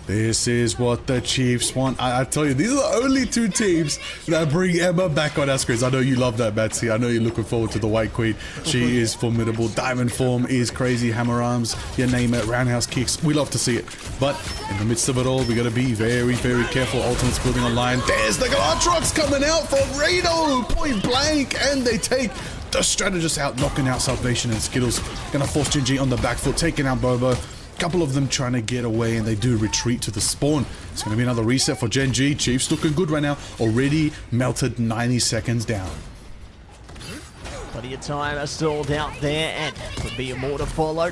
This is what the Chiefs want. I tell you, these are the only two teams that bring Emma back on our screens. I know you love that, Batsy. I know you're looking forward to the White Queen. She is formidable. Diamond form is crazy. Hammer arms, you name it. Roundhouse kicks. We love to see it. But in the midst of it all, we got to be very, very careful. Ultimate's building online. There's the Galactrox coming out from Reno. Point blank. And they take the strategist out, knocking out Salvation and Skittles. Gonna force Gen G on the back foot, taking out Bobo. Couple of them trying to get away, and they do retreat to the spawn. It's going to be another reset for Gen G. Chiefs looking good right now. Already melted 90 seconds down. Plenty of time stalled out there, and could be more to follow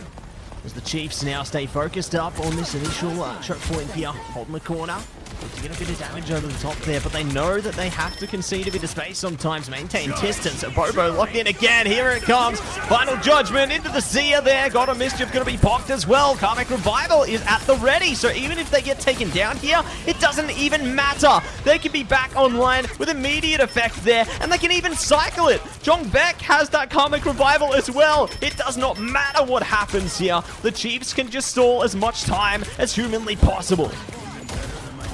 as the Chiefs now stay focused up on this initial choke point here. Holding the corner. To get a bit of damage over the top there, but they know that they have to concede a bit of space sometimes, maintain distance. Bobo locked in again. Here it comes. Final Judgment into the Seer there. Got a Mischief going to be popped as well. Karmic Revival is at the ready, so even if they get taken down here, it doesn't even matter. They can be back online with immediate effect there, and they can even cycle it. Jong Beck has that Karmic Revival as well. It does not matter what happens here. The Chiefs can just stall as much time as humanly possible.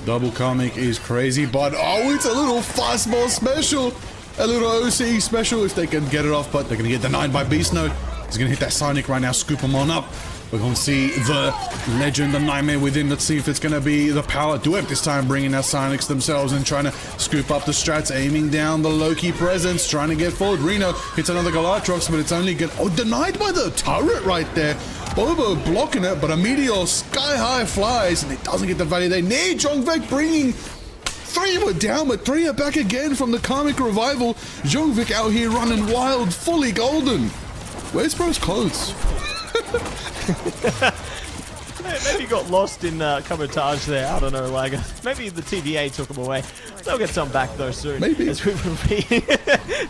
Double Karmic is crazy, but oh, it's a little fastball special. A little OCE special if they can get it off, but they're going to get denied by Beast Node. He's going to hit that Sonic right now, scoop him on up. We're going to see the Legend, the Nightmare within. Let's see if it's going to be the Power Duet this time, bringing out Sonics themselves and trying to scoop up the strats, aiming down the Loki presence, trying to get forward. Reno hits another Galactrox, but it's only denied by the turret right there. Bobo blocking it, but a meteor sky high flies, and it doesn't get the value they need. Jongvik bringing 3 were down, but 3 are back again from the Karmic Revival. Jongvik out here running wild, fully golden. Where's bro's clothes? Maybe he got lost in camouflage there. I don't know, Lager. Maybe the TVA took him away. They'll get some back though soon. Maybe. As we will be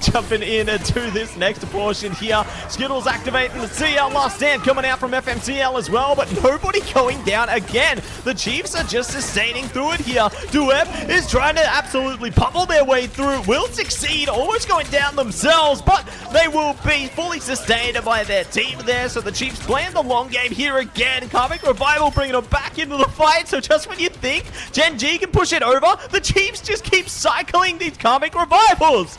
jumping into this next portion here. Skittles activating the CL last stand coming out from FMCL as well, but nobody going down again. The Chiefs are just sustaining through it here. Duep is trying to absolutely pummel their way through. Will succeed, almost going down themselves, but they will be fully sustained by their team there. So the Chiefs playing the long game here again. Karmic Revival bringing them back into the fight. So just when you think Gen G can push it over, the Chiefs just keep cycling these Karmic Revivals.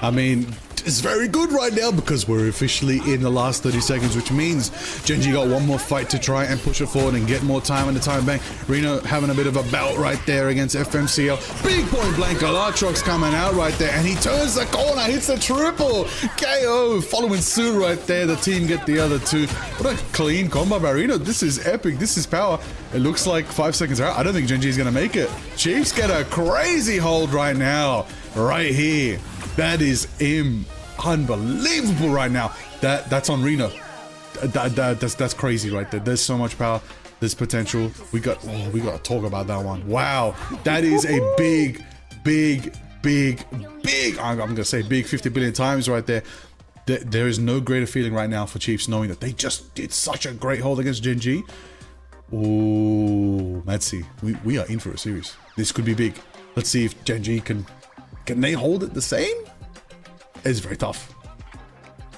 I mean, it's very good right now because we're officially in the last 30 seconds, which means Gen G got one more fight to try and push it forward and get more time in the time bank. Reno having a bit of a bout right there against FMCL. Big point blank, Galactrox coming out right there, and he turns the corner, hits a triple. KO following suit right there. The team get the other 2. What a clean combo by Reno. This is epic. This is power. It looks like 5 seconds are out. I don't think Gen G is going to make it. Chiefs get a crazy hold right now, right here. That is unbelievable right now. That's on Reno. That's crazy right there. There's so much power. There's potential. We got to talk about that one. Wow, that is a big. I'm gonna say big 50 billion times right there. There is no greater feeling right now for Chiefs knowing that they just did such a great hold against Gen G. Oh, let's see. We are in for a series. This could be big. Let's see if Gen G can they hold it the same? It's very tough.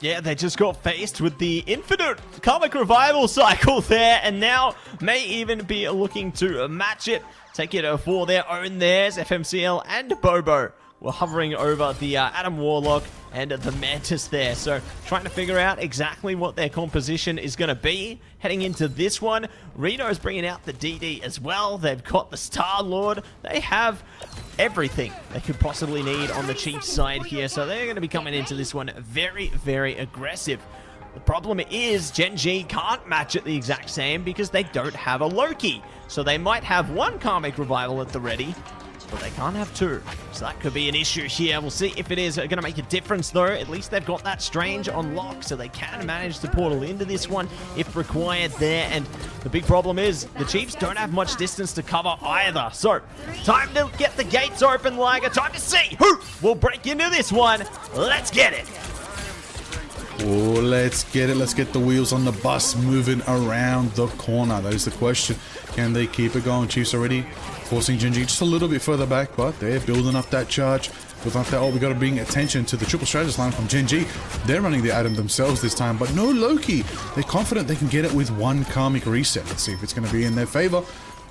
Yeah, they just got faced with the infinite Karmic Revival cycle there, and now may even be looking to match it, take it for their own theirs. FMCL and Bobo were hovering over the Adam Warlock and the Mantis there, so trying to figure out exactly what their composition is going to be heading into this one. Reno is bringing out the DD as well. They've got the Star-Lord. They have everything they could possibly need on the Chiefs side here, so they're going to be coming into this one very, very aggressive. The problem is Gen G can't match it the exact same because they don't have a Loki, so they might have one Karmic Revival at the ready, but they can't have 2. So that could be an issue here. We'll see if it is going to make a difference, though. At least they've got that Strange on lock, so they can manage to portal into this one if required there. And the big problem is the Chiefs don't have much distance to cover either. So time to get the gates open, Liger. Time to see who will break into this one. Let's get it. Oh, let's get it. Let's get the wheels on the bus moving around the corner. That is the question. Can they keep it going? Chiefs already forcing Gen G just a little bit further back, but they're building up that charge. Without that, we got to bring attention to the triple strategist line from Gen G. They're running the item themselves this time, but no Loki. They're confident they can get it with one karmic reset. Let's see if it's going to be in their favor.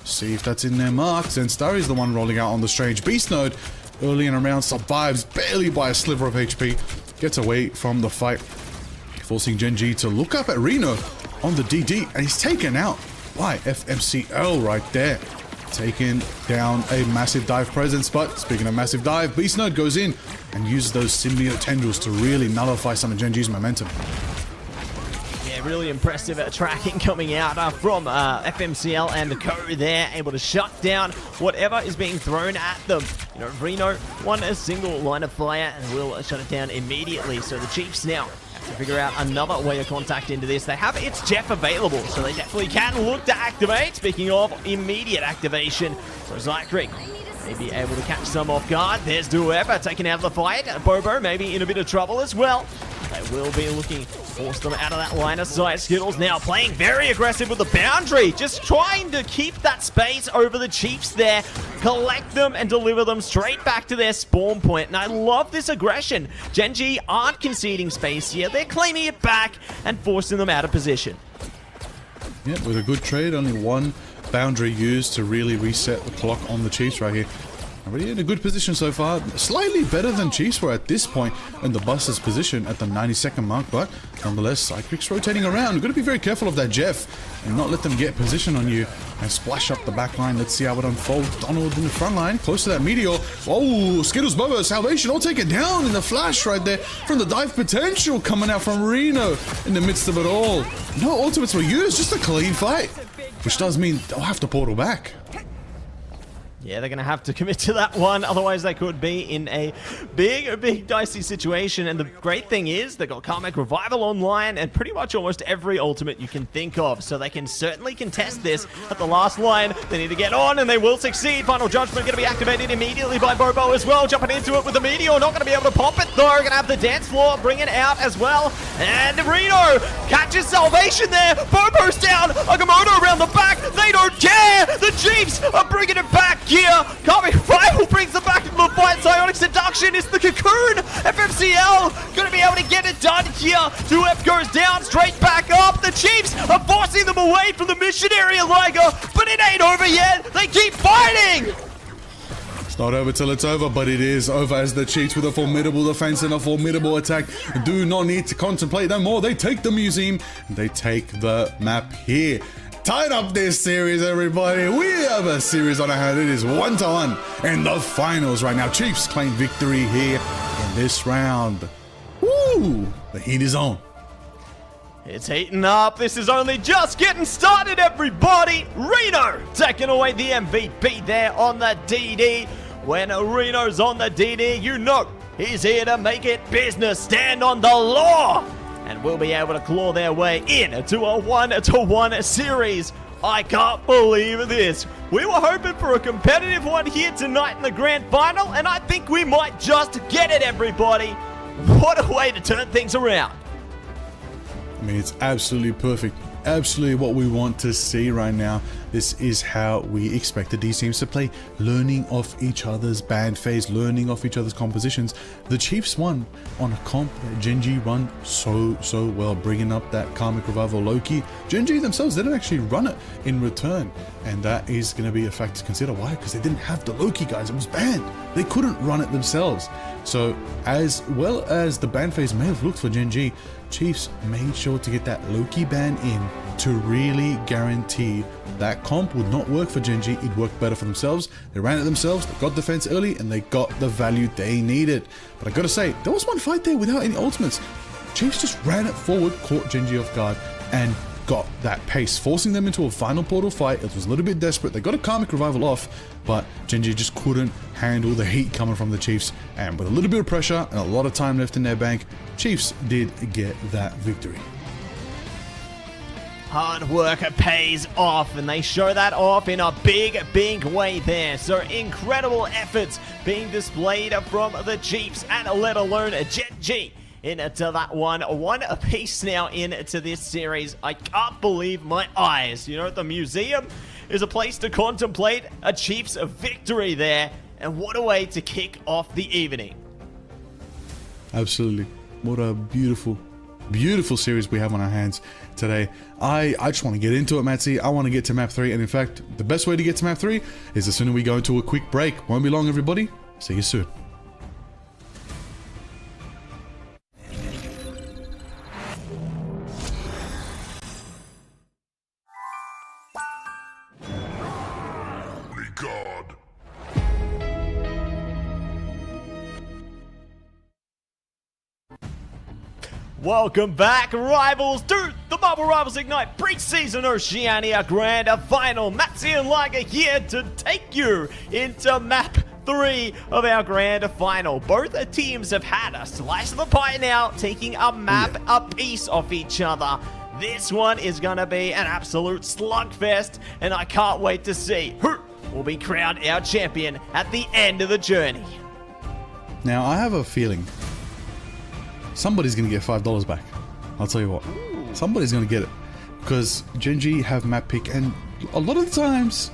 See if that's in their marks. And Star is the one rolling out on the strange beast node. Early in a round, survives barely by a sliver of HP. Gets away from the fight, forcing Gen G to look up at Reno on the DD, and he's taken out by FMCL right there. Taking down a massive dive presence, but speaking of massive dive, Beast Node goes in and uses those symbiote tendrils to really nullify some of Gen G's momentum. Yeah, really impressive tracking coming out from FMCL and the co there, able to shut down whatever is being thrown at them. You know, Reno won a single line of fire and will shut it down immediately. So the Chiefs now to figure out another way of contact into this. They have It's Jeff available, so they definitely can look to activate. Speaking of immediate activation, so Zykrek may be able to catch some off guard. There's Duepa taken out of the fight. Bobo maybe in a bit of trouble as well. They will be looking to force them out of that line of sight. Skittles now playing very aggressive with the boundary, just trying to keep that space over the Chiefs there, collect them and deliver them straight back to their spawn point. And I love this aggression. Gen G aren't conceding space here. They're claiming it back and forcing them out of position. Yeah, with a good trade, only one boundary used to really reset the clock on the Chiefs right here. Already in a good position so far, slightly better than Chiefs were at this point in the Buster's position at the 90-second mark, but nonetheless, Zykrik's rotating around. You've got to be very careful of that Jeff and not let them get position on you and splash up the back line. Let's see how it unfolds. Donald in the front line, close to that meteor. Oh, Skittles, Bobo, Salvation all taken down in the flash right there from the dive potential coming out from Reno in the midst of it all. No ultimates were used, just a clean fight, which does mean they'll have to portal back. Yeah, they're going to have to commit to that one. Otherwise, they could be in a big dicey situation. And the great thing is they've got Karmic Revival online and pretty much almost every ultimate you can think of. So they can certainly contest this at the last line. They need to get on and they will succeed. Final Judgment going to be activated immediately by Bobo as well. Jumping into it with the Meteor. Not going to be able to pop it though. Going to have the dance floor bring it out as well. And Reno catches Salvation there. Bobo's down. Agamotto around the back. They don't care. The Chiefs are bringing it back here. Karmic Revival brings them back into the fight. Psionic Seduction is the cocoon. FMCL going to be able to get it done here. 2F goes down, straight back up. The Chiefs are forcing them away from the mission area, Liger, but it ain't over yet. They keep fighting. It's not over till it's over, but it is over as the Chiefs with a formidable defense and a formidable attack do not need to contemplate no more. They take the museum and they take the map here. Tied up this series, everybody. We have a series on our hand. It is 1-1 in the finals right now. Chiefs claim victory here in this round. Woo! The heat is on. It's heating up. This is only just getting started, everybody. Reno taking away the MVP there on the DD. When Reno's on the DD, you know he's here to make it business. Stand on the law. And will be able to claw their way in to a 1-1 series. I can't believe this. We were hoping for a competitive one here tonight in the grand final, and I think we might just get it, everybody. What a way to turn things around. I mean, it's absolutely perfect. Absolutely what we want to see right now. This is how we expected these teams to play, learning off each other's band phase, learning off each other's compositions. The Chiefs won on a comp that Gen G run so well, bringing up that Karmic Revival Loki. Gen G themselves didn't actually run it in return, and that is going to be a fact to consider. Why? Because they didn't have the Loki, guys. It was banned. They couldn't run it themselves. So as well as the ban phase may have looked for Gen G, Chiefs made sure to get that Loki ban in to really guarantee that comp would not work for Gen G. It worked better for themselves. They ran it themselves, they got defense early, and they got the value they needed. But I gotta say, there was one fight there without any ultimates. Chiefs just ran it forward, caught Gen G off guard, and got that pace, forcing them into a final portal fight. It was a little bit desperate. They got a Karmic Revival off, but Gen G just couldn't handle the heat coming from the Chiefs. And with a little bit of pressure and a lot of time left in their bank, Chiefs did get that victory. Hard work pays off, and they show that off in a big way there. So incredible efforts being displayed from the Chiefs, and let alone Gen G into that one apiece now into this series. I can't believe my eyes. You know, the museum is a place to contemplate a Chiefs victory there. And what a way to kick off the evening. Absolutely. What a beautiful, beautiful series we have on our hands today. I just want to get into it, Matsy. I want to get to map 3. And in fact, the best way to get to map 3 is as soon as we go into a quick break. Won't be long, everybody. See you soon. Holy God. Welcome back, rivals, to the Marvel Rivals Ignite Preseason Oceania Grand Final. Matsy and Liger here to take you into map 3 of our Grand Final. Both teams have had a slice of the pie now, taking a map a piece off each other. This one is going to be an absolute slugfest, and I can't wait to see who will be crowned our champion at the end of the journey. Now, I have a feeling somebody's going to get $5 back. I'll tell you what. Somebody's going to get it. Because Genji have map pick, and a lot of the times,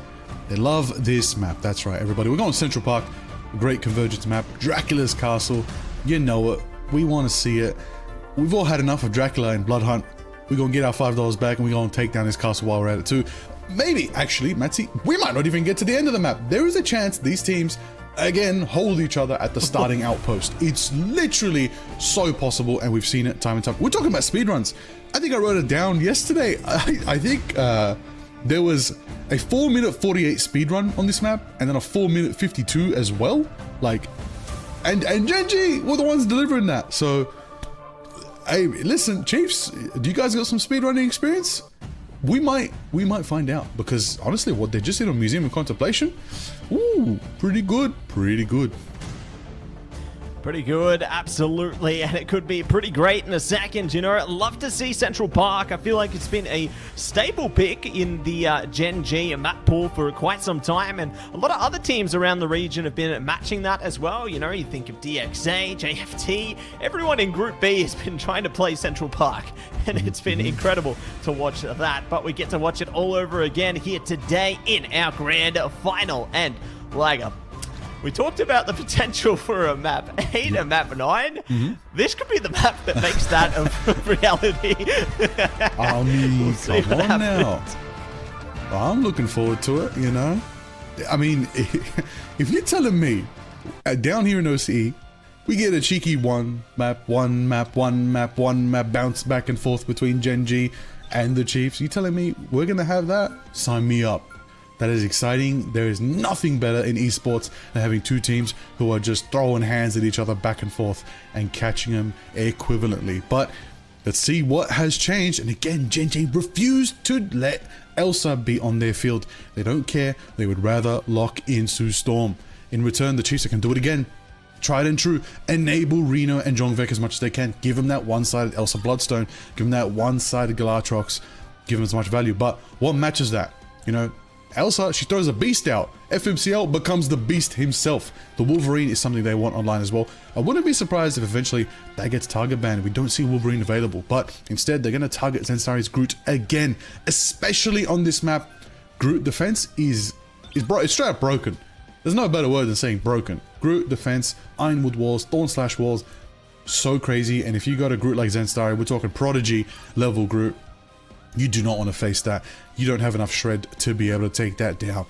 they love this map. That's right, everybody. We're going to Central Park. Great convergence map. Dracula's castle. You know it. We want to see it. We've all had enough of Dracula and Blood Hunt. We're going to get our $5 back, and we're going to take down his castle while we're at it too. Maybe, actually, Matsy, we might not even get to the end of the map. There is a chance these teams again hold each other at the starting outpost. It's literally so possible, and we've seen it time and time. We're talking about speedruns. I think I wrote it down yesterday. I think there was a 4-minute 48 speedrun on this map, and then a 4-minute 52 as well. Like, and Genji were the ones delivering that. So, hey, listen, Chiefs, do you guys got some speedrunning experience? We might find out, because honestly, what they just did on Museum of Contemplation, ooh, pretty good, pretty good. Pretty good, absolutely, and it could be pretty great in a second. You know, I'd love to see Central Park. I feel like it's been a staple pick in the Gen G map pool for quite some time, and a lot of other teams around the region have been matching that as well. You know, you think of DXA, JFT, everyone in Group B has been trying to play Central Park, and it's been incredible to watch that, but we get to watch it all over again here today in our Grand Final. And Lager, we talked about the potential for a map 8 and map 9. This could be the map that makes that a reality. I mean, come on now. I'm looking forward to it, you know. I mean, if you're telling me down here in OCE, we get a cheeky one map bounce back and forth between Gen G and the Chiefs, you telling me we're going to have that? Sign me up. That is exciting. There is nothing better in esports than having two teams who are just throwing hands at each other back and forth and catching them equivalently. But let's see what has changed. And again, Gen G refused to let Elsa be on their field. They don't care. They would rather lock in Sue Storm. In return, the Chiefs can do it again. Tried and true. Enable Reno and Jongvek as much as they can. Give them that one-sided Elsa Bloodstone. Give them that one-sided Galatrox. Give them as much value. But what matches that? You know, Elsa, she throws a beast out. FMCL becomes the beast himself. The Wolverine is something they want online as well. I wouldn't be surprised if eventually that gets target banned. We don't see Wolverine available, but instead they're going to target Zensari's Groot again, especially on this map. Groot defense is it's straight up broken. There's no better word than saying broken. Groot defense, Ironwood walls, Thorn Slash walls, so crazy. And if you got a Groot like Zensari, we're talking Prodigy level Groot. You do not want to face that. You don't have enough shred to be able to take that down.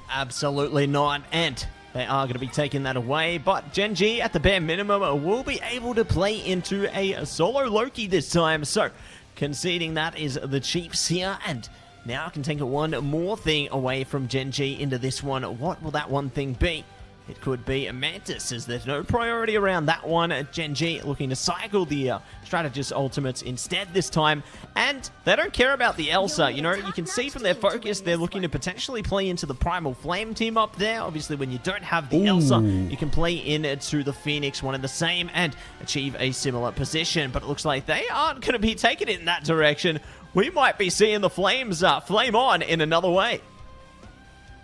Absolutely not. And they are going to be taking that away. But Gen G, at the bare minimum, will be able to play into a solo Loki this time. So, conceding that is the Chiefs here. And now I can take one more thing away from Gen G into this one. What will that one thing be? It could be a Mantis, as there's no priority around that one. Gen G looking to cycle the Strategist Ultimates instead this time. And they don't care about the Elsa. You know, you can see from their focus, they're looking to potentially play into the Primal Flame team up there. Obviously, when you don't have the Elsa, you can play into the Phoenix, one and the same, and achieve a similar position. But it looks like they aren't going to be taking it in that direction. We might be seeing the Flames flame on in another way.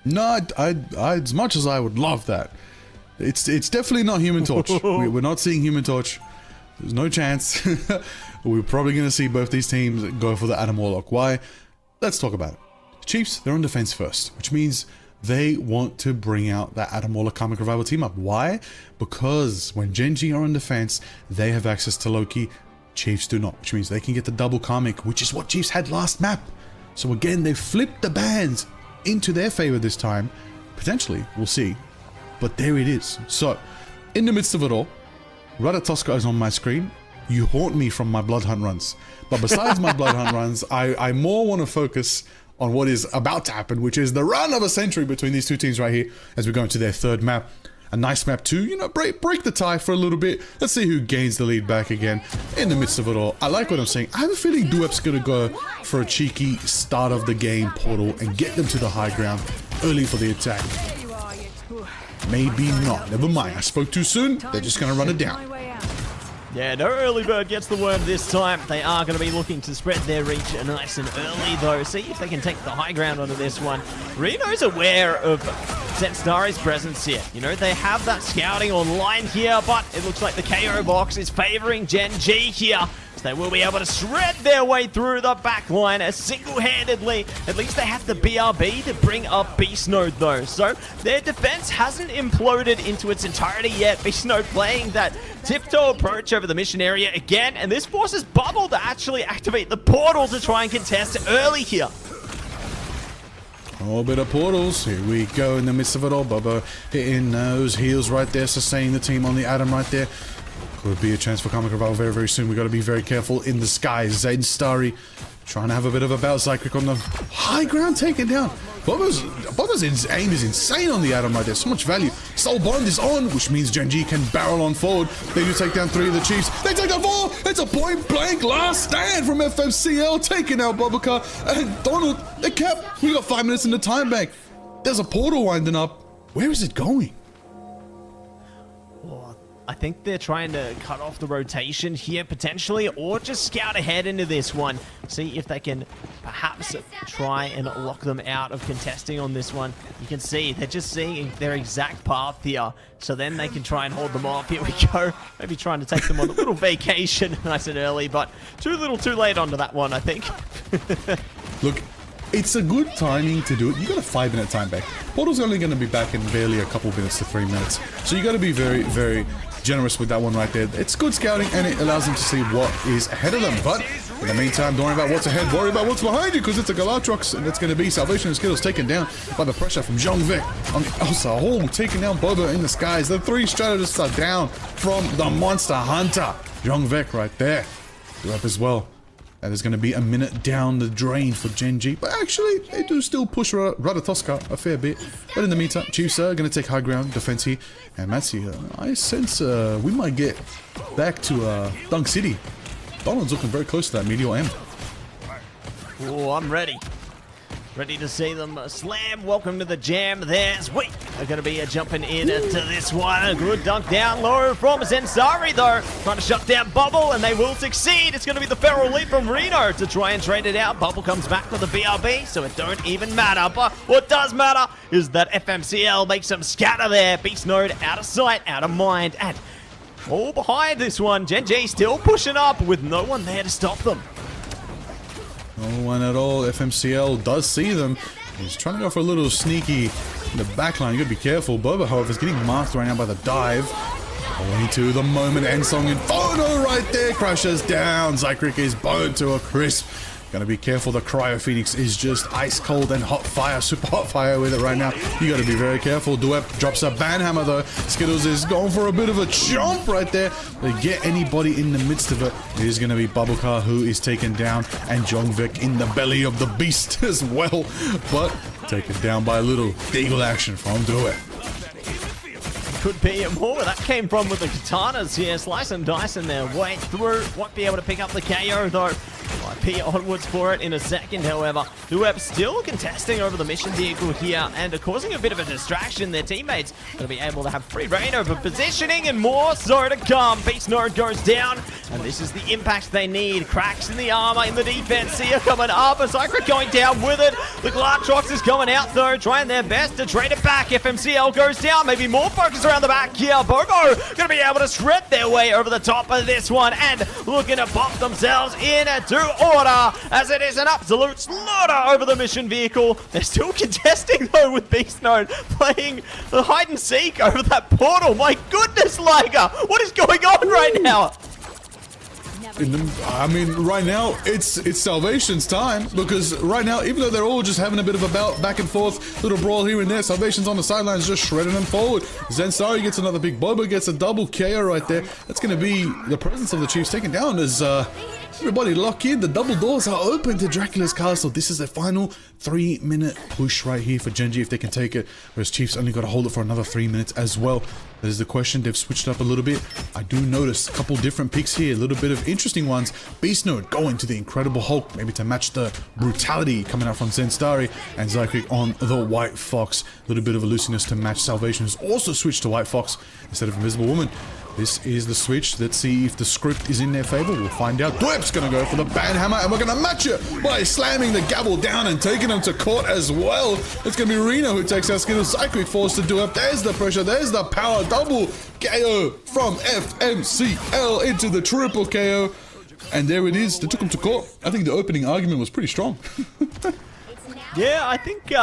No, I as much as I would love that, it's definitely not Human Torch. We're not seeing Human Torch. There's no chance. We're probably going to see both these teams go for the Adam Warlock. Why? Let's talk about it. Chiefs, they're on defense first, which means they want to bring out that Adam Waller Karmic Revival team up. Why? Because when Gen G are on defense, they have access to Loki. Chiefs do not, which means they can get the double Karmic, which is what Chiefs had last map. So again, they flipped the bans into their favor this time. Potentially, we'll see. But there it is. So, in the midst of it all, Ratatoska is on my screen. You haunt me from my Blood Hunt runs. But besides my Blood Hunt runs, I more want to focus on what is about to happen, which is the run of a century between these two teams right here as we go into their third map. A nice map to, you know, break the tie for a little bit. Let's see who gains the lead back again in the midst of it all. I like what I'm saying. I have a feeling Duep's going to go for a cheeky start of the game portal and get them to the high ground early for the attack. Maybe not. Never mind. I spoke too soon. They're just going to run it down. Yeah, no early bird gets the worm this time. They are going to be looking to spread their reach nice and early, though. See if they can take the high ground onto this one. Reno's aware of Zenstari's presence here. You know, they have that scouting online here, but it looks like the KO box is favoring Gen G here. So they will be able to shred their way through the back line as single-handedly. At least they have the BRB to bring up Beast Node, though. So their defense hasn't imploded into its entirety yet. Beast Node playing that tiptoe approach over the mission area again, and this forces Bubble to actually activate the portal to try and contest early here. A bit of portals. Here we go in the midst of it all. Bubba hitting those heals right there, sustaining the team on the Atom right there. Could be a chance for Karmic Revival very, very soon. We got to be very careful in the sky. Zenstari trying to have a bit of a bout. Zycric on the high ground, taken down. Bubba's aim is insane on the Atom right there. So much value. Soul Bond is on, which means Gen G can barrel on forward. They do take down 3 of the Chiefs. They take down 4. It's a point blank last stand from FMCL, taking out Bubba and Donald. They kept. We got 5 minutes in the time bank. There's a portal winding up. Where is it going? I think they're trying to cut off the rotation here, potentially, or just scout ahead into this one. See if they can perhaps try and lock them out of contesting on this one. You can see they're just seeing their exact path here, so then they can try and hold them off. Here we go. Maybe trying to take them on a little vacation nice and early, but too little too late onto that one, I think. Look, it's a good timing to do it. You got a 5-minute time back. Portal's only going to be back in barely a couple minutes to 3 minutes. So you got to be very, very generous with that one right there. It's good scouting and it allows them to see what is ahead of them. But in the meantime, don't worry about what's ahead, worry about what's behind you, because it's a Galatrox and it's going to be Salvation and Skittles taken down by the pressure from Zhongvek on the Elsa Hall, taking down Boba in the skies. The 3 strategists are down from the Monster Hunter. Zhongvek right there. You're up as well. That is going to be a minute down the drain for Gen G. But actually, they do still push Ratatoska a fair bit. But in the meantime, Chiefs are going to take high ground, defense here. And Matsi, I sense we might get back to Dunk City. Donald's looking very close to that Meteor M. Oh, I'm ready. Ready to see them slam. Welcome to the jam. There's we are going to be jumping in to this one. A good dunk down low from Zensari, though. Trying to shut down Bubble, and they will succeed. It's going to be the feral leap from Reno to try and trade it out. Bubble comes back with the BRB, so it don't even matter. But what does matter is that FMCL makes them scatter there. Beast Node out of sight, out of mind, and all behind this one. Gen G still pushing up with no one there to stop them. No one at all. FMCL does see them. He's trying to go for a little sneaky in the backline. You gotta be careful. Boba, however, is getting marked right now by the dive. Away to the moment. Ensong Inferno right there. Crashes down. Zycric is burned to a crisp. Gotta be careful. The Cryo Phoenix is just ice cold and hot fire. Super hot fire with it right now. You gotta be very careful. Duep drops a banhammer though. Skittles is going for a bit of a jump right there. They get anybody in the midst of it. It is gonna be Bubblecar who is taken down, and Jongvik in the belly of the beast as well. But taken down by a little deagle action from Duep. Could be more. That came from with the katanas here. Slice and dicing their way through. Won't be able to pick up the KO though. IP onwards for it in a second, however. Duep still contesting over the mission vehicle here and causing a bit of a distraction. Their teammates going to be able to have free reign over positioning and more so to come. Beast Node goes down, and this is the impact they need. Cracks in the armor, in the defense here coming up. A Zycric going down with it. The Glartrox is coming out though, trying their best to trade it back. FMCL goes down, maybe more focus around the back here. Bobo going to be able to shred their way over the top of this one and looking to pop themselves in to slaughter, as it is an absolute slaughter over the mission vehicle. They're still contesting though with Beast Node, playing the hide and seek over that portal. My goodness, Liger, what is going on right now? I mean, right now, it's Salvation's time, because right now, even though they're all just having a bit of a bout, back and forth, little brawl here and there, Salvation's on the sidelines just shredding them forward. Zensari gets another big Boba, gets a double KO right there. That's going to be the presence of the Chiefs taken down as everybody lock in. The double doors are open to Dracula's castle. This is their final 3-minute push right here for Genji if they can take it, whereas Chiefs only got to hold it for another 3 minutes as well. That is the question. They've switched up a little bit. I do notice a couple different picks here, a little bit of interesting ones. Beast Node going to the Incredible Hulk, maybe to match the brutality coming out from Zensari, and Zycrick on the White Fox. A little bit of a looseness to match Salvation, who's also switched to White Fox instead of Invisible Woman. This is the switch. Let's see if the script is in their favor. We'll find out. Dweb's going to go for the banhammer, and we're going to match it by slamming the gavel down and taking him to court as well. It's going to be Reno who takes our skill. Zycrick forced to Dweb. There's the pressure. There's the power. Double KO from FMCL into the triple KO. And there it is. They took him to court. I think the opening argument was pretty strong. Yeah, I think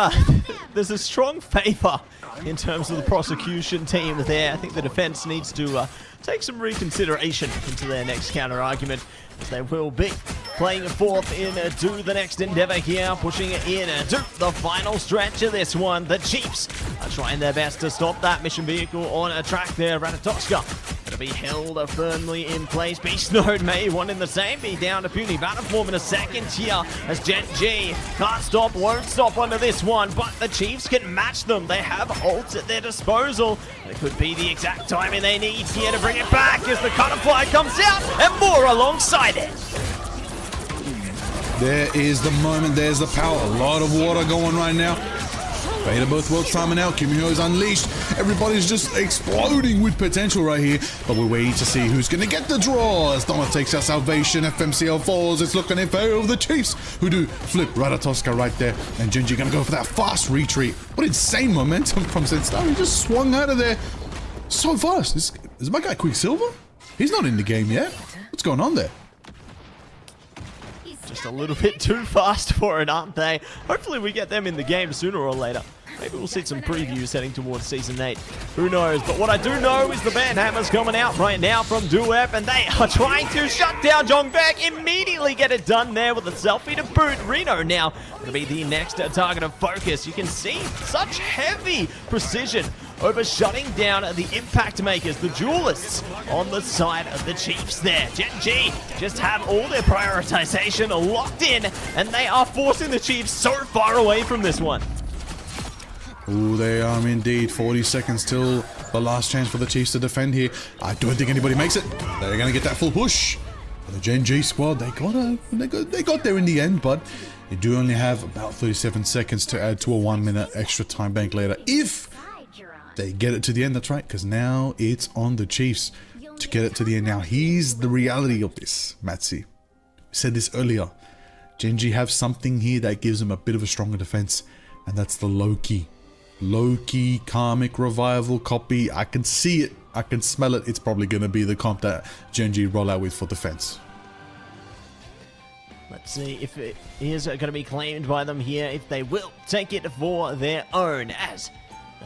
there's a strong favor in terms of the prosecution team there. I think the defense needs to take some reconsideration into their next counter argument, as they will be playing forth into the next endeavor here, pushing it into the final stretch of this one. The Chiefs are trying their best to stop that mission vehicle on a track there. Ratatoska going to be held firmly in place. Beast Node may one in the same, be down to puny Battleform in a second here, as Genji can't stop, won't stop onto this one, but the Chiefs can match them. They have ults at their disposal. It could be the exact timing they need here to bring it back as the Cutterfly comes out and more alongside it. There is the moment, there's the power. A lot of water going right now. Fate of both worlds timing out. Kimiho is unleashed. Everybody's just exploding with potential right here. But we're waiting to see who's going to get the draw. As Donna takes our Salvation, FMCL falls. It's looking in favor of the Chiefs, who do flip Ratatoska right there. And Genji going to go for that fast retreat. What insane momentum from Zenstar. He just swung out of there so fast. Is my guy Quicksilver? He's not in the game yet. What's going on there? Just a little bit too fast for it, aren't they? Hopefully we get them in the game sooner or later. Maybe we'll see some previews heading towards Season 8. Who knows? But what I do know is the banhammer's coming out right now from Duep, and they are trying to shut down Jongbaek. Immediately get it done there with a selfie to boot. Reno now going to be the next target of focus. You can see such heavy precision over shutting down the impact makers, the duelists, on the side of the Chiefs there. Genji just have all their prioritization locked in, and they are forcing the Chiefs so far away from this one. Oh, they are indeed. 40 seconds till the last chance for the Chiefs to defend here. I don't think anybody makes it. They're going to get that full push. For the Genji squad, they got there in the end, but they do only have about 37 seconds to add to a 1 minute extra time bank later. If they get it to the end, that's right, because now it's on the Chiefs to get it to the end. Now, here's the reality of this, Matsi. I said this earlier. Genji have something here that gives them a bit of a stronger defense, and that's the Loki. Loki Karmic Revival copy. I can see it. I can smell it. It's probably going to be the comp that Genji roll out with for defense. Let's see if it is going to be claimed by them here, if they will take it for their own, as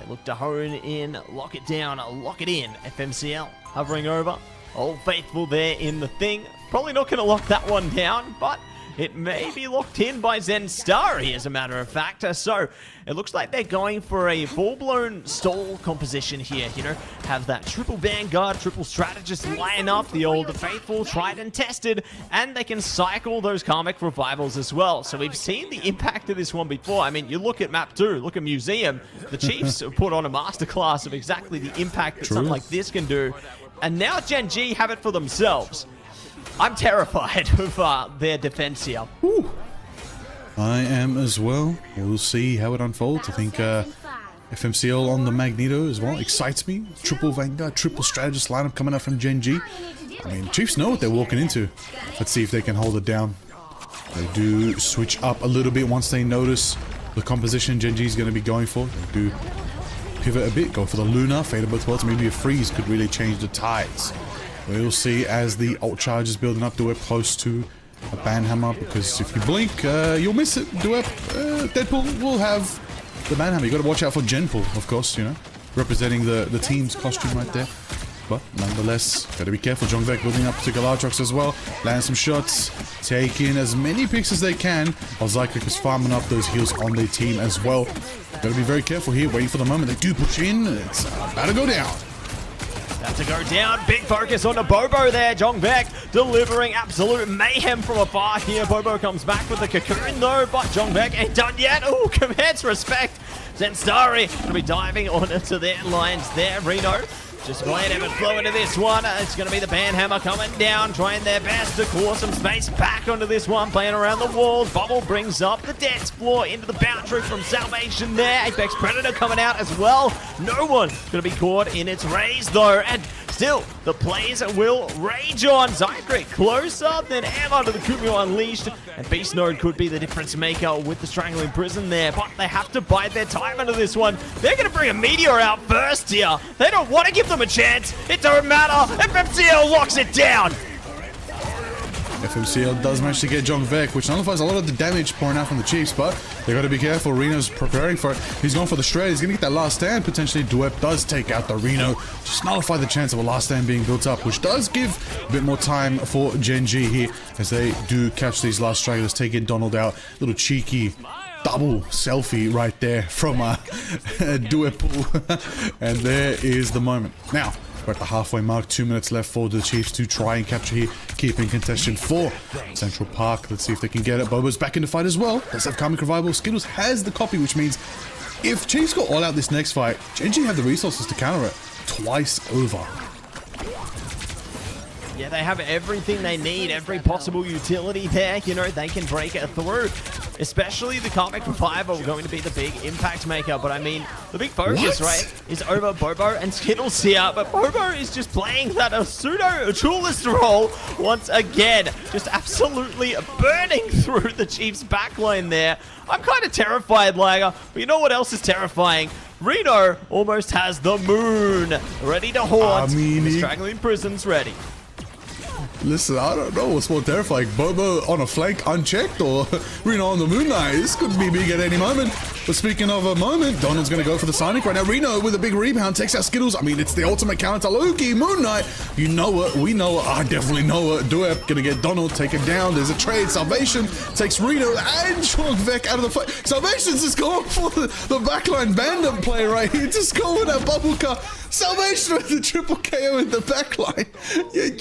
they look to hone in, lock it down, lock it in. FMCL hovering over. Old Faithful there in the thing. Probably not going to lock that one down, but it may be locked in by Zensari, as a matter of fact. So it looks like they're going for a full-blown stall composition here. You know, have that triple Vanguard, triple Strategist line up, the old Faithful, tried and tested, and they can cycle those Karmic Revivals as well. So we've seen the impact of this one before. I mean, you look at Map 2, look at Museum. The Chiefs have put on a masterclass of exactly the impact that something like this can do. And now Genji have it for themselves. I'm terrified of their defense here. Ooh. I am as well. We'll see how it unfolds. I think FMCL on the Magneto as well excites me. Triple Vanguard, triple Strategist lineup coming out from Genji. I mean, Chiefs know what they're walking into. Let's see if they can hold it down. They do switch up a little bit once they notice the composition Genji's going to be going for. They do pivot a bit, go for the Luna, Fate of both worlds. Maybe a freeze could really change the tides. We'll see as the ult charge is building up to it close to a banhammer, because if you blink, you'll miss it. Deadpool will have the banhammer. You got to watch out for Genpool, of course, you know, representing the team's costume right there. But nonetheless, got to be careful. Jongvek building up to Galadrox as well. Land some shots. Take in as many picks as they can. While Zyklek is farming up those heals on their team as well. Got to be very careful here. Waiting for the moment. They do push in. It's about to go down. About to go down. Big focus on the Bobo there. Jongvek delivering absolute mayhem from afar here. Bobo comes back with the cocoon though, but Jongvek ain't done yet. Oh, commands respect. Zenstari going to be diving onto their lines there. Reno just going to flow into this one. It's going to be the Banhammer coming down, trying their best to claw some space back onto this one, playing around the walls. Bubble brings up the dance floor into the boundary from Salvation there. Apex Predator coming out as well. No one going to be caught in its rays though, and still the plays will rage on. Zyklek closer than ever to the Kumio Unleashed, and Beast Node could be the difference maker with the Strangling Prison there, but they have to bide their time into this one. They're going to bring a Meteor out first here. They don't want to give them a chance. It don't matter. FMCL locks it down. FMCL does manage to get Jongvek, which nullifies a lot of the damage pouring out from the Chiefs, but they got to be careful. Reno's preparing for it. He's going for the shred. He's going to get that last stand. Potentially, Duep does take out the Reno. Just nullify the chance of a last stand being built up, which does give a bit more time for Gen G here as they do catch these last stragglers, taking Donald out. Little cheeky double selfie right there from Duep. And there is the moment. Now, we're at the halfway mark, 2 minutes left for the Chiefs to try and capture here, keeping contention for Central Park. Let's see if they can get it. Bobo's back in the fight as well. Let's have Karmic Revival. Skittles has the copy, which means if Chiefs go all out this next fight, Gen.G have the resources to counter it twice over. Yeah, they have everything they need, every possible utility there. You know, they can break it through. Especially the Karmic Revival going to be the big impact maker. But I mean, the big focus, right, is over Bobo and Skittles here. But Bobo is just playing that pseudo-duelist role once again. Just absolutely burning through the Chiefs' backline there. I'm kind of terrified, Lager. But you know what else is terrifying? Reno almost has the moon ready to haunt. The Strangling Prison's ready. Listen, I don't know what's more terrifying. Bobo on a flank unchecked or Reno on the Moon Knight. This could be big at any moment. But speaking of a moment, Donald's going to go for the Sonic right now. Reno with a big rebound takes out Skittles. I mean, it's the ultimate counter to Loki. Moon Knight, you know it. We know it. I definitely know it. Duep going to get Donald taken down. There's a trade. Salvation takes Reno and Jongvek out of the fight. Salvation's just going for the backline bandit play right here. Just going with that bubble car. Salvation with the triple KO in the backline.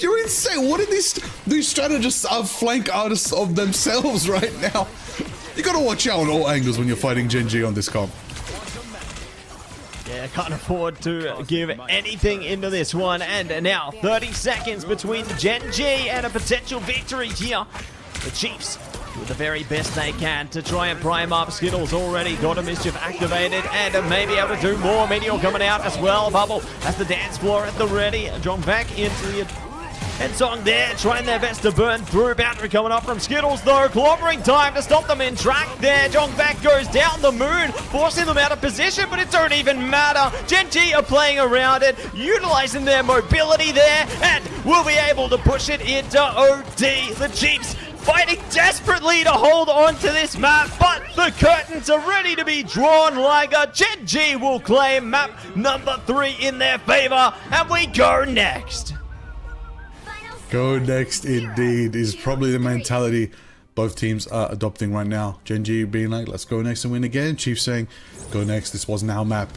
You're insane. What are these strategists flank artists of themselves right now? You gotta watch out on all angles when you're fighting Gen G on this comp. Yeah, can't afford to give anything into this one. And now 30 seconds between Gen G and a potential victory here. The Chiefs with the very best they can to try and prime up. Skittles already got a Mischief activated and may be able to do more. Meteor coming out as well. Bubble has the dance floor at the ready. Jongvek into the end song there, trying their best to burn through. Boundary coming up from Skittles though. Clobbering time to stop them in track there. Jongvek goes down the moon, forcing them out of position, but it don't even matter. Gen G are playing around it, utilizing their mobility there, and will be able to push it into OD. The Chiefs fighting desperately to hold on to this map, but the curtains are ready to be drawn. Liger, Gen G will claim map number 3 in their favor, and we go next. Go next indeed is probably the mentality both teams are adopting right now. Gen G being like, let's go next and win again. Chiefs saying, go next, this wasn't our map.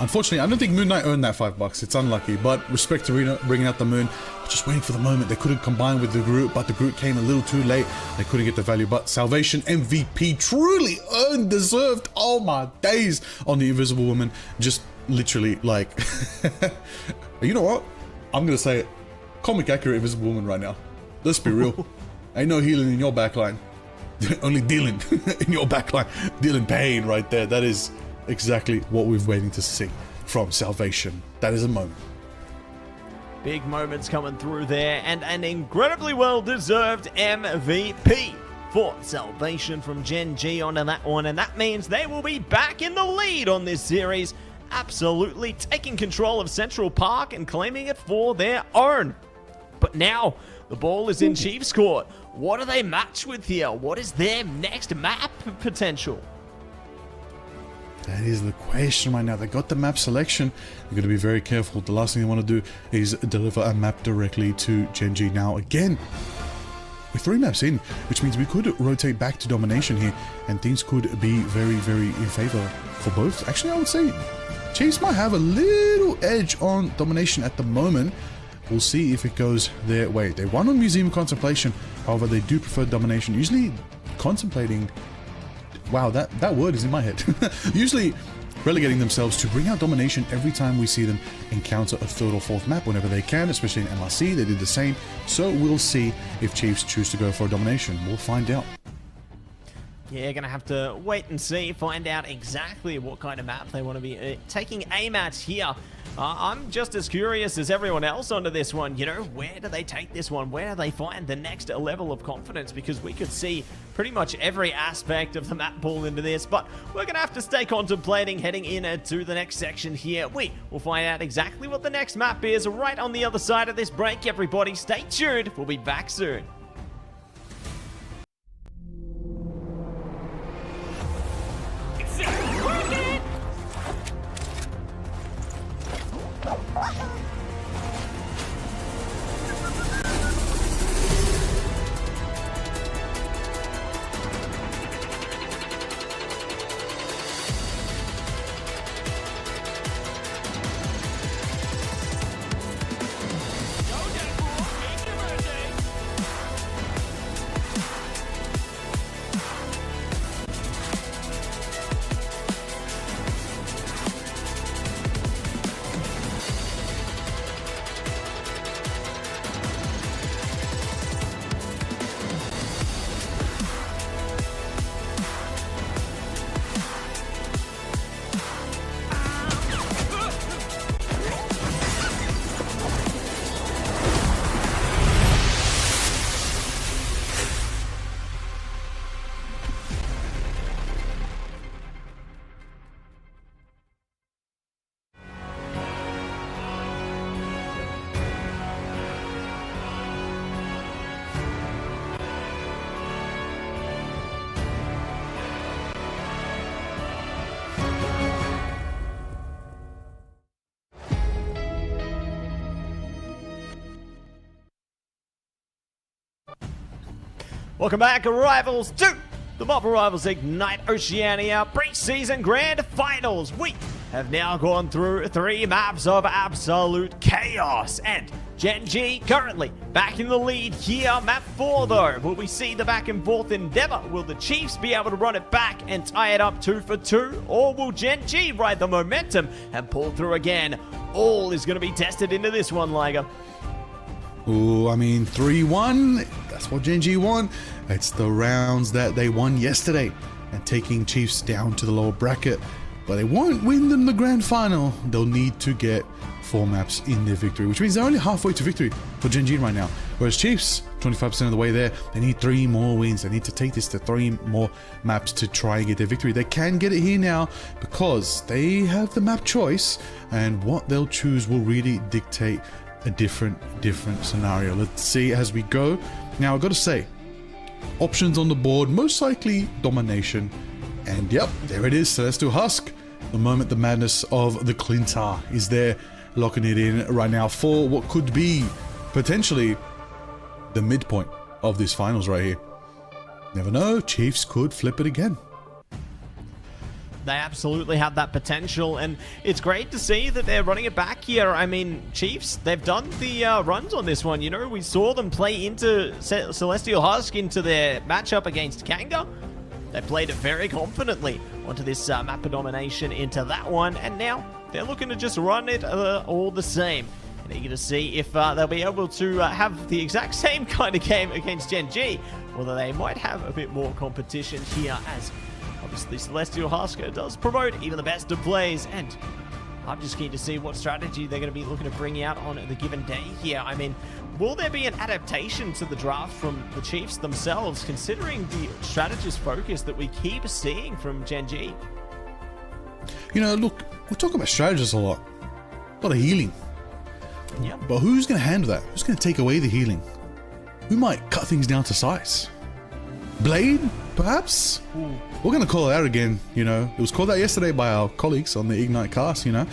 Unfortunately, I don't think Moon Knight earned that $5. It's unlucky, but respect to Reno bringing out the Moon. Just waiting for the moment. They could have combined with the Groot, but the Groot came a little too late. They couldn't get the value, but Salvation MVP truly earned, deserved. Oh my days on the Invisible Woman. Just literally like, you know what? I'm going to say it. Comic accurate Invisible Woman right now. Let's be real. Ain't no healing in your backline. Only dealing in your backline. Dealing pain right there. That is exactly what we're waiting to see from Salvation. That is a moment. Big moments coming through there, and an incredibly well-deserved MVP for Salvation from Gen G onto that one, and that means they will be back in the lead on this series, absolutely taking control of Central Park and claiming it for their own. But now The ball is in Chiefs court. What do they match with here? What is their next map potential? That is the question right now. They got the map selection. They're going to be very careful. The last thing they want to do is deliver a map directly to Gen G. Now, again, we're 3 maps in, which means we could rotate back to domination here, and things could be very, very in favor for both. Actually, I would say Chiefs might have a little edge on domination at the moment. We'll see if it goes their way. They won on Museum Contemplation, however, they do prefer domination. Usually, contemplating... Wow, that word is in my head. Usually relegating themselves to bring out domination every time we see them encounter a 3rd or 4th map whenever they can, especially in MRC. They did the same. So we'll see if Chiefs choose to go for domination. We'll find out. Yeah, gonna have to wait and see, find out exactly what kind of map they want to be taking aim at here. I'm just as curious as everyone else onto this one. You know, where do they take this one? Where do they find the next level of confidence? Because we could see pretty much every aspect of the map pool into this, but we're gonna have to stay contemplating heading in to the next section here. We will find out exactly what the next map is right on the other side of this break, everybody. Stay tuned. We'll be back soon. Welcome back, Rivals, to the Marvel Rivals Ignite Oceania Preseason Grand Finals. We have now gone through 3 maps of absolute chaos, and Gen G currently back in the lead here. Map 4 though, will we see the back and forth endeavor? Will the Chiefs be able to run it back and tie it up 2 for 2? Or will Gen G ride the momentum and pull through again? All is going to be tested into this one, Liger. Ooh, I mean, 3-1, that's what Gen G won. It's the rounds that they won yesterday and taking Chiefs down to the lower bracket. But they won't win them the grand final. They'll need to get 4 maps in their victory, which means they're only halfway to victory for Gen G right now. Whereas Chiefs, 25% of the way there, they need 3 more wins. They need to take this to 3 more maps to try and get their victory. They can get it here now because they have the map choice, and what they'll choose will really dictate a different scenario. Let's see as we go. Now, I've got to say, options on the board, most likely domination. And yep, there it is, Celestial Husk. The moment the madness of the Clintar is there, locking it in right now for what could be potentially the midpoint of this finals right here. Never know, Chiefs could flip it again. They absolutely have that potential, and it's great to see that they're running it back here. I mean, Chiefs, they've done the runs on this one. You know, we saw them play into Celestial Husk into their matchup against Kanga. They played it very confidently onto this map of domination into that one, and now they're looking to just run it all the same. And eager to see if they'll be able to have the exact same kind of game against Gen G, whether they might have a bit more competition here, as obviously Celestial Husker does promote even the best of plays, and I'm just keen to see what strategy they're going to be looking to bring out on the given day here. I mean, will there be an adaptation to the draft from the Chiefs themselves, considering the strategist focus that we keep seeing from Gen G? You know, look, we talk about strategists a lot of healing. Yep. But who's going to handle that? Who's going to take away the healing? we might cut things down to size. Blade, perhaps? We're gonna call it out again, you know. It was called out yesterday by our colleagues on the Ignite cast, you know.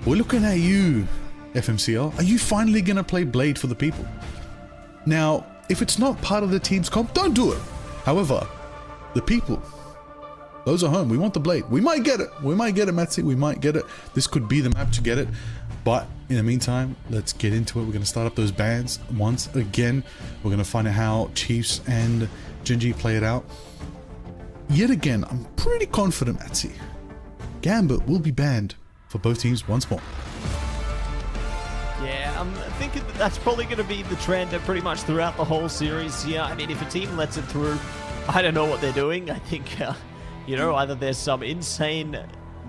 We're looking at you, FMCL. Are you finally gonna play Blade for the people? Now, if it's not part of the team's comp, don't do it. However, the people, those at home, we want the Blade. We might get it. We might get it, Matsi. We might get it. This could be the map to get it. But in the meantime, let's get into it. We're gonna start up those bans once again. We're gonna find out how Chiefs and Genji play it out. Yet again, I'm pretty confident, Matsi. Gambit will be banned for both teams once more. Yeah, I'm thinking that's probably going to be the trend pretty much throughout the whole series. Yeah, I mean, if a team lets it through, I don't know what they're doing. I think, you know, either there's some insane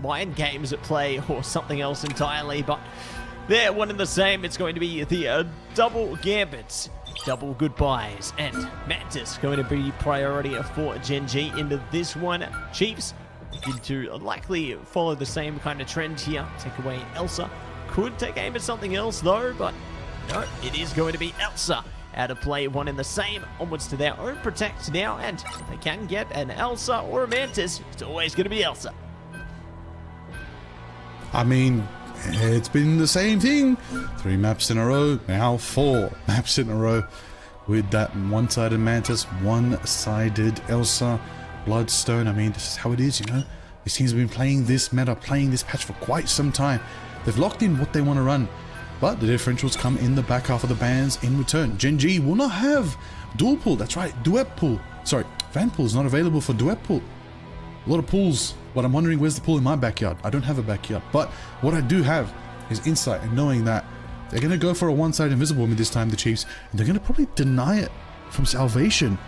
mind games at play or something else entirely, but they're one and the same. It's going to be the double gambits, double goodbyes, and Mantis going to be priority for Genji into this one. Chiefs looking to likely follow the same kind of trend here. Take away Elsa. Could take aim at something else though, but no, it is going to be Elsa out of play, one in the same, onwards to their own protect now, and if they can get an Elsa or a Mantis, it's always going to be Elsa. I mean, it's been the same thing. 3 maps in a row, now 4 maps in a row with that one-sided Mantis, one-sided Elsa, Bloodstone. I mean, this is how it is, you know. These teams have been playing this meta, playing this patch for quite some time. They've locked in what they want to run, but the differentials come in the back half of the bans in return. Genji will not have dual pull. That's right, duet pull. Sorry, fan pull is not available for duet pull. A lot of pulls, but I'm wondering where's the pool in my backyard. I don't have a backyard, but what I do have is insight and knowing that they're going to go for a one-side Invisible Woman this time, the Chiefs, and they're going to probably deny it from Salvation.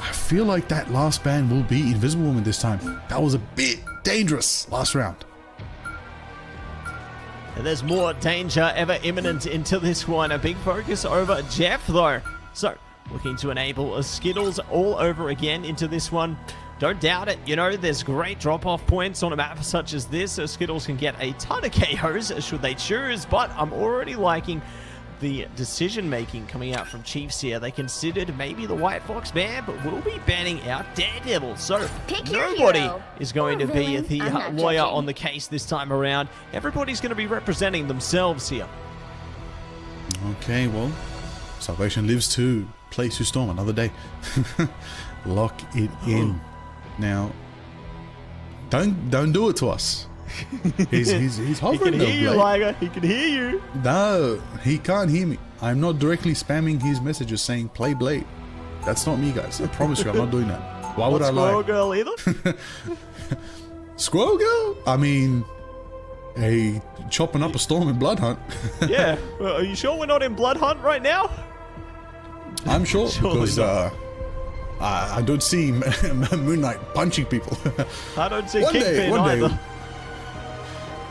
I feel like that last ban will be Invisible Woman this time. That was a bit dangerous last round. And there's more danger ever imminent into this one. A big focus over Jeff though. So, looking to enable Skittles all over again into this one. Don't doubt it, you know, there's great drop-off points on a map such as this, so Skittles can get a ton of KOs should they choose, but I'm already liking the decision-making coming out from Chiefs here. They considered maybe the White Fox ban, but will be banning out Daredevil, so Pick your nobody hero. is going Or to be villain. the I'm not lawyer judging. on the case this time around. Everybody's going to be representing themselves here. Okay, well, Salvation lives to play Sue Storm another day. Lock it in. Now, don't do it to us. He's He hovering. can hear you, Liger. He can hear you. No, he can't hear me. I'm not directly spamming his messages saying play Blade. That's not me, guys. I promise you, I'm not doing that. Why would I Squirrel lie? Girl either? Squirrel Girl? I mean, hey, chopping up a Storm in Blood Hunt. Yeah. Well, are you sure we're not in Blood Hunt right now? I'm sure Surely because I don't see Moon Knight punching people. I don't see One day, Kingpin one day. either.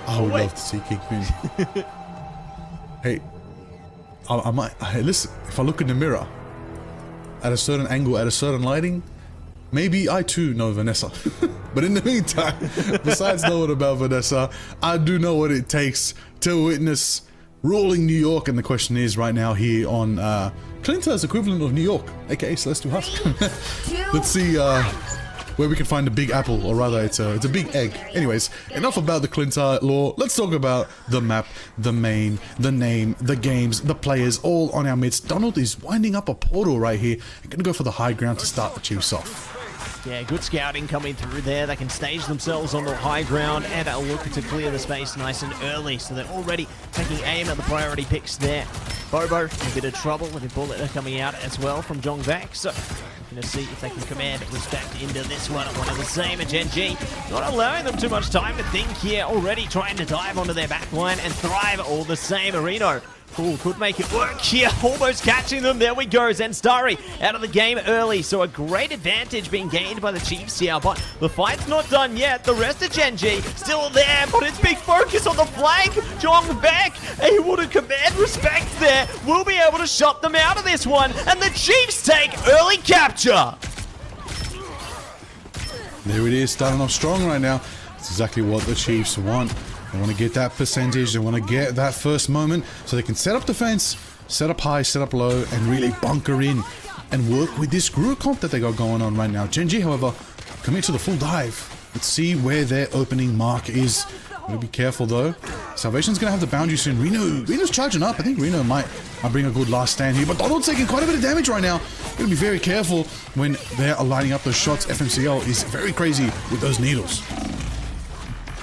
I would Wait. love to see Kingpin. Hey, I might. Hey, listen. If I look in the mirror at a certain angle, at a certain lighting, maybe I too know Vanessa. But in the meantime, besides knowing about Vanessa, I do know what it takes to witness ruling New York. And the question is right now here on Clinton's equivalent of New York, aka Celestial Husk. Let's see where we can find the big apple, or rather it's a big egg. Anyways, enough about the Clintar lore. Let's talk about the map, the main, the name, the games, the players, all on our midst. Donald is winding up a portal right here and gonna go for the high ground to start the Chiefs off. Yeah, good scouting coming through there. They can stage themselves on the high ground and look to clear the space nice and early. So they're already taking aim at the priority picks there. Bobo in a bit of trouble with a bullet coming out as well from Jongbak. So going to see if they can command respect into this one. One of the same at Genji. Not allowing them too much time to think here. Already trying to dive onto their backline and thrive all the same. Reno. Ooh, could make it work here. Almost catching them. There we go. Zenstari out of the game early. So a great advantage being gained by the Chiefs here. But the fight's not done yet. The rest of Genji still there. But it's big focus on the flank. Jongbak able to command respect there. Will be able to shut them out of this one. And the Chiefs take early capture. There it is, starting off strong right now. It's exactly what the Chiefs want. They want to get that percentage, they want to get that first moment so they can set up defense, set up high, set up low, and really bunker in and work with this Guru comp that they got going on right now. Gen G, however, commit to the full dive. Let's see where their opening mark is. Gotta be careful though. Salvation's gonna have the boundary soon. Reno's charging up. I think Reno might bring a good last stand here, but Donald's taking quite a bit of damage right now. Gotta be very careful when they're lining up those shots. FMCL is very crazy with those needles.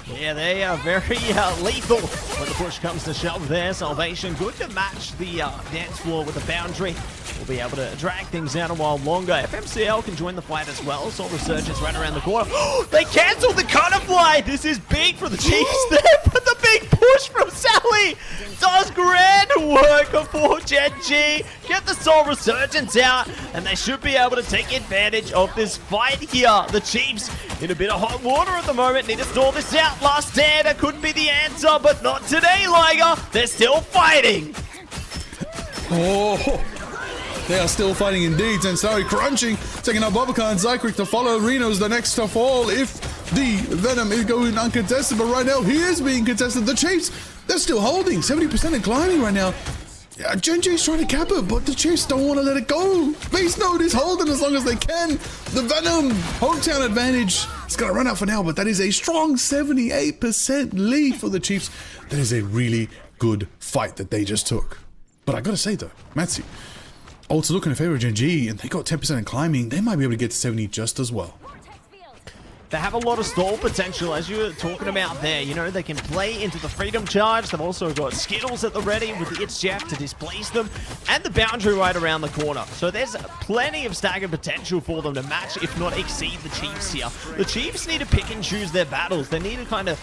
Yeah, they are very lethal when the push comes to shove there. Salvation good to match the dance floor with the boundary. We'll be able to drag things out a while longer. FMCL can join the fight as well. Soul Resurgence right around the corner. They cancelled the Cutter-Fly! This is big for the Chiefs there, but the big push from Sally does grand work for Gen G. Get the Soul Resurgence out, and they should be able to take advantage of this fight here. The Chiefs in a bit of hot water at the moment. Need to stall this out. Last stand could be the answer, but not today, Liger. They're still fighting. Oh, they are still fighting indeed. And sorry, crunching, taking out Babacar and Zycrick to follow. Reno's the next to fall if the Venom is going uncontested, but right now he is being contested. The Chiefs, they're still holding 70% and climbing right now. Yeah, Gen G's trying to cap it, but the Chiefs don't want to let it go. Beast Node is holding as long as they can. The Venom hometown advantage is going to run out for now, but that is a strong 78% lead for the Chiefs. That is a really good fight that they just took. But I got to say though, Matsu, also looking in favor of Gen G, and they got 10% in climbing. They might be able to get to 70 just as well. They have a lot of stall potential, as you were talking about there. You know, they can play into the Freedom Charge. They've also got Skittles at the ready with the It's Jeff to displace them, and the boundary right around the corner. So there's plenty of staggered potential for them to match, if not exceed, the Chiefs here. The Chiefs need to pick and choose their battles. They need to kind of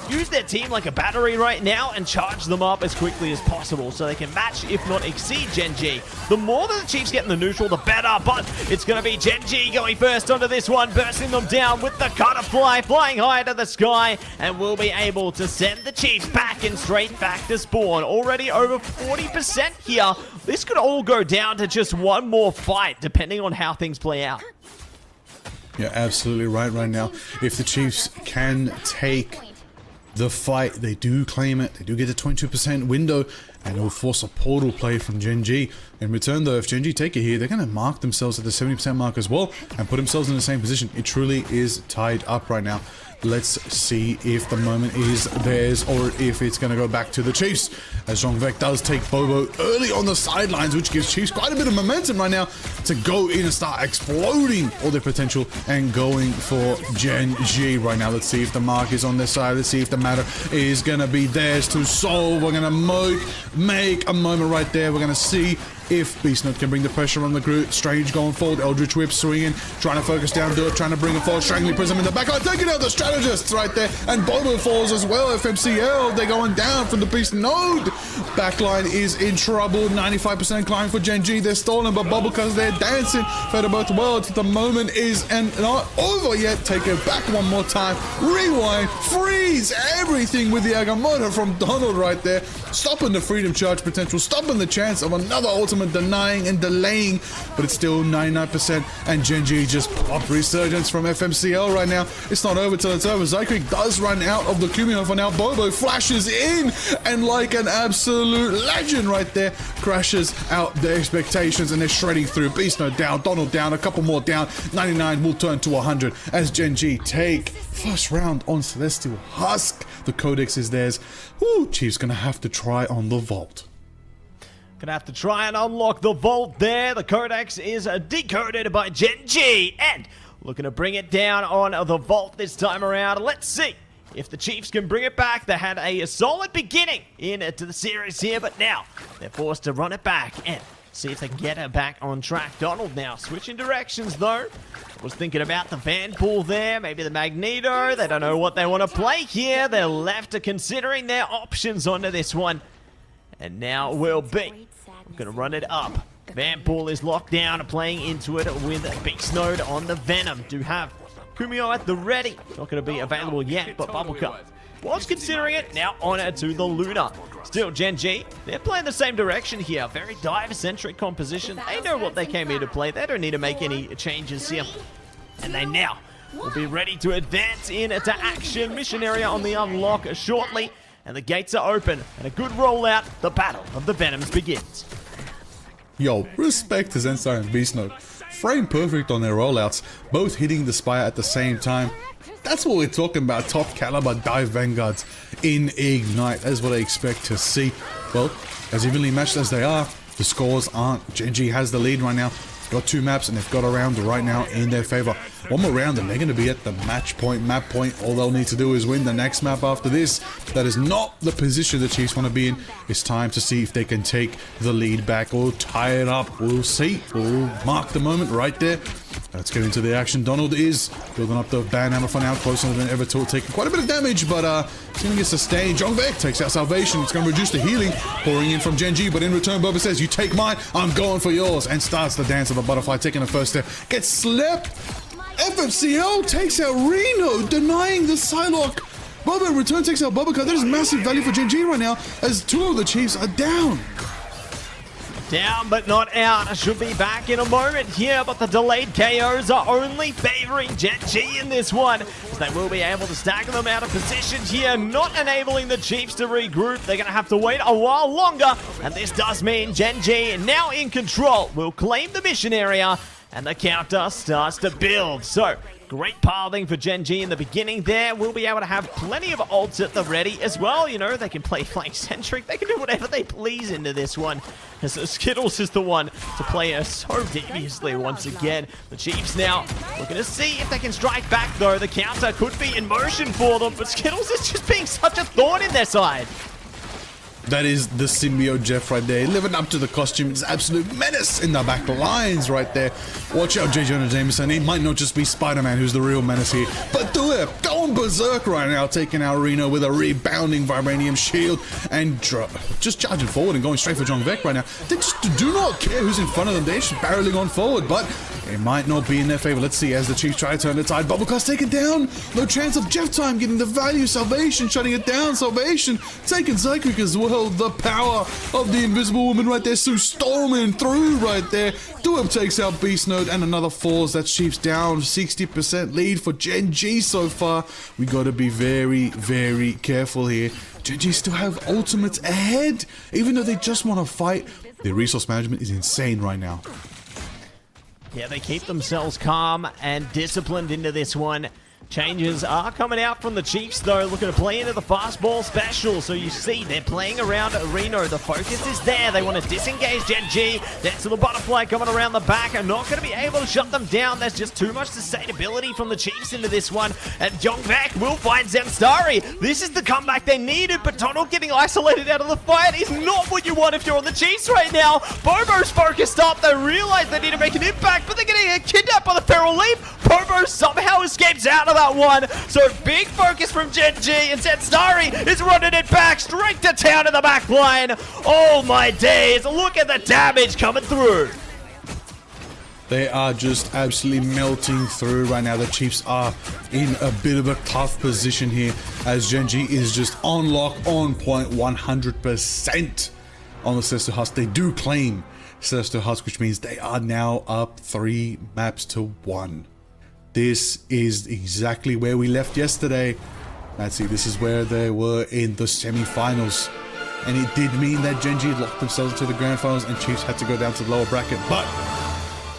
use their team like a battery right now and charge them up as quickly as possible so they can match, if not exceed, Gen G. The more that the Chiefs get in the neutral, the better, but it's going to be Gen G going first onto this one, bursting them down with the Cutter-Fly, flying high to the sky, and will be able to send the Chiefs back and straight back to spawn. Already over 40% here. This could all go down to just one more fight, depending on how things play out. Yeah, absolutely right now. If the Chiefs can take the fight, they do claim it. They do get a 22% window, and it will force a portal play from Gen G. In return, though, if Gen G take it here, they're going to mark themselves at the 70% mark as well and put themselves in the same position. It truly is tied up right now. Let's see if the moment is theirs or if it's going to go back to the Chiefs. As Zhongvek does take Bobo early on the sidelines, which gives Chiefs quite a bit of momentum right now to go in and start exploding all their potential and going for Gen G right now. Let's see if the mark is on their side. Let's see if the matter is going to be theirs to solve. We're going to make a moment right there. We're going to see if Beast Node can bring the pressure on the group. Strange going forward. Eldritch Whip swinging, trying to focus down, do it, trying to bring it forward. Strangling Prism in the backline, taking out the strategists right there. And Bobo falls as well. FMCL, they're going down from the Beast Node. Backline is in trouble. 95% climb for Gen G. They're stalling, but Bubblecuz, they're dancing. Fair to both worlds. The moment is not over yet. Take it back one more time. Rewind. Freeze everything with the Agamotto from Donald right there. Stopping the Freedom Charge potential. Stopping the chance of another ultimate, denying and delaying, but it's still 99%, and Gen G just popped Resurgence from FMCL right now. It's not over till it's over. Zycrick does run out of the Kumio for now. Bobo flashes in, and like an absolute legend right there, crashes out their expectations, and they're shredding through. Beast Node down, Donald down, a couple more down. 99 will turn to 100 as Gen G take first round on Celestial Husk. The Codex is theirs. Ooh, Chief's gonna have to try on the Vault. Gonna have to try and unlock the vault there. The Codex is decoded by Gen G, and looking to bring it down on the vault this time around. Let's see if the Chiefs can bring it back. They had a solid beginning into the series here, but now they're forced to run it back and see if they can get it back on track. Donald now switching directions though. Was thinking about the Vanpool there, maybe the Magneto. They don't know what they want to play here. They're left to considering their options onto this one. And now will be. I'm going to run it up. Vanpool is locked down, playing into it with Beast Node on the Venom. Do have Kumio at the ready. Not going to be available yet, but Bubblecup was considering it. Now on it to the Luna. Still Gen G. They're playing the same direction here. Very dive-centric composition. They know what they came here to play. They don't need to make any changes here. And they now will be ready to advance into action. Mission area on the unlock shortly. And the gates are open, and a good rollout. The battle of the Venoms begins. Yo, respect to Zenstar and Beast Mode. Frame perfect on their rollouts, both hitting the spire at the same time. That's what we're talking about, top caliber dive vanguards in Ignite. That's what I expect to see. Well, as evenly matched as they are, the scores aren't. Gen G has the lead right now. Got 2 maps and they've got a round right now in their favor. One more round and they're going to be at the match point, map point. All they'll need to do is win the next map after this. That is not the position the Chiefs want to be in. It's time to see if they can take the lead back or tie it up. We'll see. We'll mark the moment right there. Let's get into the action. Donald is building up the banhammer for now, closer than ever to taking quite a bit of damage, but it's going to get sustained. Jongvek takes out Salvation. It's going to reduce the healing, pouring in from Gen G, but in return, Boba says, you take mine, I'm going for yours, and starts the dance of the butterfly, taking the first step. Gets slept. FFCL takes out Reno, denying the Psylocke. Boba in return takes out Boba. That is massive value for Gen G right now, as 2 of the Chiefs are down. Down but not out. Should be back in a moment here, but the delayed KOs are only favoring Gen G in this one. So they will be able to stagger them out of position here, not enabling the Chiefs to regroup. They're going to have to wait a while longer, and this does mean Gen G, now in control, will claim the mission area, and the counter starts to build. So, great pathing for Gen G in the beginning there. We'll be able to have plenty of ults at the ready as well. You know, they can play flank centric. They can do whatever they please into this one. As Skittles is the one to play her so deviously once again. The Chiefs now looking to see if they can strike back though. The counter could be in motion for them, but Skittles is just being such a thorn in their side. That is the symbiote Jeff right there, living up to the costume. It's absolute menace in the back lines right there. Watch out, J. Jonah Jameson. It might not just be Spider-Man who's the real menace here, but Dua going berserk right now, taking out Reno with a rebounding vibranium shield and just charging forward and going straight for Jongvek right now. They just do not care who's in front of them. They're just barreling on forward, but it might not be in their favor. Let's see as the Chiefs try to turn the tide. Bubblecast taken down. No chance of Jeff time getting the value. Salvation shutting it down. Salvation taking Zycric as well. The power of the Invisible Woman right there. Sue storming through right there. Duab takes out Beast Node and another falls. That Chiefs down. 60% lead for Gen G so far. We got to be very, very careful here. Gen G still have ultimates ahead. Even though they just want to fight, their resource management is insane right now. Yeah, they keep themselves calm and disciplined into this one. Changes are coming out from the Chiefs, though, looking to play into the fastball special. So you see, they're playing around Reno. The focus is there. They want to disengage Gen G. That's the butterfly coming around the back. Are not going to be able to shut them down. There's just too much sustainability from the Chiefs into this one. And Jongvek will find Zemstari. This is the comeback they needed, but Donald getting isolated out of the fight is not what you want if you're on the Chiefs right now. Bobo's focused up. They realize they need to make an impact, but they're going to get kidnapped by the Feral Leap. Bobo somehow escapes out of that one. So big focus from Gen G, and Zemstari is running it back straight to town in the back line. Oh my days, look at the damage coming through. They are just absolutely melting through right now. The Chiefs are in a bit of a tough position here as Gen G is just on lock, on point, 100% on the Celestial Husk. They do claim Celestial Husk, which means they are now up 3 maps to 1. This is exactly where we left yesterday. Let's see, this is where they were in the semi-finals. And it did mean that Gen G locked themselves into the grand finals and Chiefs had to go down to the lower bracket. But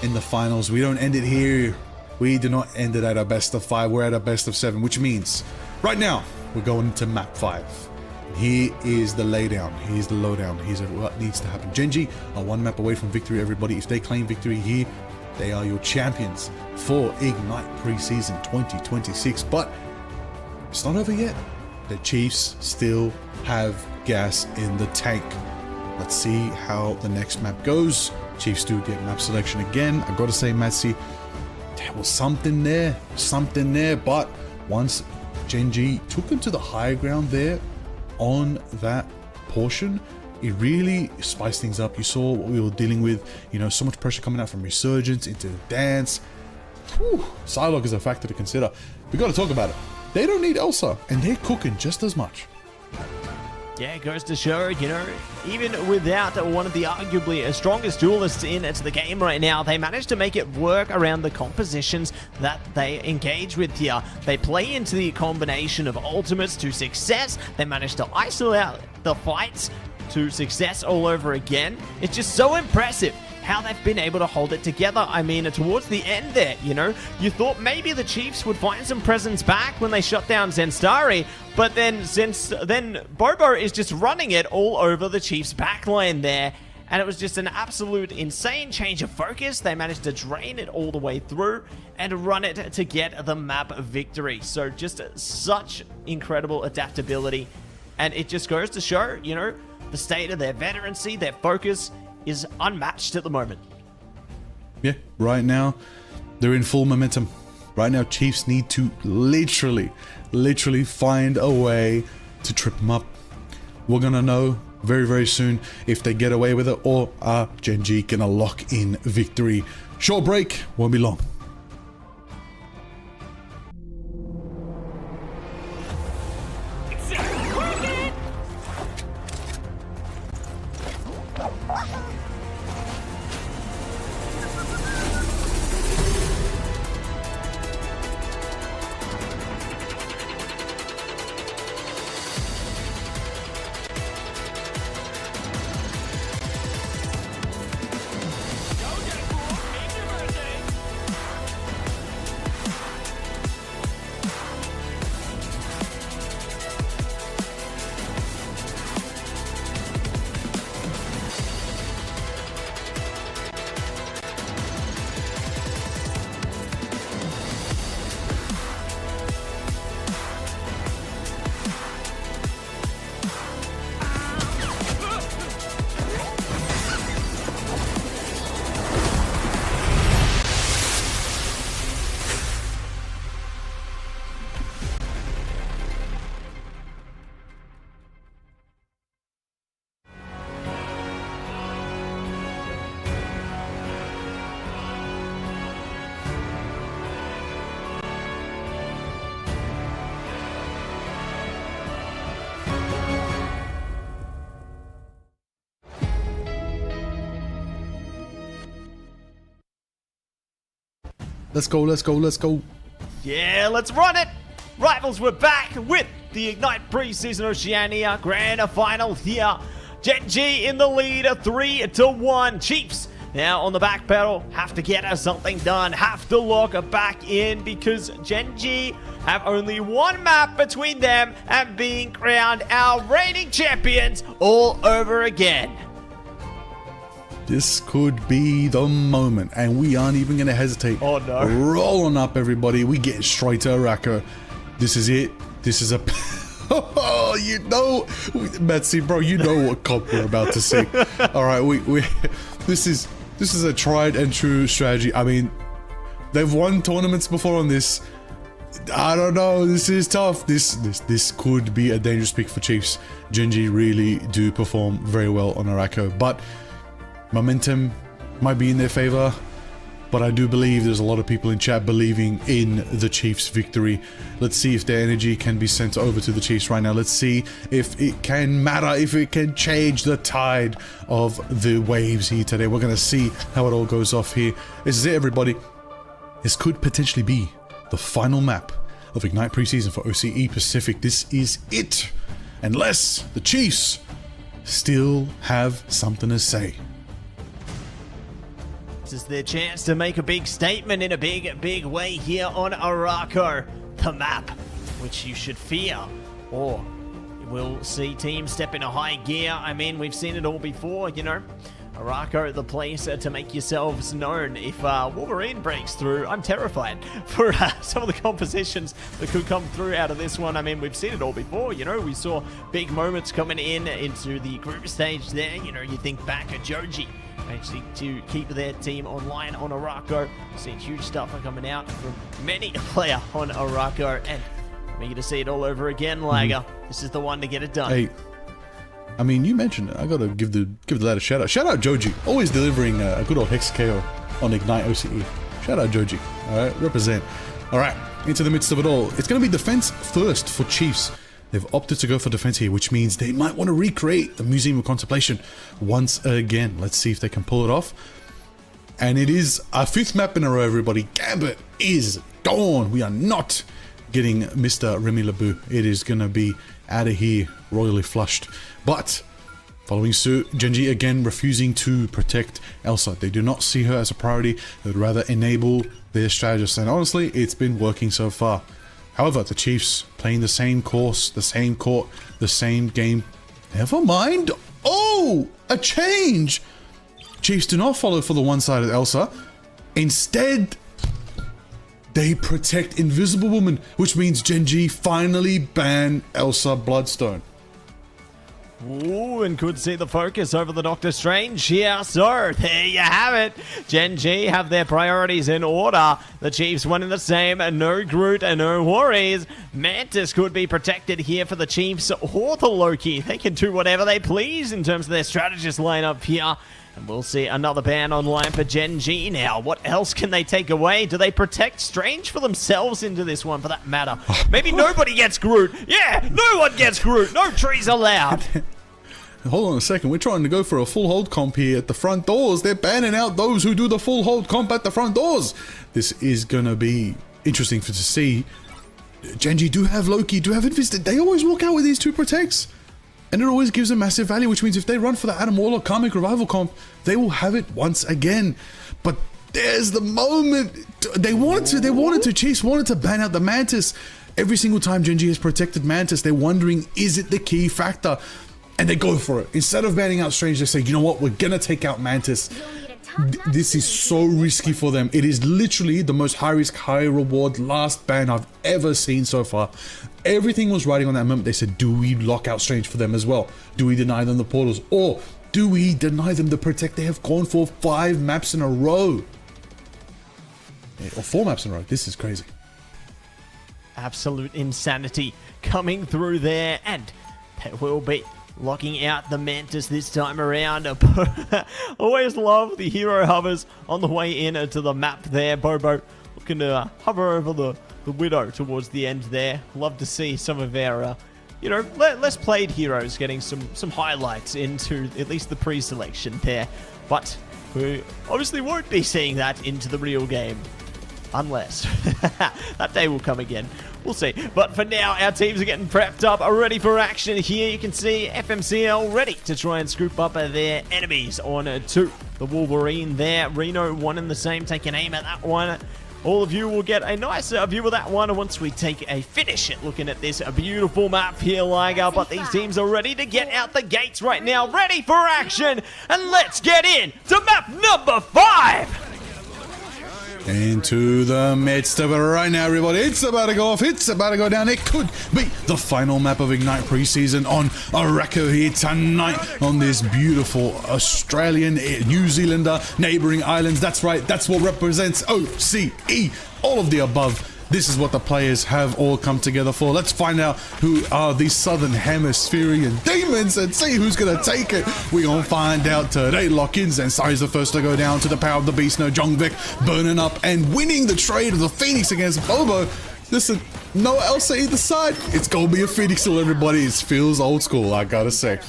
in the finals, we don't end it here. We do not end it at a best of 5. We're at a best of 7, which means right now we're going into map 5. Here is the laydown. Here's the lowdown. Here's what needs to happen. Gen G are 1 map away from victory, everybody. If they claim victory here, they are your champions for Ignite Preseason 2026. But it's not over yet. The Chiefs still have gas in the tank. Let's see how the next map goes. Chiefs do get map selection again. I gotta say, Matsy, there was something there. But once Gen G took them to the higher ground there on that portion, it really spiced things up. You saw what we were dealing with, you know, so much pressure coming out from Resurgence into dance. Whew, Psylocke is a factor to consider. We got to talk about it. They don't need Elsa, and they're cooking just as much. Yeah, it goes to show, you know, even without one of the arguably strongest duelists in the game right now, they managed to make it work around the compositions that they engage with here. They play into the combination of ultimates to success. They managed to isolate out the fights to success all over again. It's just so impressive. how they've been able to hold it together. I mean, towards the end there, you know, you thought maybe the Chiefs would find some presence back when they shut down Zenstari, but then Bobo is just running it all over the Chiefs' backline there. And it was just an absolute insane change of focus. They managed to drain it all the way through and run it to get the map victory. So just such incredible adaptability. And it just goes to show, you know, the state of their veterancy, their focus is unmatched at the moment. Yeah, right now, they're in full momentum. Right now, Chiefs need to literally find a way to trip them up. We're going to know very, very soon if they get away with it, or are Gen G gonna lock in victory. Short break, won't be long. Let's go. Yeah, let's run it! Rivals, we're back with the Ignite Preseason Oceania Grand Final here. Gen G in the lead, 3-1. Chiefs now on the back pedal, have to get something done, have to lock back in, because Gen G have only one map between them and being crowned our reigning champions all over again. This could be the moment, and we aren't even going to hesitate. Oh no. Rolling up, everybody. We get straight to Araka. This is it. This is a... Oh, you know... Betsy, bro, you know what comp we're about to see. Alright, this is a tried and true strategy. I mean, they've won tournaments before on this. I don't know. This is tough. This could be a dangerous pick for Chiefs. Gen G really do perform very well on Araka, but... momentum might be in their favor, but I do believe there's a lot of people in chat believing in the Chiefs' victory. Let's see if their energy can be sent over to the Chiefs right now. Let's see if it can matter, if it can change the tide of the waves here today. We're going to see how it all goes off here. This is it, everybody. This could potentially be the final map of Ignite Preseason for OCE Pacific. This is it, unless the Chiefs still have something to say. This is their chance to make a big statement in a big way here on Arako, the map which you should fear, or we'll see teams step into high gear. I mean, we've seen it all before, you know. Arako, the place to make yourselves known. If Wolverine breaks through, I'm terrified for some of the compositions that could come through out of this one. I mean, we've seen it all before, you know. We saw big moments coming into the group stage there. You know, you think back at Joji, actually, to keep their team online on Arako. Seen huge stuff coming out from many player on Arako, and we're going to see it all over again, Lager. This is the one to get it done. Hey, I mean, you mentioned it. I gotta give the lad a shout out. Shout out Joji, always delivering a good old Hex KO on Ignite OCE. Shout out Joji. All right, represent. All right, into the midst of it all. It's gonna be defense first for Chiefs. They've opted to go for defense here, which means they might want to recreate the Museum of Contemplation once again. Let's see if they can pull it off. And it is a 5th map in a row, everybody. Gambit is gone. We are not getting Mr. Remy LeBou. It is going to be out of here, royally flushed. But Following suit, Genji again refusing to protect Elsa. They do not see her as a priority. They would rather enable their strategist. And honestly, it's been working so far. However, the Chiefs playing the same course, the same court, the same game. Never mind. Oh, a change. Chiefs do not follow for the one-sided Elsa. Instead, they protect Invisible Woman, which means Genji finally ban Elsa Bloodstone. Ooh, and could see the focus over the Doctor Strange here. So, there you have it. Gen G have their priorities in order. The Chiefs one in the same. No Groot and no worries. Mantis could be protected here for the Chiefs or the Loki. They can do whatever they please in terms of their strategist lineup here. And we'll see another ban online for Gen G now. What else can they take away? Do they protect Strange for themselves into this one, for that matter? Maybe nobody gets Groot. Yeah, no one gets Groot. No trees allowed. Hold on a second. We're trying to go for a full hold comp here at the front doors. They're banning out those who do the full hold comp at the front doors. This is going to be interesting to see. Gen G do have Loki, do have Invis. They always walk out with these two protects. And it always gives them massive value, which means if they run for the Adam Warlock Karmic Revival comp, they will have it once again. But there's the moment. They wanted to, Chiefs wanted to ban out the Mantis. Every single time Gen G has protected Mantis, they're wondering, is it the key factor? And they go for it. Instead of banning out Strange, they say, you know what, we're gonna take out Mantis. This is so risky for them. It is literally the most high risk, high reward last ban I've ever seen so far. Everything was riding on that moment. They said, do we lock out Strange for them as well? Do we deny them the portals? Or do we deny them the protect? They have gone for 5 maps in a row. Or 4 maps in a row. This is crazy. Absolute insanity coming through there. And there will be locking out the Mantis this time around. Always love the hero hovers on the way in to the map there. Bobo looking to hover over the Widow towards the end there. Love to see some of our, less played heroes getting some highlights into at least the pre-selection there. But we obviously won't be seeing that into the real game. Unless that day will come again. We'll see. But for now, our teams are getting prepped up, are ready for action here. You can see FMCL ready to try and scoop up their enemies on to the Wolverine there. Reno one in the same, taking aim at that one. All of you will get a nice view of that one once we take a finish at looking at this beautiful map here, Liger. But these teams are ready to get out the gates right now, ready for action. And let's get in to map number 5. Into the midst of it right now, everybody. It's about to go off. It's about to go down. It could be the final map of Ignite preseason on Araco here tonight on this beautiful Australian, New Zealander, neighboring islands. That's right. That's what represents OCE. All of the above. This is what the players have all come together for. Let's find out who are these Southern Hemispherian demons and see who's going to take it. We're going to find out today. Lock-ins and Sari's the first to go down to the power of the beast. No, Jongvik burning up and winning the trade of the Phoenix against Bobo. Listen, no Elsa either side. It's going to be a Phoenix till everybody. It feels old school, I gotta say.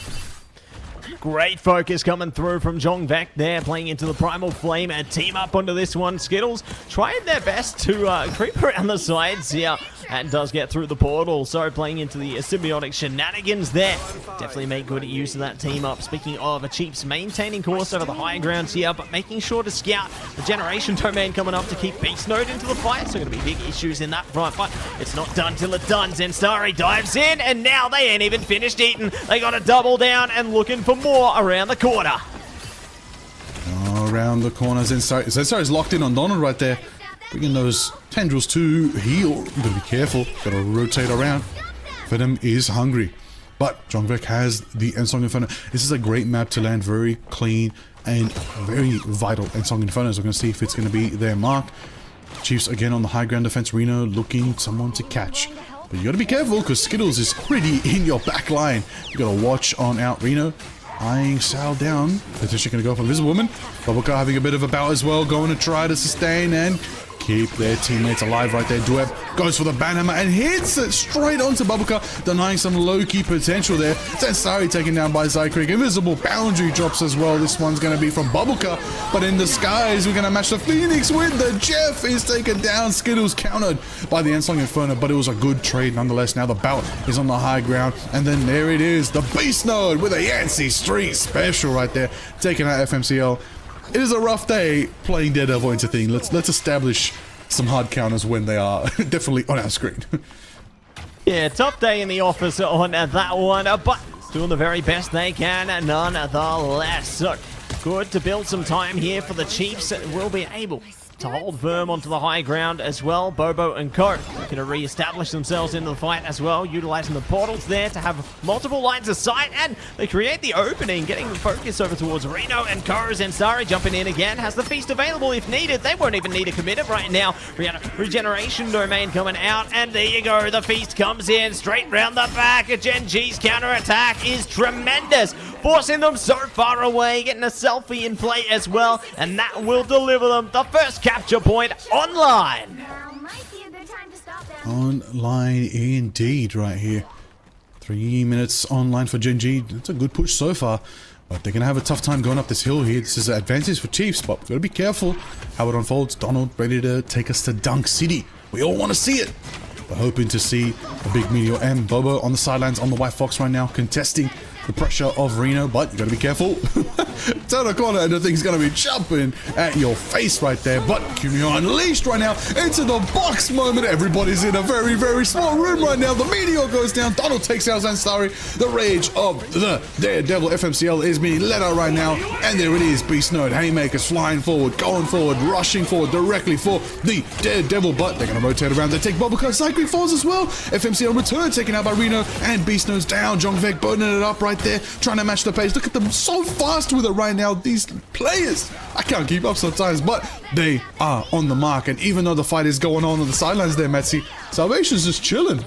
Great focus coming through from Jongvek there, playing into the Primal Flame and team up onto this one. Skittles trying their best to creep around the sides here and does get through the portal. So playing into the symbiotic shenanigans there. Definitely make good use of that team up. Speaking of, Chiefs maintaining course over the higher grounds here, but making sure to scout the Generation Domain coming up to keep Beast Node into the fight. So going to be big issues in that front, but it's not done till it's done. Zensari dives in, and now they ain't even finished eating. They got to double down and looking for more around the corner. Around the corner, Zensari's locked in on Donald right there. Bringing those tendrils to heal. You gotta be careful. Gotta rotate around. Venom is hungry. But Jongvek has the Ensong Inferno. This is a great map to land very clean and very vital Ensong Inferno. So we're gonna see if it's gonna be their mark. Chiefs again on the high ground defense. Reno looking someone to catch. But you gotta be careful because Skittles is already in your back line. You gotta watch on out Reno. Eyeing Sal down. Potentially gonna go for Invisible Woman. Bubblecar having a bit of a bout as well. Going to try to sustain and keep their teammates alive right there. Dweb goes for the banhammer and hits it straight onto Babuka, denying some low-key potential there. Zensari taken down by Zycreek. Invisible boundary drops as well. This one's going to be from Babuka, but in the skies, we're going to match the Phoenix with the Jeff is taken down. Skittles countered by the Ensong Inferno, but it was a good trade nonetheless. Now the bout is on the high ground, and then there it is, the Beast Node with a Yancey Street special right there, taking out FMCL. It is a rough day playing Daredevil into thing. Let's establish some hard counters when they are definitely on our screen. Yeah, tough day in the office on that one, but doing the very best they can nonetheless. So good to build some time here for the Chiefs. Will be able to hold firm onto the high ground as well. Bobo and Co going to re-establish themselves into the fight as well, utilizing the portals there to have multiple lines of sight, and they create the opening, getting the focus over towards Reno and Co. Zensari jumping in again, has the feast available if needed. They won't even need to commit it right now. Regeneration domain coming out, and there you go. The feast comes in straight round the back. Gen G's counterattack is tremendous, forcing them so far away, getting a selfie in play as well, and that will deliver them the first capture point online. Now might be a good time to stop them. Online indeed right here. 3 minutes online for Gen G. That's a good push so far, but they're going to have a tough time going up this hill here. This is an advantage for Chiefs, but we've got to be careful how it unfolds. Donald ready to take us to Dunk City. We all want to see it. We're hoping to see a big Meteor and Bobo on the sidelines on the White Fox right now, contesting the pressure of Reno, but you gotta be careful. Turn a corner and the thing's gonna be jumping at your face right there. But Kumio unleashed right now into the box moment. Everybody's in a very, very small room right now. The Meteor goes down. Donald takes out Zansari. The rage of the Daredevil FMCL is being let out right now. And there it is. Beast Node, Haymakers flying forward, going forward, rushing forward directly for the Daredevil. But they're gonna rotate around. They take Bobuka. Cycling falls as well. FMCL return taken out by Reno, and Beast Node's down. Jongvek burning it up right there, trying to match the pace. Look at them, so fast with it right now. These players, I can't keep up sometimes, but they are on the mark. And even though the fight is going on the sidelines there, Metsi, Salvation's just chilling,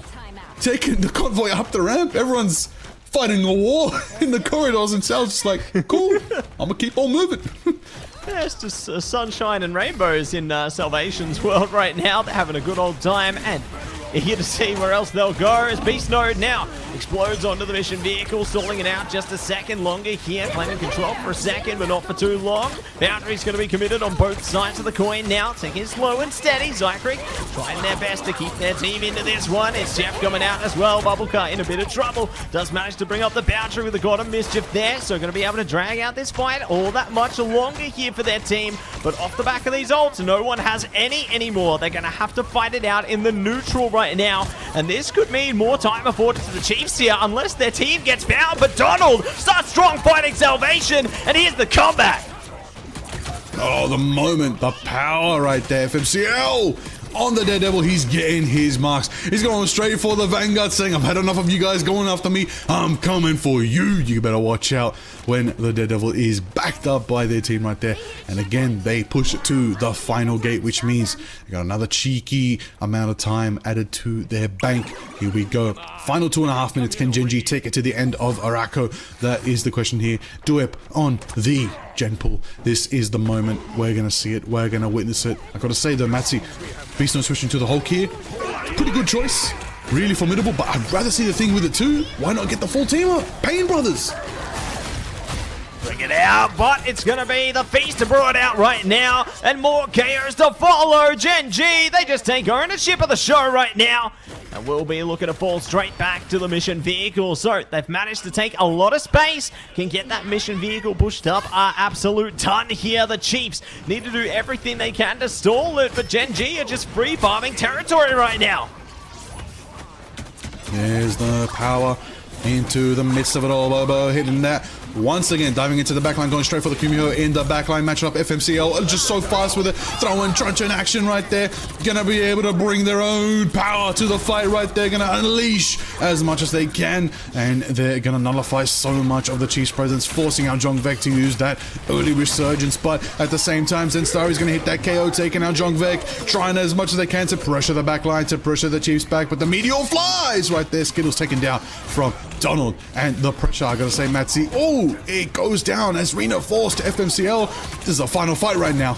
taking the convoy up the ramp. Everyone's fighting a war in the corridors, and Sal's just like, cool, I'm gonna keep on moving. Yeah, it's just sunshine and rainbows in Salvation's world right now. They're having a good old time, and you're here to see where else they'll go as Beast Node now explodes onto the mission vehicle, stalling it out just a second longer here, claiming control for a second, but not for too long. Boundary's going to be committed on both sides of the coin now, taking it slow and steady. Zycreek trying their best to keep their team into this one. It's Jeff coming out as well. Bubblecut in a bit of trouble. Does manage to bring up the boundary with the God of Mischief there, so going to be able to drag out this fight all that much longer here for their team. But off the back of these ults, no one has any anymore. They're going to have to fight it out in the neutral right now, and this could mean more time afforded to the Chiefs here unless their team gets bound. But Donald starts strong fighting Salvation, and here's the comeback. Oh, the moment, the power right there. FMCL on the Daredevil, he's getting his marks. He's going straight for the Vanguard, saying, I've had enough of you guys going after me. I'm coming for you. You better watch out when the Daredevil is backed up by their team right there. And again, they push it to the final gate, which means they got another cheeky amount of time added to their bank. Here we go. Final 2.5 minutes. Can Gen G take it to the end of Araco? That is the question here. Duep on the Gen Pool. This is the moment. We're going to see it. We're going to witness it. I got to say though, Matsi, Beast Node switching to the Hulk here. Pretty good choice. Really formidable, but I'd rather see the thing with it too. Why not get the full team up? Payne Brothers. Bring it out, but it's going to be the feast to brew it out right now, and more KOs to follow. Gen G, they just take ownership of the show right now, and we'll be looking to fall straight back to the mission vehicle. So they've managed to take a lot of space, can get that mission vehicle pushed up an absolute ton here. The Chiefs need to do everything they can to stall it, but Gen G are just free farming territory right now. There's the power into the midst of it all. Bobo hitting that. Once again, diving into the backline, going straight for the Kumio in the backline, matching up FMCL, just so fast with it, throwing truncheon action right there, gonna be able to bring their own power to the fight right there, gonna unleash as much as they can, and they're gonna nullify so much of the Chiefs' presence, forcing out Jongvek to use that early resurgence, but at the same time, Zensari's gonna hit that KO, taking out Jongvek, trying as much as they can to pressure the backline, to pressure the Chiefs back, but the Meteor flies right there. Skittles taken down from Donald, and the pressure, I gotta say, Matsi, oh, it goes down as Reno falls to FMCL. This is a final fight right now.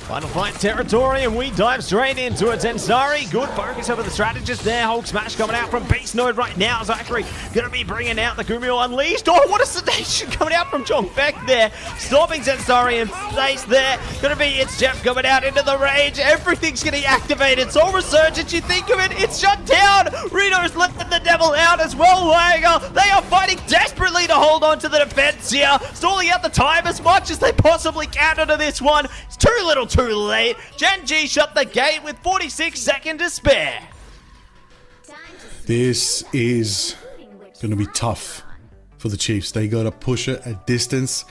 Final fight territory, and we dive straight into it. Zensari, good focus over the strategist there. Hulk smash coming out from Beast Node right now. Zachary gonna be bringing out the Gumio Unleashed. Oh, what a sedation coming out from John Beck there. Stopping Zensari in place there. Gonna be it's Jeff coming out into the rage. Everything's getting activated. Soul Resurgence, you think of it, it's shut down. Reno's letting the devil out as well. Wager, they are fighting desperately to hold on to the defense here. Stalling out the time as much as they possibly can into this one. It's too little too late. Gen G shut the gate with 46 seconds to spare. This is going to be tough for the Chiefs. They got to push it a distance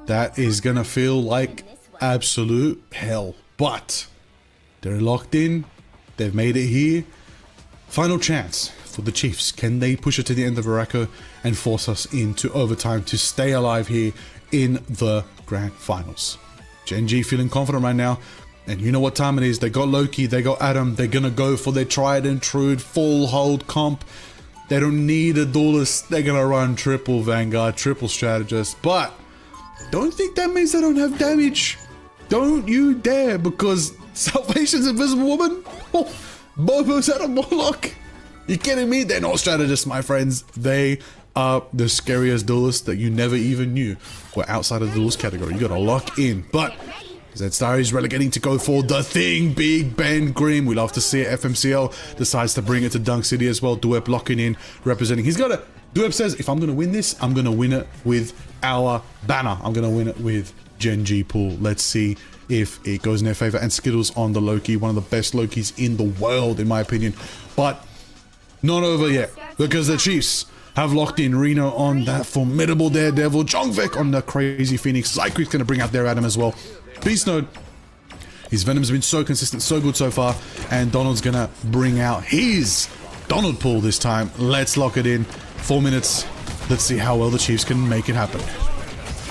that is going to feel like absolute hell. But they're locked in. They've made it here. Final chance for the Chiefs. Can they push it to the end of Araco and force us into overtime to stay alive here in the grand finals? Gen G feeling confident right now, and you know what time it is. They got Loki, they got Adam. They're gonna go for their tried and true full hold comp. They don't need a duelist. They're gonna run triple Vanguard, triple strategist, but don't think that means they don't have damage. Don't you dare, because Salvation's Invisible Woman. Oh, Bobo's out of Morlock. You kidding me? They're not strategists, my friends. They are the scariest duelists that you never even knew were outside of the duelist category. You gotta lock in. But Zstar is relegating to go for the thing. Big Ben Grimm. We love to see it. FMCL decides to bring it to Dunk City as well. Duep locking in, representing. Duep says, if I'm gonna win this, I'm gonna win it with our banner. I'm gonna win it with Gen G pool. Let's see if it goes in their favor. And Skittles on the Loki, one of the best Lokis in the world, in my opinion. But not over yet, because the Chiefs have locked in Reno on that formidable Daredevil, Jongvek on the crazy Phoenix. Zykrik's going to bring out their Adam as well. Beast Node, his Venom's been so consistent, so good so far, and Donald's going to bring out his Donald pool this time. Let's lock it in. 4 minutes. Let's see how well the Chiefs can make it happen.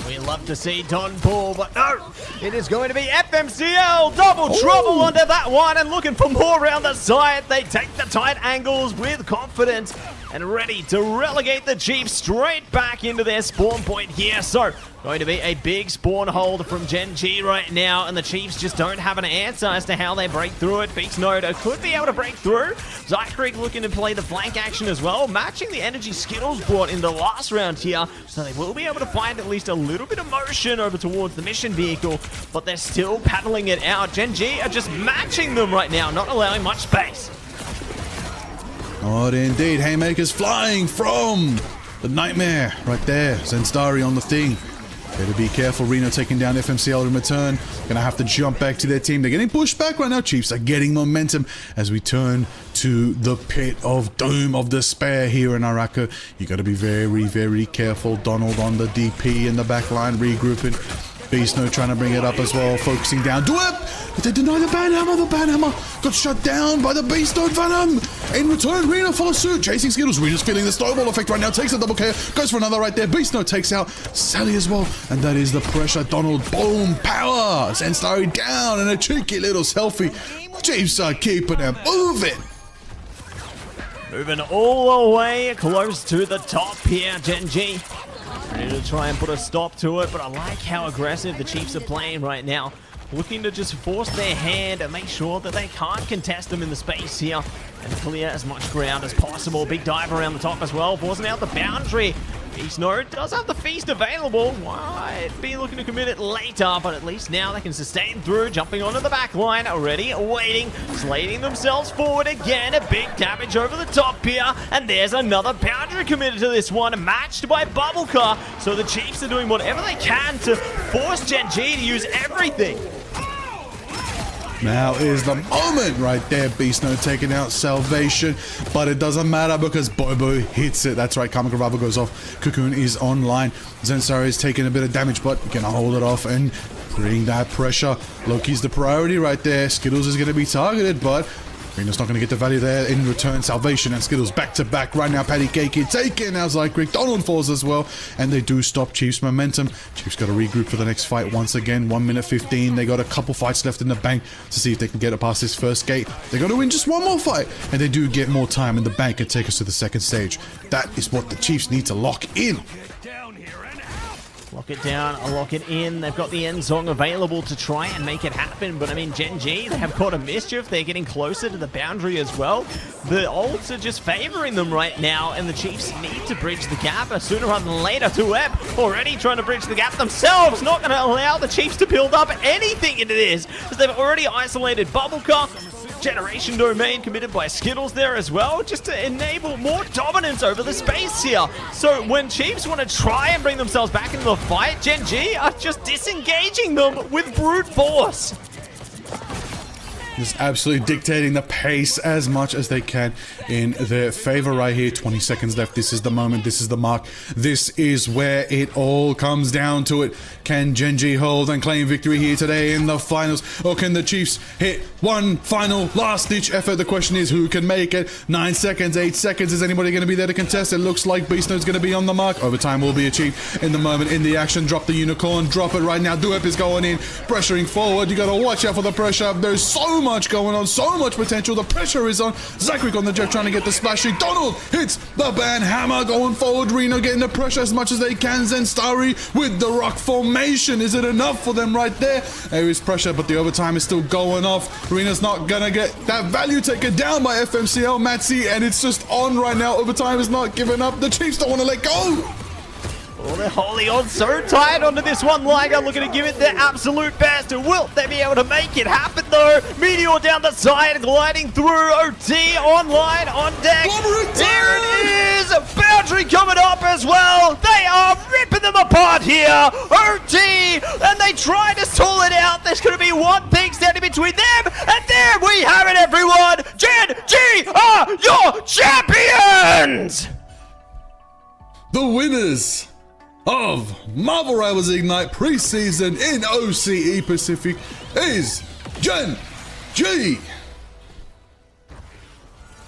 We love to see Don Pool, but no, it is going to be FMCL. Double trouble onto that one, and looking for more around the side. They take the tight angles with confidence and ready to relegate the Chiefs straight back into their spawn point here. So, going to be a big spawn hold from Gen G right now, and the Chiefs just don't have an answer as to how they break through it. Beast Node could be able to break through. Zykrek looking to play the flank action as well, matching the energy Skittles brought in the last round here, so they will be able to find at least a little bit of motion over towards the mission vehicle, but they're still paddling it out. Gen G are just matching them right now, not allowing much space. Oh, indeed. Haymakers flying from the Nightmare right there. Zensari on the thing. Better be careful. Reno taking down FMCL in return. Gonna have to jump back to their team. They're getting pushed back right now. Chiefs are getting momentum as we turn to the pit of doom of despair here in Araco. You gotta be very, very careful. Donald on the DP in the back line, regrouping. Beast Node trying to bring it up as well, focusing down. Duep! They deny the banhammer. The banhammer got shut down by the Beast Node Venom. In return, Reno follows suit, chasing Skittles. Reno's feeling the snowball effect right now. Takes a double KO, goes for another right there. Beast Node takes out Sally as well, and that is the pressure. Donald, boom, power. Zensari down, and a cheeky little selfie. Chiefs are keeping them moving. Moving all the way close to the top here, Gen G. Ready to try and put a stop to it, but I like how aggressive the Chiefs are playing right now. Looking to just force their hand and make sure that they can't contest them in the space here and clear as much ground as possible. Big dive around the top as well, forcing out the boundary. Beast Node does have the feast available. Might be looking to commit it later, but at least now they can sustain through, jumping onto the back line, already waiting, slating themselves forward again. A big damage over the top here, and there's another boundary committed to this one, matched by Bubblecar. So the Chiefs are doing whatever they can to force Gen G to use everything. Now is the moment right there. Beast Node taking out Salvation, but it doesn't matter because Bobo hits it. That's right, Karmic Revival goes off. Cocoon is online. Zensari is taking a bit of damage, but gonna hold it off and bring that pressure. Loki's the priority right there. Skittles is gonna be targeted, but Reno's not going to get the value there. In return, Salvation and Skittles back to back right now. Patty Cake taken out Zykrek. Donald falls as well, and they do stop Chiefs' momentum. Chiefs got to regroup for the next fight once again. 1 minute 15. They got a couple fights left in the bank to see if they can get it past this first gate. They got to win just one more fight, and they do get more time in the bank and take us to the second stage. That is what the Chiefs need to lock in. lock it down, lock it in. They've got the end song available to try and make it happen. But I mean, Gen G, they have caught a mischief. They're getting closer to the boundary as well. The ults are just favoring them right now, and the Chiefs need to bridge the gap sooner rather than later. 2ep already trying to bridge the gap themselves, not going to allow the Chiefs to build up anything into this, because they've already isolated Bubblecar. Generation domain committed by Skittles there as well, just to enable more dominance over the space here. So when Chiefs want to try and bring themselves back into the fight, Gen G are just disengaging them with brute force. Just absolutely dictating the pace as much as they can in their favor right here. 20 seconds left. This is the moment. This is the mark. This is where it all comes down to it. Can Gen G hold and claim victory here today in the finals? Or can the Chiefs hit one final last-ditch effort? The question is, who can make it? 9 seconds, 8 seconds. Is anybody going to be there to contest? It looks like Beast Node's going to be on the mark. Overtime will be achieved in the moment, in the action. Drop the unicorn. Drop it right now. 2ep is going in. Pressuring forward. You got to watch out for the pressure. There's so much going on, so much potential. The pressure is on. Zakric on the jet trying to get the splashy. Donald hits the ban hammer going forward. Reno getting the pressure as much as they can. Zenstari with the rock formation. Is it enough for them right there? There is pressure, but the overtime is still going off. Rena's not gonna get that value taken down by FMCL Matsy, and it's just on right now. Overtime is not giving up. The Chiefs don't want to let go. Oh, they're holding on so tight onto this one. Liger looking to give it their absolute best. Will they be able to make it happen, though? Meteor down the side, gliding through. OT online, on deck. Here it is. Boundary coming up as well. They are ripping them apart here. OT, and they try to stall it out. There's going to be one thing standing between them, and there we have it, everyone. Gen G are your champions. The winners of Marvel Rivals Ignite preseason in OCE Pacific is Gen G.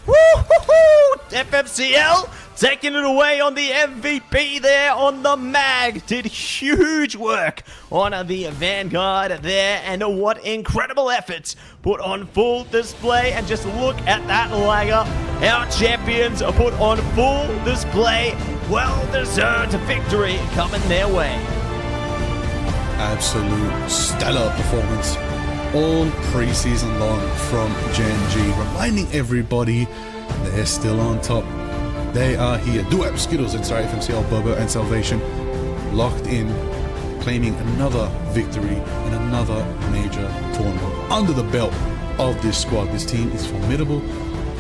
Woo-hoo-hoo! FMCL taking it away on the MVP there on the mag. Did huge work on the Vanguard there, and what incredible efforts put on full display. And just look at that Liger. Our champions are put on full display. Well-deserved victory coming their way. Absolute stellar performance all preseason long from Gen G, reminding everybody they're still on top. They are here. 2ep, Skittles, and sorry, FMCL, Bobo, and Salvation locked in, claiming another victory in another major tournament under the belt of this squad. This team is formidable.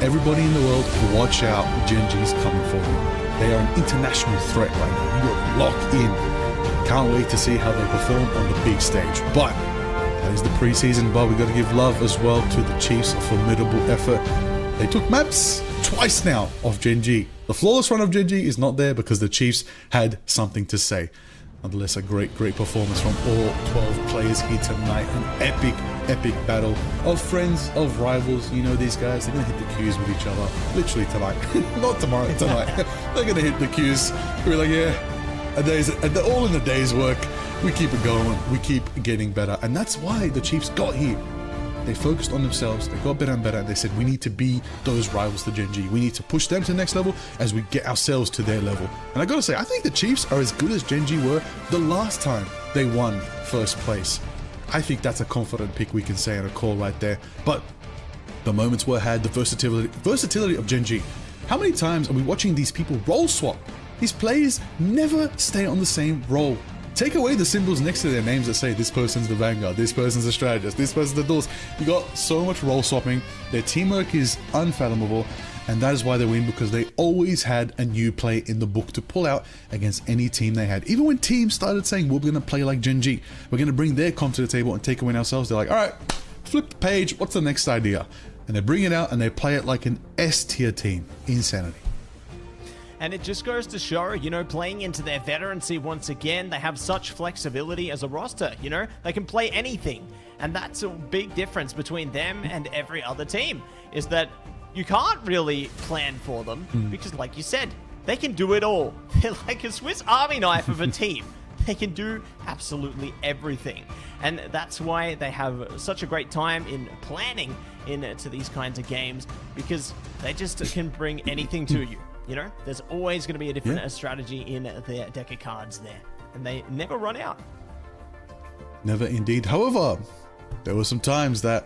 Everybody in the world, watch out. Gen G's coming for you. They are an international threat right now. You are locked in. Can't wait to see how they perform on the big stage. But that is the preseason, but we got to give love as well to the Chiefs' formidable effort. They took maps twice now of Gen G. The flawless run of Gen G is not there because the Chiefs had something to say. Nonetheless, a great performance from all 12 players here tonight. An epic battle of friends, of rivals. You know these guys, they're going to hit the queues with each other. Literally tonight. Not tomorrow, tonight. They're going to hit the queues. We're like, yeah, all in a day's work. We keep it going. We keep getting better. And that's why the Chiefs got here. They focused on themselves, they got better and better, and they said, we need to be those rivals to Gen G. We need to push them to the next level as we get ourselves to their level. And I gotta say, I think the Chiefs are as good as Gen G were the last time they won first place. I think that's a confident pick we can say on a call right there. But the moments were had, the versatility of Gen G. How many times are we watching these people role swap? These players never stay on the same role. Take away the symbols next to their names that say this person's the Vanguard, this person's the strategist, this person's the Doors. You got so much role swapping. Their teamwork is unfathomable, and that is why they win, because they always had a new play in the book to pull out against any team they had. Even when teams started saying, we're going to play like Gen G, we're going to bring their comp to the table and take a win ourselves, they're like, all right, flip the page, what's the next idea? And they bring it out and they play it like an S-tier team. Insanity. And it just goes to show, you know, playing into their veterancy once again, they have such flexibility as a roster, you know? They can play anything. And that's a big difference between them and every other team, is that you can't really plan for them because, like you said, they can do it all. They're like a Swiss Army knife of a team. They can do absolutely everything. And that's why they have such a great time in planning into these kinds of games, because they just can bring anything to you. You know, there's always going to be a different strategy in their deck of cards there. and they never run out. Never indeed. However, there were some times that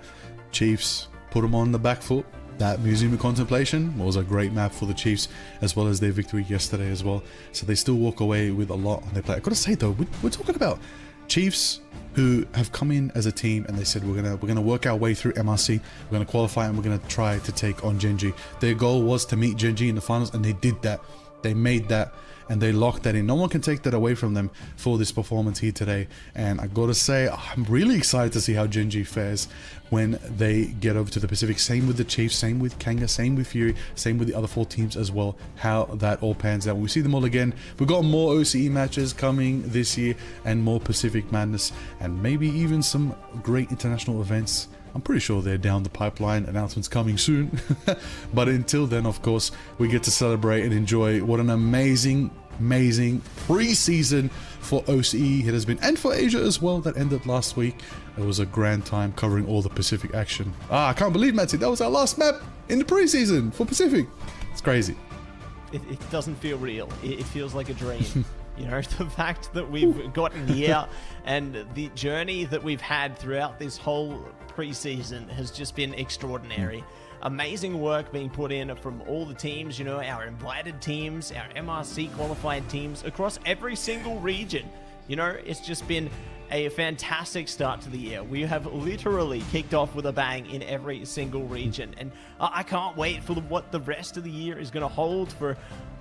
Chiefs put them on the back foot. That Museum of Contemplation was a great map for the Chiefs, as well as their victory yesterday as well. So they still walk away with a lot on their play. I gotta say though, we're talking about Chiefs who have come in as a team and they said we're gonna work our way through MRC, we're gonna qualify, and we're gonna try to take on Genji. Their goal was to meet Genji in the finals, and they did that. They made that, and they locked that in. No one can take that away from them for this performance here today. And I gotta say, I'm really excited to see how Genji fares when they get over to the Pacific. Same with the Chiefs, same with Kanga, same with Fury, same with the other 4 teams as well. How that all pans out. When we see them all again, we've got more OCE matches coming this year, and more Pacific Madness, and maybe even some great international events. I'm pretty sure they're down the pipeline, announcements coming soon. But until then, of course, we get to celebrate and enjoy what an amazing preseason for OCE it has been, and for Asia as well, that ended last week. It was a grand time covering all the Pacific action. I can't believe, Matty, that was our last map in the preseason for Pacific. It's crazy. It doesn't feel real. It feels like a dream. You know, the fact that we've gotten here and the journey that we've had throughout this whole preseason has just been extraordinary. Amazing work being put in from all the teams, you know, our invited teams, our MRC qualified teams across every single region. You know, it's just been a fantastic start to the year. We have literally kicked off with a bang in every single region, and I can't wait for what the rest of the year is going to hold for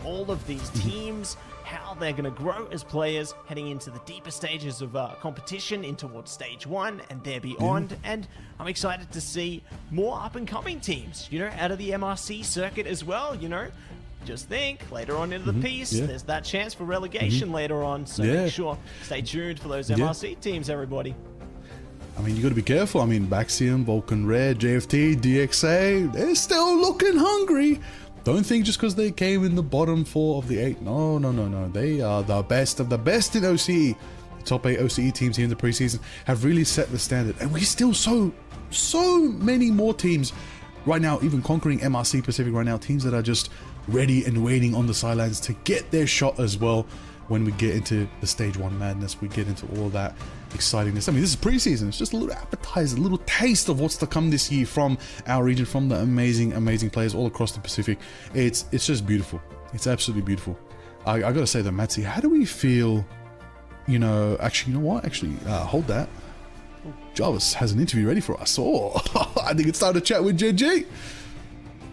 all of these teams, how they're going to grow as players heading into the deeper stages of competition in towards stage 1 and there beyond. And I'm excited to see more up and coming teams, you know, out of the MRC circuit as well. You know, just think later on into the piece, there's that chance for relegation later on. So make sure, stay tuned for those MRC teams, everybody. I mean, you got to be careful. I mean, Baxium, Vulcan Red, JFT, DXA, they're still looking hungry. Don't think just because they came in the bottom 4 of the 8. No. They are the best of the best in OCE. The top 8 OCE teams here in the preseason have really set the standard. And we still so many more teams right now, even conquering MRC Pacific right now. Teams that are just ready and waiting on the sidelines to get their shot as well. When we get into the stage 1 madness, we get into all that excitingness. I mean, this is preseason. It's just a little appetizer, a little taste of what's to come this year from our region, from the amazing players all across the Pacific. It's just beautiful. It's absolutely beautiful. I gotta say though, Matsy, how do we feel? You know, actually, you know what? Actually, hold that. Jarvis has an interview ready for us. Oh, I think it's time to chat with JG.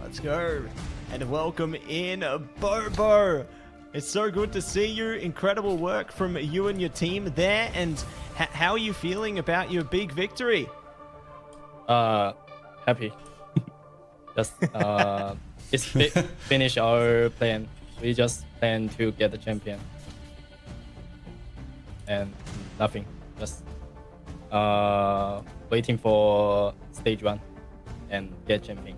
Let's go. And welcome in Bobo. It's so good to see you. Incredible work from you and your team there. And how are you feeling about your big victory? Happy. Just it's finish our plan. We just plan to get the champion. And nothing. Just waiting for stage 1 and get champion.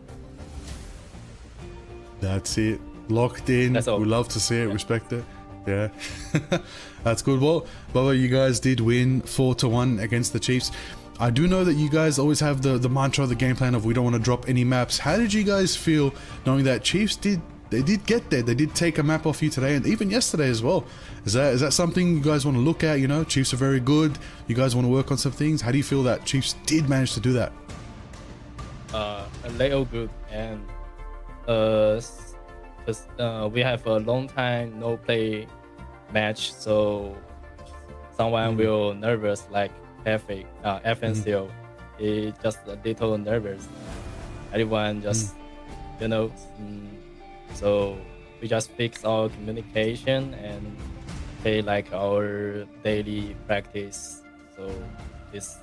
That's it. Locked in. That's all. We love to see it. Respect it. Yeah. That's good. Well, Bubba, you guys did win 4-1 against the Chiefs. I do know that you guys always have the mantra, the game plan of we don't want to drop any maps. How did you guys feel knowing that Chiefs did get there? They did take a map off you today and even yesterday as well. Is that something you guys want to look at? You know, Chiefs are very good. You guys want to work on some things. How do you feel that Chiefs did manage to do that? They all good, and we have a long time no play match, so someone will nervous like FNCO. He just a little nervous. Everyone just so we just fix our communication and play like our daily practice. So it's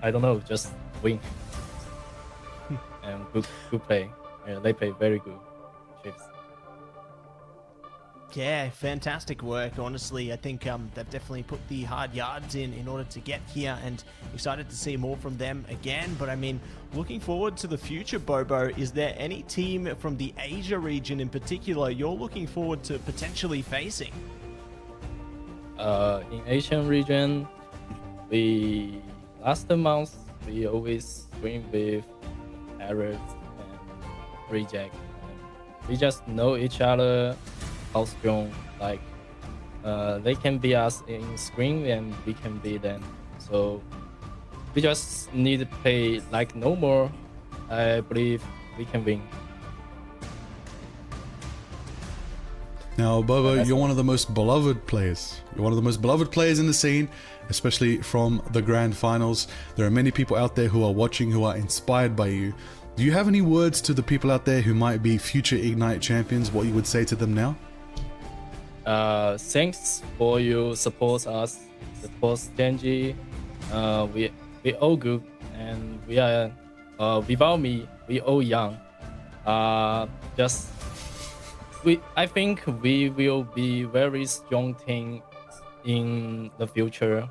I don't know, just win and good play. Yeah, they play very good. Chiefs. Yeah, fantastic work. Honestly, I think they've definitely put the hard yards in order to get here, and excited to see more from them again. But I mean, looking forward to the future, Bobo, is there any team from the Asia region in particular you're looking forward to potentially facing? In Asian region, last month we always win with Arabs and Reject. We just know each other, how strong, like They can be us in screen and we can be them. So we just need to play like no more. I believe we can win. Now, Bobo, you're one of the most beloved players. You're one of the most beloved players in the scene, especially from the grand finals. There are many people out there who are watching, who are inspired by you. Do you have any words to the people out there who might be future Ignite champions, what you would say to them now? Thanks for you support us, support Genji. We all good, and we are without me, we all young. I think we will be very strong team in the future.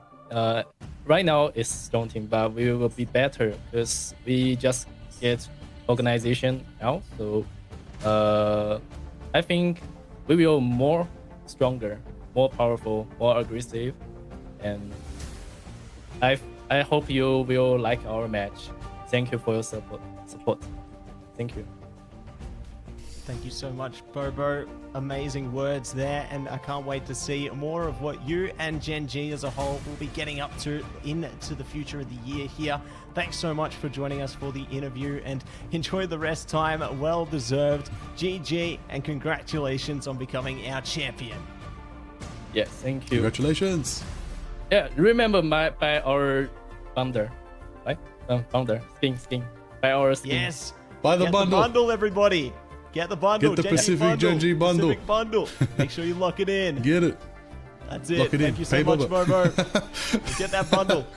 Right now it's strong team, but we will be better because we just get organization now. So I think we will more stronger, more powerful, more aggressive, and I hope you will like our match. Thank you for your support. Thank you. Thank you so much, Bobo. Amazing words there, and I can't wait to see more of what you and Gen G as a whole will be getting up to into the future of the year here. Thanks so much for joining us for the interview, and enjoy the rest time. Well deserved. GG, and congratulations on becoming our champion. Yes, thank you. Congratulations. Yeah, remember by our founder, right? Founder skin by our skin. Yes. Buy the Get bundle. the bundle, everybody. Get the bundle. Get the Pacific Gen G bundle. Pacific bundle. Make sure you lock it in. Get it. That's it. Lock it Thank in. you so Pay much, Bobo. Bobo. Get that bundle.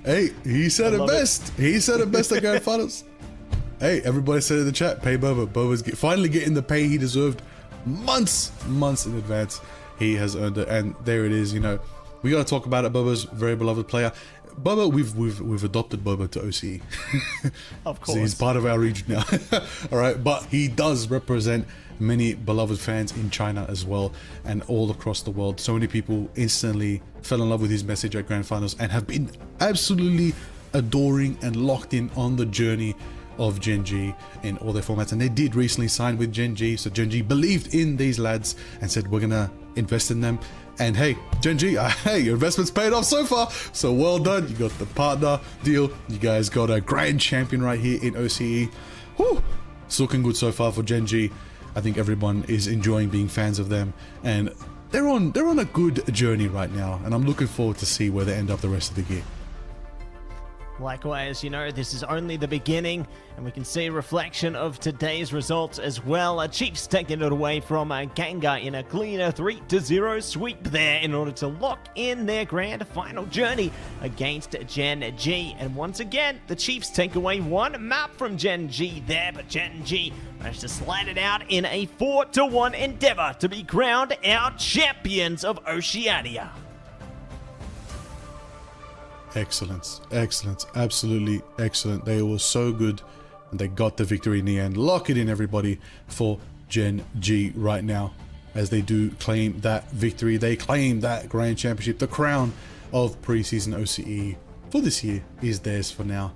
Hey, he said it best. He said it best at Grand Finals. Hey, everybody said in the chat, pay Bobo. Bobo's finally getting the pay he deserved months in advance. He has earned it, and there it is. You know, we got to talk about it. Bobo's very beloved player. Bobo, we've adopted Bobo to OCE. Of course. So he's part of our region now. All right, but he does represent many beloved fans in China as well, and all across the world. So many people instantly fell in love with his message at Grand Finals and have been absolutely adoring and locked in on the journey of Gen G in all their formats. And they did recently sign with Gen G, so Gen G believed in these lads and said, we're gonna invest in them. And hey, Gen G, hey, your investment's paid off so far, so well done. You got the partner deal, you guys got a grand champion right here in OCE. Whew, it's looking good so far for Gen G. I think everyone is enjoying being fans of them, and they're on a good journey right now, and I'm looking forward to see where they end up the rest of the year. Likewise, you know, this is only the beginning, and we can see a reflection of today's results as well. Chiefs taking it away from Ganga in a cleaner 3-0 sweep there in order to lock in their grand final journey against Gen G. And once again, the Chiefs take away one map from Gen G there, but Gen G managed to slide it out in a 4-1 endeavor to be crowned our champions of Oceania. Excellent, absolutely excellent. They were so good, and they got the victory in the end. Lock it in, everybody, for Gen G right now, as they do claim that victory. They claim that grand championship. The crown of preseason OCE for this year is theirs for now.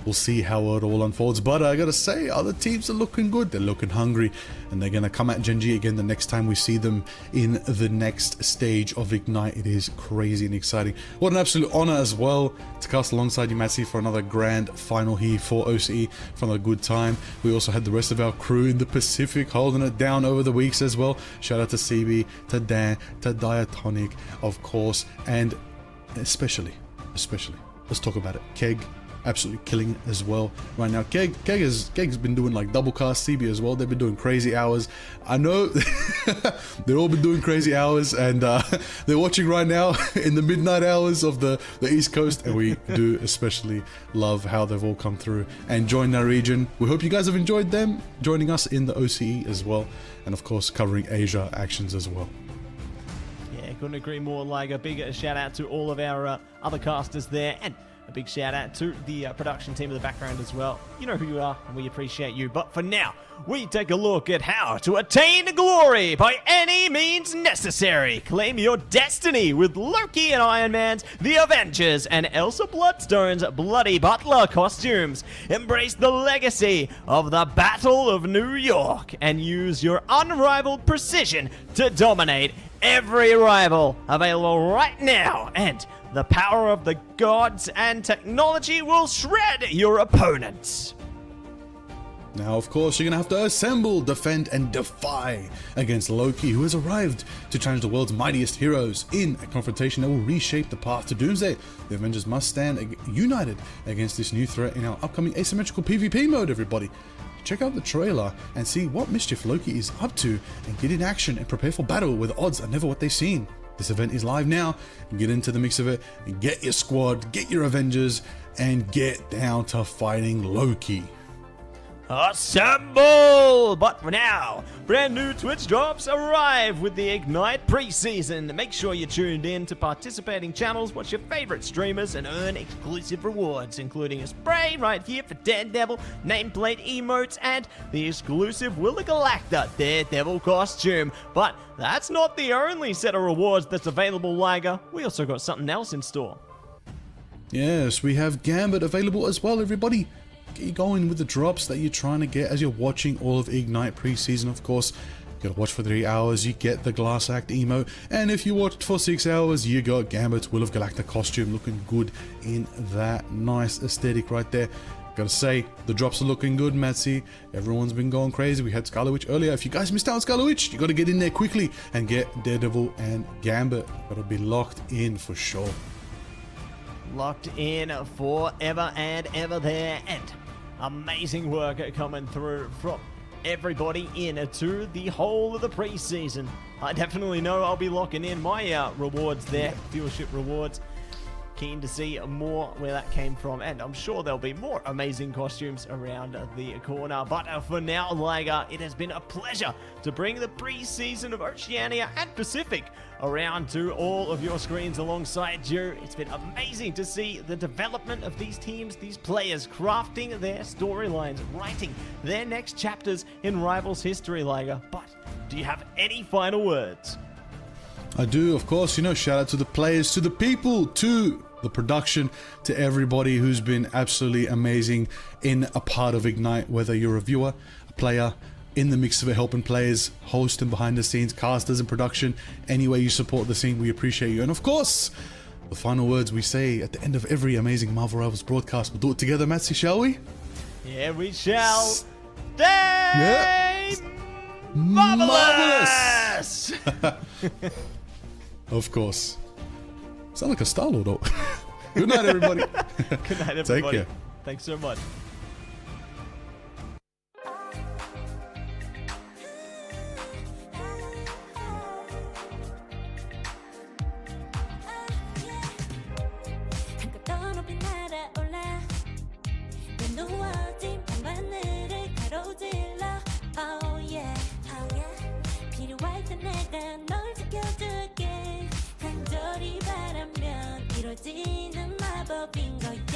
We'll see how it all unfolds, but I gotta say, other teams are looking good. They're looking hungry, and they're gonna come at Gen G again the next time we see them in the next stage of Ignite. It is crazy and exciting. What an absolute honor as well to cast alongside you, Matsy, for another grand final here for OCE from a good time. We also had the rest of our crew in the Pacific holding it down over the weeks as well. Shout out to CB, to Dan, to Diatonic, of course, and especially, let's talk about it, Keg. Absolutely killing it as well right now. Keg's been doing like double cast. CB as well. They've been doing crazy hours. I know they've all been doing crazy hours, and they're watching right now in the midnight hours of the East Coast, and we do especially love how they've all come through and joined our region. We hope you guys have enjoyed them joining us in the OCE as well, and of course covering Asia actions as well. Yeah, couldn't agree more. Like a big shout out to all of our other casters there, and A big shout out to the production team in the background as well. You know who you are, and we appreciate you. But for now, we take a look at how to attain glory by any means necessary. Claim your destiny with Loki and Iron Man's The Avengers and Elsa Bloodstone's Bloody Butler costumes. Embrace the legacy of the Battle of New York and use your unrivaled precision to dominate every rival available right now. And the power of the gods and technology will shred your opponents. Now, of course, you're going to have to assemble, defend, and defy against Loki, who has arrived to challenge the world's mightiest heroes in a confrontation that will reshape the path to Doomsday. The Avengers must stand united against this new threat in our upcoming asymmetrical PvP mode, everybody. Check out the trailer and see what mischief Loki is up to, and get in action and prepare for battle where the odds are never what they've seen. This event is live now. Get into the mix of it, get your squad, get your Avengers, and get down to fighting Loki. Assemble! But for now, brand new Twitch drops arrive with the Ignite Preseason. Make sure you're tuned in to participating channels, watch your favorite streamers, and earn exclusive rewards, including a spray right here for Daredevil, nameplate emotes, and the exclusive Willa Galacta Daredevil costume. But that's not the only set of rewards that's available, Liger. We also got something else in store. Yes, we have Gambit available as well, everybody. Get you going with the drops that you're trying to get as you're watching all of Ignite Preseason, of course. You gotta watch for 3 hours, you get the Glass Act emote, and if you watched for 6 hours, you got Gambit's Will of Galacta costume, looking good in that nice aesthetic right there. Gotta say, the drops are looking good, Matsy. Everyone's been going crazy. We had Scarlet Witch earlier. If you guys missed out on Scarlet Witch, you gotta get in there quickly and get Daredevil and Gambit. Gotta be locked in for sure. Locked in forever and ever there, and amazing work coming through from everybody into the whole of the preseason. I definitely know I'll be locking in my rewards there, viewership rewards. Keen to see more where that came from, and I'm sure there'll be more amazing costumes around the corner. But for now, Liger, it has been a pleasure to bring the preseason of Oceania and Pacific around to all of your screens alongside you. It's been amazing to see the development of these teams, these players crafting their storylines, writing their next chapters in Rivals history, Liger. But do you have any final words? I do, of course. You know, shout out to the players, to the people, to the production, to everybody who's been absolutely amazing in a part of Ignite, whether you're a viewer, a player, in the mix of it, helping players, host and behind the scenes, casters and production. Any way you support the scene, we appreciate you. And of course, the final words we say at the end of every amazing Marvel Rivals broadcast. We'll do it together, Matsy, shall we? Yeah, we shall. Stay marvelous! Of course. Sound like a Star-Lord, though. Good night, everybody. Good night, everybody. Take care. Thanks so much. 한껏 높이 날아올라 내 누워진 밤하늘을 가로질러 Oh yeah, oh yeah 필요할 때 내가 널 지켜줄게 간절히 바라면 이루어지는 마법인 거야